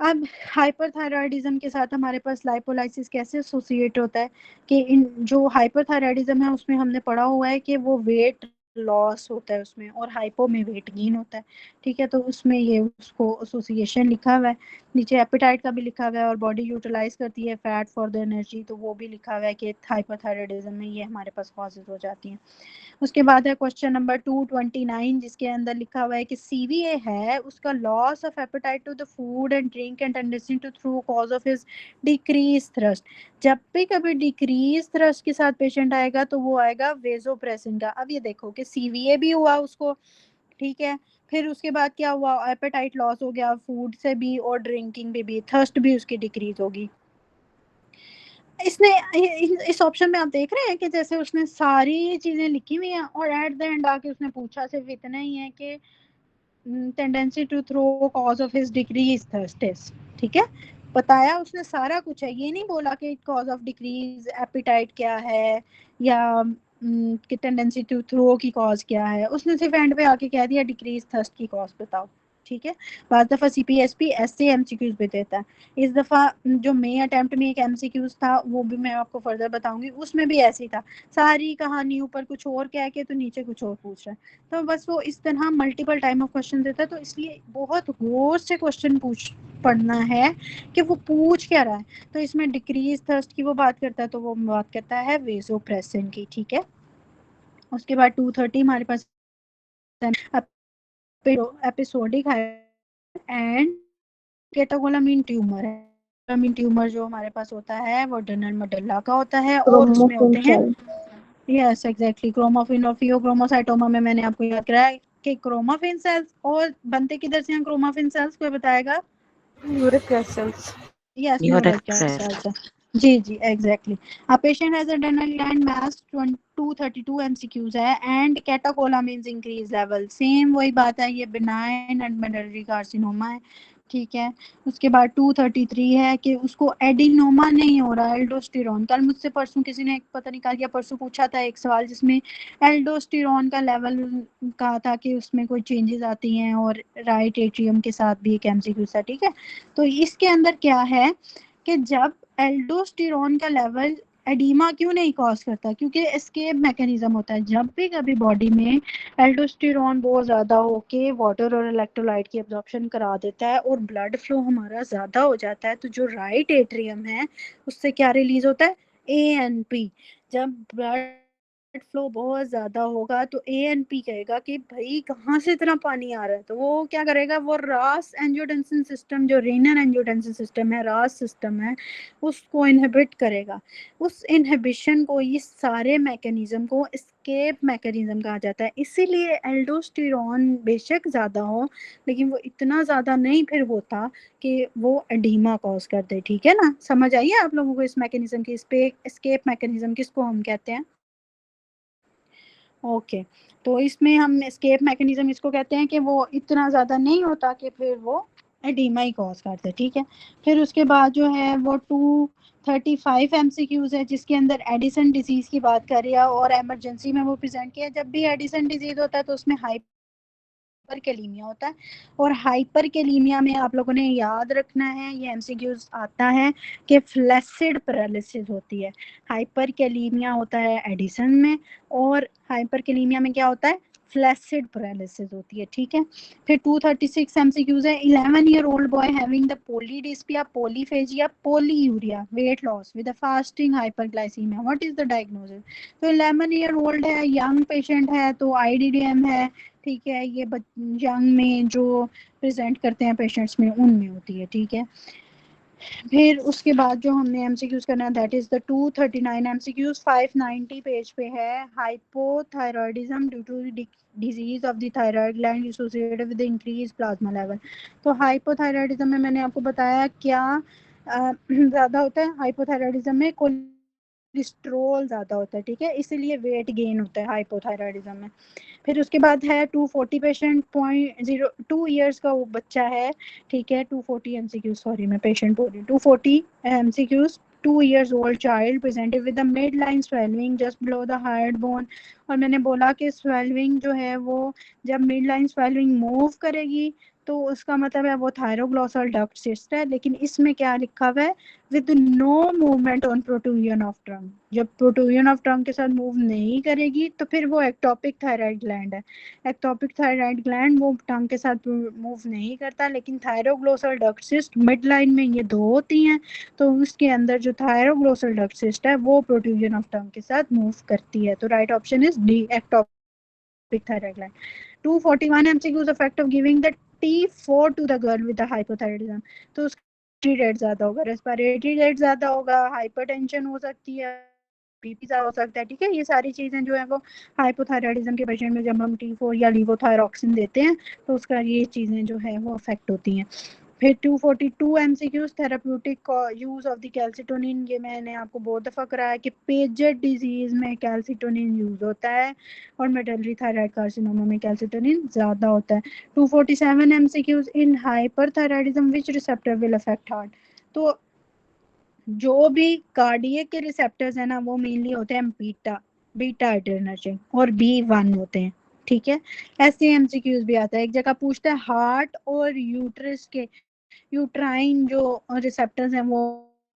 अब हाइपरथायराइडिज्म के साथ हमारे पास लाइपोलाइसिस कैसे एसोसिएट होता है कि इन जो हाइपरथायराइडिज्म है उसमें हमने पढ़ा हुआ है कि वो वेट लॉस होता है उसमें, और हाइपो में वेट गेन होता है, ठीक है। तो उसमें ये उसको एसोसिएशन लिखा हुआ है, नीचे एपेटाइट का भी लिखा हुआ है, और बॉडी यूटिलाइज करती है फैट फॉर द एनर्जी, तो वो भी लिखा हुआ है कि हाइपरथायराइडिज्म में ये हमारे पास कॉजेज हो जाती हैं। उसके बाद है क्वेश्चन नंबर 229 जिसके अंदर लिखा हुआ है कि सीवीए है, उसका loss of appetite to the food and drink and tendency to through cause of his decrease thrust. जब भी कभी डिक्रीज थ्रस्ट के साथ पेशेंट आएगा तो वो आएगा वेजोप्रेसिन का। अब ये देखो कि सीवीए भी हुआ उसको, ठीक है, फिर उसके बाद क्या हुआ, एपेटाइट लॉस हो गया फूड से भी और ड्रिंकिंग भी थर्स्ट भी उसकी डिक्रीज होगी। इसने इस ऑप्शन में आप देख रहे हैं कि जैसे उसने सारी चीजें लिखी हुई हैं और एट द एंड आके उसने पूछा सिर्फ इतना ही है कि tendency to throw cause of his decrease thirst is, ठीक है। बताया उसने सारा कुछ है, ये नहीं बोला कि कॉज ऑफ डिक्रीज एपिटाइट क्या है या कि टेंडेंसी टू थ्रो की कॉज क्या है, उसने सिर्फ एंड पे आके कह दिया डिक्रीज थर्स्ट की कॉज बताओ, ठीक है। बाद दफ़ा CPSP ऐसे MCQs भी देता है। इस दफ़ा जो मेन अटेम्प्ट में एक MCQs था वो भी मैं आपको फर्दर बताऊंगी, उसमें भी ऐसे ही था, सारी कहानी ऊपर कुछ और कह के तो नीचे कुछ और पूछ रहा है। तो बस वो इस तरह मल्टीपल टाइम ऑफ क्वेश्चन देता है, तो इसलिए बहुत गौर से क्वेश्चन पढ़ना है कि वो पूछ क्या रहा है। तो इसमें डिक्रीज थर्स्ट की वो बात करता है, तो वो बात करता है वेसोप्रेसिन की, ठीक है। उसके बाद 230 हमारे पास एपिसोडिक एंड कैटाकोलामीन ट्यूमर है। कैटाकोलामीन ट्यूमर जो हमारे पास होता है वो डनल मेडुल्ला का होता है और उसमें क्रोमोफोन होते हैं, सेल। यस एग्जैक्टली, क्रोमोफिन और फियोक्रोमोसाइटोमा में मैंने आपको याद कराया कि क्रोमोफिन सेल्स और बनते किधर से हैं क्रोमोफिन सेल्स, कोई बताएगा? Uric acids. Yes, uric uric acid. Acid. जी exactly. A patient has adrenal gland mass 232 MCQs है and catecholamines increase level. Same वही बात है, ये benign and medullary carcinoma है, ठीक है। उसके बाद 233 है कि उसको एडिनोमा नहीं हो रहा, एल्डोस्टेरॉन। कल मुझसे परसों किसी ने पता नहीं कहा, परसों पूछा था एक सवाल जिसमें एल्डोस्टेरॉन का लेवल कहा था कि उसमें कोई चेंजेस आती हैं और राइट एट्रियम के साथ भी एक MCQ था, ठीक है। तो इसके अंदर क्या है कि जब एल्डोस्टेरॉन का लेवल एडीमा क्यों नहीं कॉज करता, क्योंकि एस्केप मैकेनिज्म होता है। जब भी कभी बॉडी में एल्डोस्टेरॉन बहुत ज़्यादा होके वाटर और इलेक्ट्रोलाइट की एब्जॉर्प्शन करा देता है और ब्लड फ्लो हमारा ज़्यादा हो जाता है, तो जो राइट एट्रियम है उससे क्या रिलीज होता है, ANP। जब ब्लड फ्लो बहुत ज़्यादा होगा तो ANP कहेगा कि भाई कहाँ से इतना पानी आ रहा है, तो वो क्या करेगा, वो रास एंजियोटेंसिन सिस्टम, जो रेनल एंजियोटेंसिन सिस्टम है, रास सिस्टम है, उसको इनहिबिट करेगा। उस इनहिबिशन को, इस सारे मैकेनिज्म को एस्केप मैकेनिज्म कहा जाता है। इसीलिए एल्डोस्टेरॉन बेशक ज़्यादा हो लेकिन वो इतना ज़्यादा नहीं फिर होता कि वो एडीमा कॉज कर दे, ठीक है ना। समझ आइए आप लोगों को इस मैकेनिज्म की, इस पे एस्केप मैकेनिज्म किसको हम कहते हैं। ओके, तो इसमें हम एस्केप मैकेनिज्म इसको कहते हैं कि वो इतना ज़्यादा नहीं होता कि फिर वो एडीमा ही कॉज करते, ठीक है। फिर उसके बाद जो है वो 235 MCQs है जिसके अंदर एडिसन डिजीज़ की बात कर रही है और एमरजेंसी में वो प्रेजेंट किया। जब भी एडिसन डिजीज़ होता है तो उसमें हाइपरकैलेमिया होता है, और हाइपरकैलेमिया में आप लोगों ने याद रखना है, ये MCQs आता है कि फ्लैसिड पैरालिसिस होती है। हाइपरकैलेमिया होता है एडिसन में और हाइपरकैलेमिया में क्या होता है, फ्लैसिड पैरालिसिस होती है, ठीक है। फिर 236 MCQs है। 11-year-old boy having the polydipsia, polyphagia, polyuria, weight loss with a fasting hyperglycemia, what is the diagnosis? तो 11-year-old है, यंग पेशेंट है, तो IDDM है, ठीक है। ये यंग में जो प्रेजेंट करते हैं पेशेंट्स में उनमें होती है, ठीक है। फिर उसके बाद जो हमने MCQs करना है that is the 239 MCQs, 590 page पे है। Hypothyroidism due to disease of the thyroid gland associated with increase plasma level. तो हाइपोथायरॉयडिज्म में मैंने आपको बताया क्या ज़्यादा होता है, हाइपोथायरॉयडिज्म में कोलेस्ट्रोल ज़्यादा होता है, ठीक है, इसीलिए वेट गेन होता है हाइपोथायरॉयडिज्म में। फिर उसके बाद है 240 पेशेंट, 0.02 ईयर्स का वो बच्चा है, ठीक है। 240 MCQ, सॉरी मैं पेशेंट बोल रही हूँ। 240 MCQs, 2 years old child presented with the midline swelling just below the heart bone। और मैंने बोला कि स्वेलिंग जो है वो जब मिडलाइन स्वेलिंग मूव करेगी तो उसका मतलब है वो थायरोग्लॉसल डक्ट सिस्ट है, लेकिन इसमें क्या लिखा हुआ है, with no movement on protrusion of trunk. जब प्रोट्रूजन ऑफ ट्रंक के साथ मूव नहीं करेगी तो फिर वो एक्टोपिक थायराइड ग्लैंड है। एक्टोपिक थायराइड ग्लैंड वो टंग के साथ मूव नहीं करता, लेकिन thyroglossal duct cyst mid line में ये दो होती हैं, तो उसके अंदर जो थायरोग्लोसल डक्ट सिस्ट है वो प्रोट्रूजन ऑफ टंग के साथ मूव करती है। तो right option is D, ectopic thyroid gland. 241 MCQs effect of giving the T4 to the girl with the hypothyroidism। तो उसका रेट ज़्यादा होगा, रेस्पिरेटरी रेट ज़्यादा होगा, हाइपरटेंशन हो सकती है, बीपी ज़्यादा हो सकता है, ठीक है। ये सारी चीज़ें जो है वो हाइपोथायराइडिज्म के पेशेंट में जब हम T4 या लीवोथायरॉक्सिन देते हैं तो उसका ये चीज़ें जो है वो अफेक्ट होती हैं। फिर 242 MCQs, therapeutic use of the calcitonin. ये मैंने आपको बहुत दफ़ा कराया कि पेजेड डिजीज में कैल्सिटोनिन यूज होता है और मेडलरी थायराइड कार्सिनोमा में कैल्सिटोनिन ज़्यादा होता है। 247 MCQs, in hyperthyroidism which receptor will affect heart. तो जो भी कार्डियक के रिसेप्टर्स हैं ना वो मेनली होते हैं बीटा, बीटा एड्रेनर्जिक और B1 होते हैं, ठीक है। ऐसे MCQs भी आता है, एक जगह पूछता है हार्ट और यूट्रस के यूट्राइन जो रिसेप्टर्स हैं वो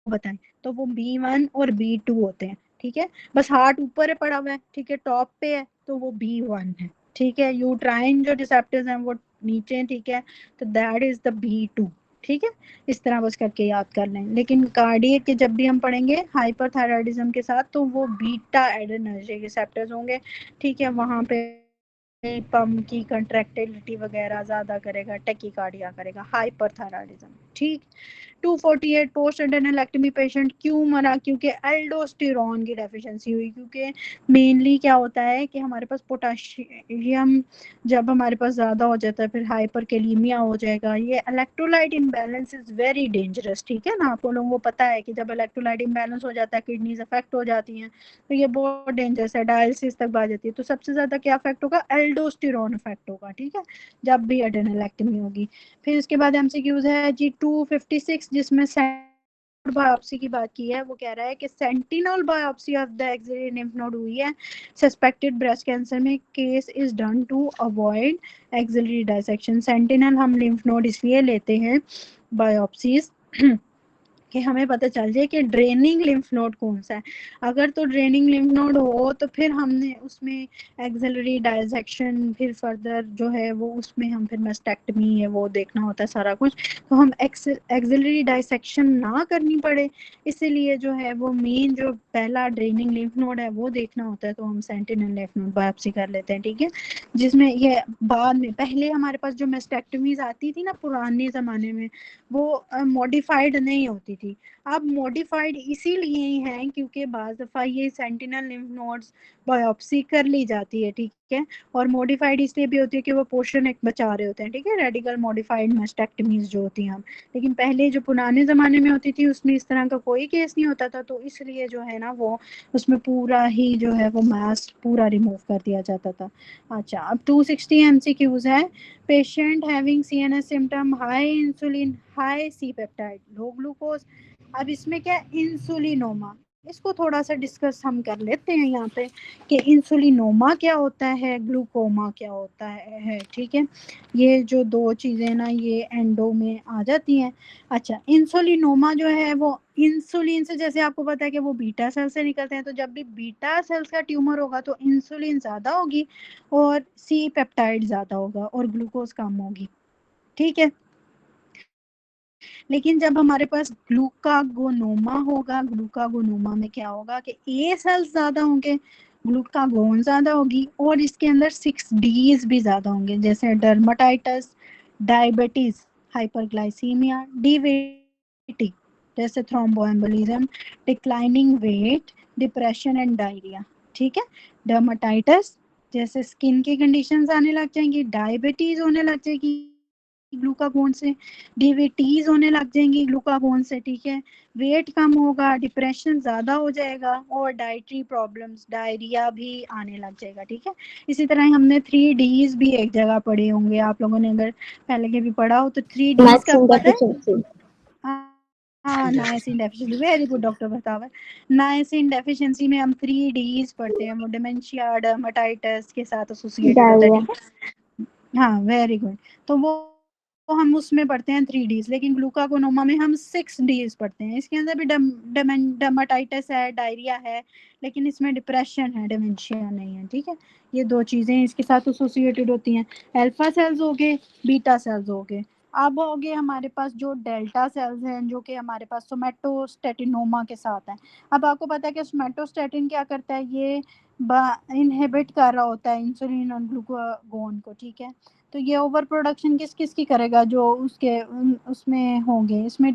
बताएं, तो वो B1 और B2 होते हैं। ठीक है, बस हार्ट ऊपर है पड़ा हुआ है, ठीक है, टॉप पे है, तो वो B1 है। ठीक है, यूट्राइन जो रिसेप्टर्स हैं वो नीचे हैं, ठीक है, तो दैट इज द B2। ठीक है, इस तरह बस करके याद कर लें। लेकिन कार्डियक के जब भी हम पढ़ेंगे हाइपरथायराइडिज्म के साथ, तो वो बीटा एड्रेनर्जिक रिसेप्टर्स होंगे। ठीक है, वहां पे पंप की कंट्रैक्टिलिटी वगैरह ज्यादा करेगा, टैकीकार्डिया करेगा, हाइपरथायराइडिज्म। ठीक। 248 पोस्ट एडेनोलेक्टमी पेशेंट क्यों मरा? क्योंकि एल्डोस्टेरोन की डेफिशिएंसी हुई। क्योंकि मेनली क्या होता है कि हमारे पास पोटाशियम जब हमारे पास ज़्यादा हो जाता है फिर हाइपरकैलेमिया हो जाएगा। ये electrolyte imbalance is very dangerous. ठीक है ना, आप लोगों को पता है कि जब इलेक्ट्रोलाइट इम्बैलेंस हो जाता है किडनीज अफेक्ट हो जाती हैं, तो ये बहुत डेंजरस है, डायलिसिस तक आ जाती है। तो सबसे ज़्यादा क्या अफेक्ट होगा? एल्डोस्टेरोन अफेक्ट होगा। ठीक है, जब भी एडेनोलेक्टमी होगी। फिर इसके बाद MCQs है जी 256, जिसमें बायोप्सी की बात की है। वो कह रहा है कि sentinel biopsy of the axillary lymph node हुई है सस्पेक्टेड ब्रेस्ट कैंसर में, case is done to avoid axillary dissection. Sentinel हम लिम्फ नोड इसलिए लेते हैं बायोप्सीज कि हमें पता चल जाए कि ड्रेनिंग लिम्फ नोड कौन सा है। अगर तो ड्रेनिंग लिम्फ नोड हो तो फिर हमने उसमें एक्सिलरी डायसेक्शन, फिर फर्दर जो है वो उसमें हम फिर मेस्टेक्टमी है वो देखना होता है सारा कुछ। तो हम एक्सिलरी डायसेक्शन ना करनी पड़े, इसीलिए जो है वो मेन जो पहला ड्रेनिंग लिम्फ नोड है वो देखना होता है, तो हम सेंटिनल लिम्फ नोड बायोप्सी कर लेते हैं। ठीक है, जिसमें ये बाद में, पहले हमारे पास जो मेस्टेक्टमीज आती थी ना पुराने ज़माने में, वो मॉडिफाइड नहीं होती थी। अब मॉडिफाइड इसीलिए ही हैं क्योंकि बाज़ दफ़ा ये सेंटिनल लिम्फ नोड्स बायोप्सी कर ली जाती है। ठीक है, और मॉडिफाइड इसलिए भी होती है कि वो पोर्शन एक बचा रहे होते हैं। ठीक है, रेडिकल मॉडिफाइड मेस्टेक्टमीज जो होती हैं। लेकिन पहले जो पुराने ज़माने में होती थी उसमें इस तरह का कोई केस नहीं होता था, तो इसलिए जो है ना वो उसमें पूरा ही जो है वो मास पूरा रिमूव कर दिया जाता था। अच्छा, अब 260 MCQs है। Patient having CNS symptom, high insulin, high C peptide, low glucose. अब इसमें क्या इंसुलिनोमा, इसको थोड़ा सा डिस्कस हम कर लेते हैं यहाँ पे कि इंसुलिनोमा क्या होता है, ग्लूकोमा क्या होता है। ठीक है, ये जो दो चीज़ें ना ये एंडो में आ जाती हैं। अच्छा, इंसुलिनोमा जो है वो इंसुलिन से, जैसे आपको पता है कि वो बीटा सेल से निकलते हैं, तो जब भी बीटा सेल्स का ट्यूमर होगा तो इंसुलिन ज़्यादा होगी और सी पेप्टाइड ज़्यादा होगा और ग्लूकोज कम होगी। ठीक है, लेकिन जब हमारे पास ग्लूकागोनोमा होगा, ग्लूकागोनोमा में क्या होगा कि ए सेल्स ज़्यादा होंगे, ग्लूकागोन ज़्यादा होगी और इसके अंदर 6Ds भी ज़्यादा होंगे, जैसे डर्माटाइटिस, डायबिटीज़, हाइपरग्लाइसीमिया, डीवीटी जैसे thromboembolism, declining weight, depression and diarrhoea. ठीक है, डर्माटाइटिस जैसे स्किन की कंडीशंस आने लग जाएंगी, डायबिटीज होने लग जाएगी ग्लूकागोन से, डीवीटीज होने लग जाएंगी ग्लूकागोन से। ठीक है, वेट कम होगा, डिप्रेशन ज़्यादा हो जाएगा और डाइटरी प्रॉब्लम्स, डायरिया भी आने लग जाएगा। ठीक है, इसी तरह हमने 3Ds भी एक जगह पढ़े होंगे, आप लोगों ने अगर पहले के भी पढ़ा हो तो 3Ds का मैक्सिम पता है? डेफिशिएंसी। हाँ, niacin deficiency, very good doctor बतावर। नायसिन डेफिशिएंसी में हम 3Ds पढ़ते हैं, वो डिमेंशिया, डर्माटाइटिस के साथ एसोसिएटेड होता है। डायरिया। ठीक है, हाँ वेरी गुड। तो वो हम उसमें पढ़ते हैं 3Ds, लेकिन ग्लूकागोनोमा में हम 6Ds पढ़ते हैं। इसके अंदर भी डर्माटाइटिस है, डायरिया है, लेकिन इसमें डिप्रेशन है, डिमेंशिया नहीं है। ठीक है, ये दो चीज़ें इसके साथ एसोसिएटेड होती हैं। अल्फा सेल्स हो गए, बीटा सेल्स हो गए। अब हो गए हमारे पास जो डेल्टा सेल्स हैं, जो कि हमारे पास सोमेटोस्टेटिनोमा के साथ हैं। अब आपको पता है कि सोमेटोस्टेटिन क्या करता है, ये इनहिबिट कर रहा होता है इंसुलिन और ग्लूकागोन को। ठीक है, तो ये ओवर प्रोडक्शन किस किस की करेगा, जो उसके उसमें होंगे, इसमें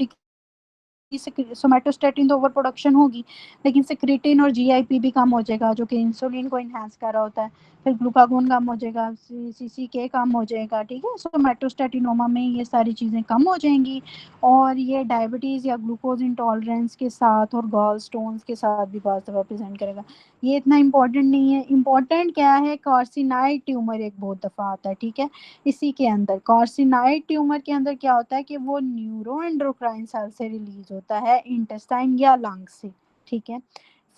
सोमेटोस्टेटिन तो ओवर प्रोडक्शन होगी, लेकिन सिक्रेटिन और जीआईपी भी कम हो जाएगा, जो कि इंसुलिन को इनहेंस कर रहा होता है। फिर ग्लूकागोन कम हो जाएगा, सीसीके कम हो जाएगा। ठीक है, सोमेटोस्टेटिनोमा में ये सारी चीज़ें कम हो जाएंगी और ये डायबिटीज़ या ग्लूकोज इंटॉलरेंस के साथ और गॉल स्टोन्स के साथ भी बहुत दफ़ा प्रेजेंट करेगा। ये इतना इंपॉर्टेंट नहीं है, इंपॉर्टेंट क्या है, कार्सिनाइड ट्यूमर एक बहुत दफ़ा आता है। ठीक है, इसी के अंदर कार्सिनाइड ट्यूमर के अंदर क्या होता है कि वो न्यूरो एंडोक्राइन सेल से रिलीज होता है, इंटेस्टाइन या लंग से। ठीक है,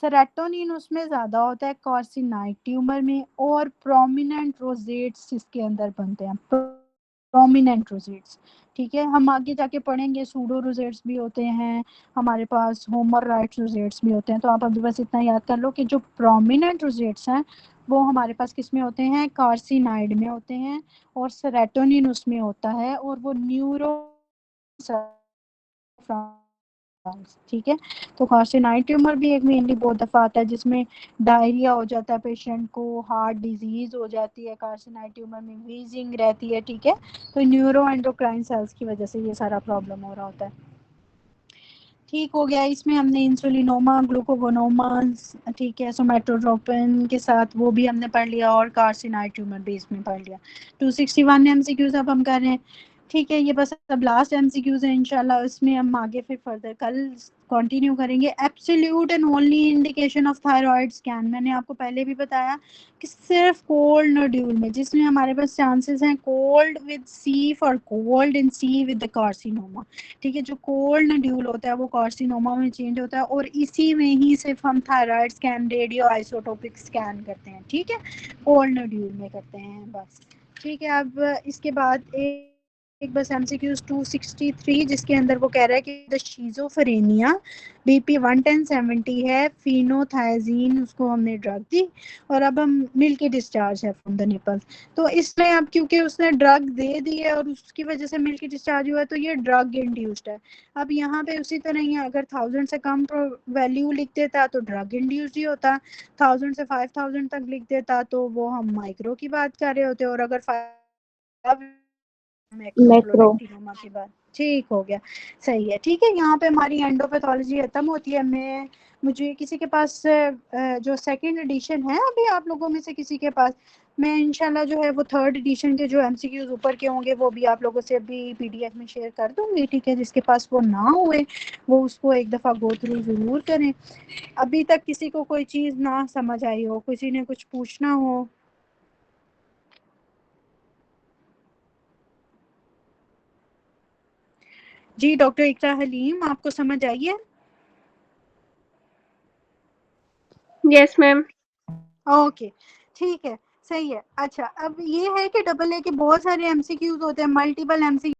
सेरोटोनिन उसमें ज़्यादा होता है कार्सिनाइड ट्यूमर में, और प्रोमिनेंट रोजेट्स इसके अंदर बनते हैं, प्रोमिनेंट रोजेट्स। ठीक है, हम आगे जाके पढ़ेंगे सूडो रोजेट्स भी होते हैं हमारे पास, होमर राइट रोजेट्स भी होते हैं। तो आप अभी बस इतना याद कर लो कि जो प्रोमिनेंट रोजेट्स हैं वो हमारे पास किस में होते हैं, कार्सिनाइड में होते हैं, और सेरोटोनिन उसमें होता है, और वो न्यूरो, ठीक है। तो कार्सिनाइड ट्यूमर भी एक मेनली बहुत दफ़ा आता है जिसमें डायरिया हो जाता है पेशेंट को, हार्ट डिजीज हो जाती है कार्सिनाइड ट्यूमर में, वीजिंग रहती है। ठीक है, तो न्यूरो एंडोक्राइन सेल्स की वजह से ये सारा प्रॉब्लम हो रहा होता है। ठीक हो गया, इसमें हमने इंसुलिनोमा, ग्लूकोगोनोमा, ठीक है, सोमेटोट्रोपिन के साथ वो भी हमने पढ़ लिया, और कार्सिनाइड ट्यूमर भी इसमें पढ़ लिया। 261 एमसीक्यूज अब हम कर रहे हैं। ठीक है, ये बस अब लास्ट एमसीक्यूज है इंशाल्लाह, इसमें हम आगे फिर फर्दर कल कंटिन्यू करेंगे। Absolute and only indication of thyroid scan, मैंने आपको पहले भी बताया कि सिर्फ कोल्ड नोड्यूल में, जिसमें हमारे पास चांसेस हैं cold with C for cold and C with the carcinoma. ठीक है, जो कोल्ड नोड्यूल होता है वो कार्सिनोमा में चेंज होता है, और इसी में ही सिर्फ हम thyroid scan, radio isotopic scan करते हैं। ठीक है, कोल्ड नोड्यूल में करते हैं बस। ठीक है, अब इसके बाद एक बस एमसीक्यूज 263 जिसके अंदर वो कह रहा है कि द शिजोफ्रेनिया बीपी 110/70 है, फिनोथायजीन उसको हमने ड्रग दी, और अब हम मिल्की डिस्चार्ज है फ्रॉम द निपल। तो इसमें अब क्योंकि उसने ड्रग दे दी है और उसकी वजह से मिल्की डिस्चार्ज हुआ है, तो ये ड्रग इंड्यूस्ड है। अब यहाँ पे उसी तरह ही अगर 1000 से कम वैल्यू लिख देता तो ड्रग इंड्यूस्ड ही होता, 1000 से 5000 तक लिख देता तो वो हम माइक्रो की बात कर रहे होते, और अगर 5 मैक्रो। मैक्रोफ्लोरेक्टिनोमा की बात। ठीक हो गया, सही है। ठीक है, यहाँ पे हमारी एंडोपैथोलॉजी खत्म होती है। मुझे किसी के पास जो सेकंड एडिशन है अभी आप लोगों में से किसी के पास, मैं इंशाल्लाह जो है वो थर्ड एडिशन के जो एमसीक्यूज ऊपर के होंगे वो भी आप लोगों से अभी पीडीएफ में शेयर कर दूंगी। ठीक है, जिसके पास वो ना हुए वो उसको एक दफ़ा गो थ्रू ज़रूर करें। अभी तक किसी को कोई चीज़ ना समझ आई हो, किसी ने कुछ पूछना हो? जी डॉक्टर इकरा हलीम, आपको समझ आई है? Yes ma'am. ओके, ठीक है, सही है। अच्छा, अब ये है कि डबल ए के बहुत सारे एमसीक्यूज होते हैं, मल्टीपल एमसी